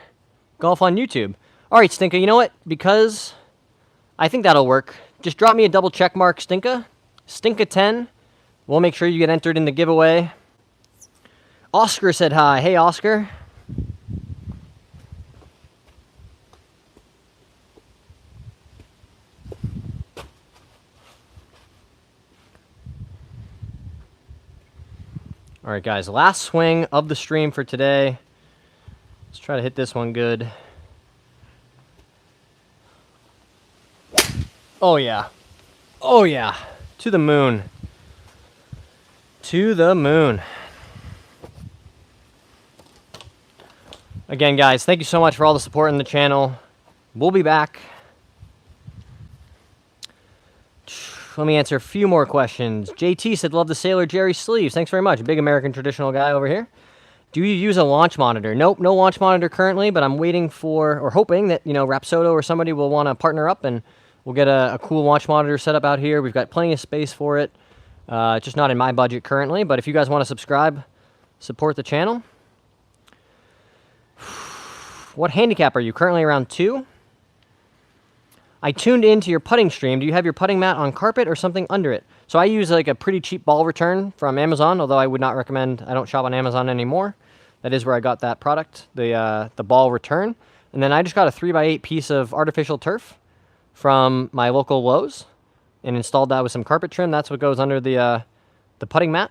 Golf on YouTube. All right, Stinka, you know what? Because I think that'll work. Just drop me a double check mark, Stinka. Stinka10. We'll make sure you get entered in the giveaway. Oscar said hi. Hey, Oscar. All right, guys, last swing of the stream for today. Let's try to hit this one good. Oh, yeah. Oh, yeah. To the moon. To the moon. Again, guys, thank you so much for all the support in the channel. We'll be back. Let me answer a few more questions. JT said, love the Sailor Jerry sleeves. Thanks very much. Big American traditional guy over here. Do you use a launch monitor? Nope, no launch monitor currently, but I'm waiting for, or hoping that, Rapsodo or somebody will want to partner up and we'll get a cool launch monitor set up out here. We've got plenty of space for it. Just not in my budget currently, but if you guys want to subscribe, support the channel. What handicap are you? Currently around 2. I tuned into your putting stream. Do you have your putting mat on carpet or something under it? So I use like a pretty cheap ball return from Amazon, although I would not recommend, I don't shop on Amazon anymore. That is where I got that product, the ball return. And then I just got a 3x8 piece of artificial turf from my local Lowe's and installed that with some carpet trim. That's what goes under the putting mat.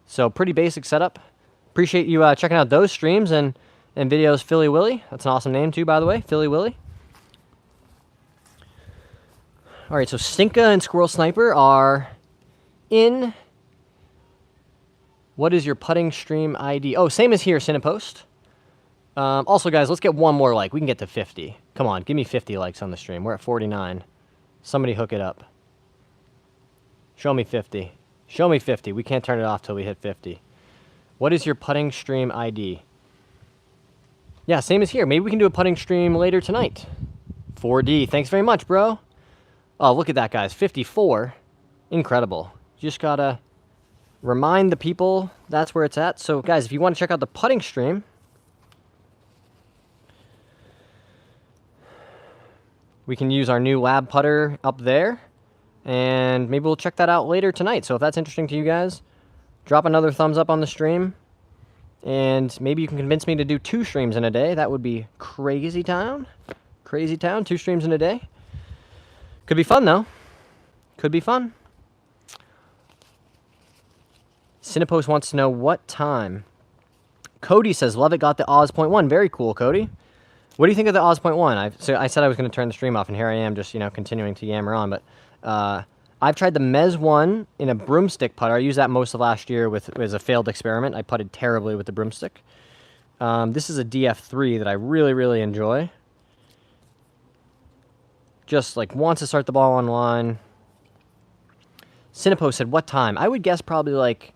So pretty basic setup. Appreciate you checking out those streams and videos, Philly Willy. That's an awesome name too, by the way, Philly Willy. All right, so Stinka and Squirrel Sniper are in. What is your putting stream ID? Oh, same as here, Cinepost. Also, guys, let's get one more like. We can get to 50. Come on, give me 50 likes on the stream. We're at 49. Somebody hook it up. Show me 50. Show me 50. We can't turn it off till we hit 50. What is your putting stream ID? Yeah, same as here. Maybe we can do a putting stream later tonight. 4D. Thanks very much, bro. Oh, look at that, guys. 54. Incredible. Just gotta remind the people that's where it's at. So, guys, if you want to check out the putting stream, we can use our new lab putter up there. And maybe we'll check that out later tonight. So if that's interesting to you guys, drop another thumbs up on the stream. And maybe you can convince me to do 2 streams in a day. That would be crazy town. Crazy town. 2 streams in a day. Could be fun, though. Could be fun. Cinepost wants to know what time. Cody says, love it, got the Oz Point 1. Very cool, Cody. What do you think of the Oz Point 1? So I said I was going to turn the stream off, and here I am just, continuing to yammer on. But I've tried the Mez 1 in a broomstick putter. I used that most of last year as a failed experiment. I putted terribly with the broomstick. This is a DF3 that I really, really enjoy. Just like wants to start the ball on line. Cinepost said, what time? I would guess probably like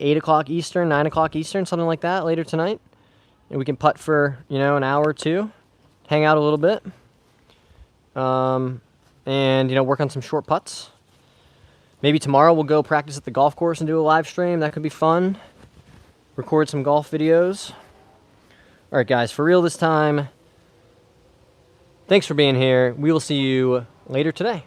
8 o'clock Eastern, 9 o'clock Eastern, something like that later tonight. And we can putt for, an hour or 2. Hang out a little bit. And, work on some short putts. Maybe tomorrow we'll go practice at the golf course and do a live stream. That could be fun. Record some golf videos. All right, guys, for real this time. Thanks for being here. We will see you later today.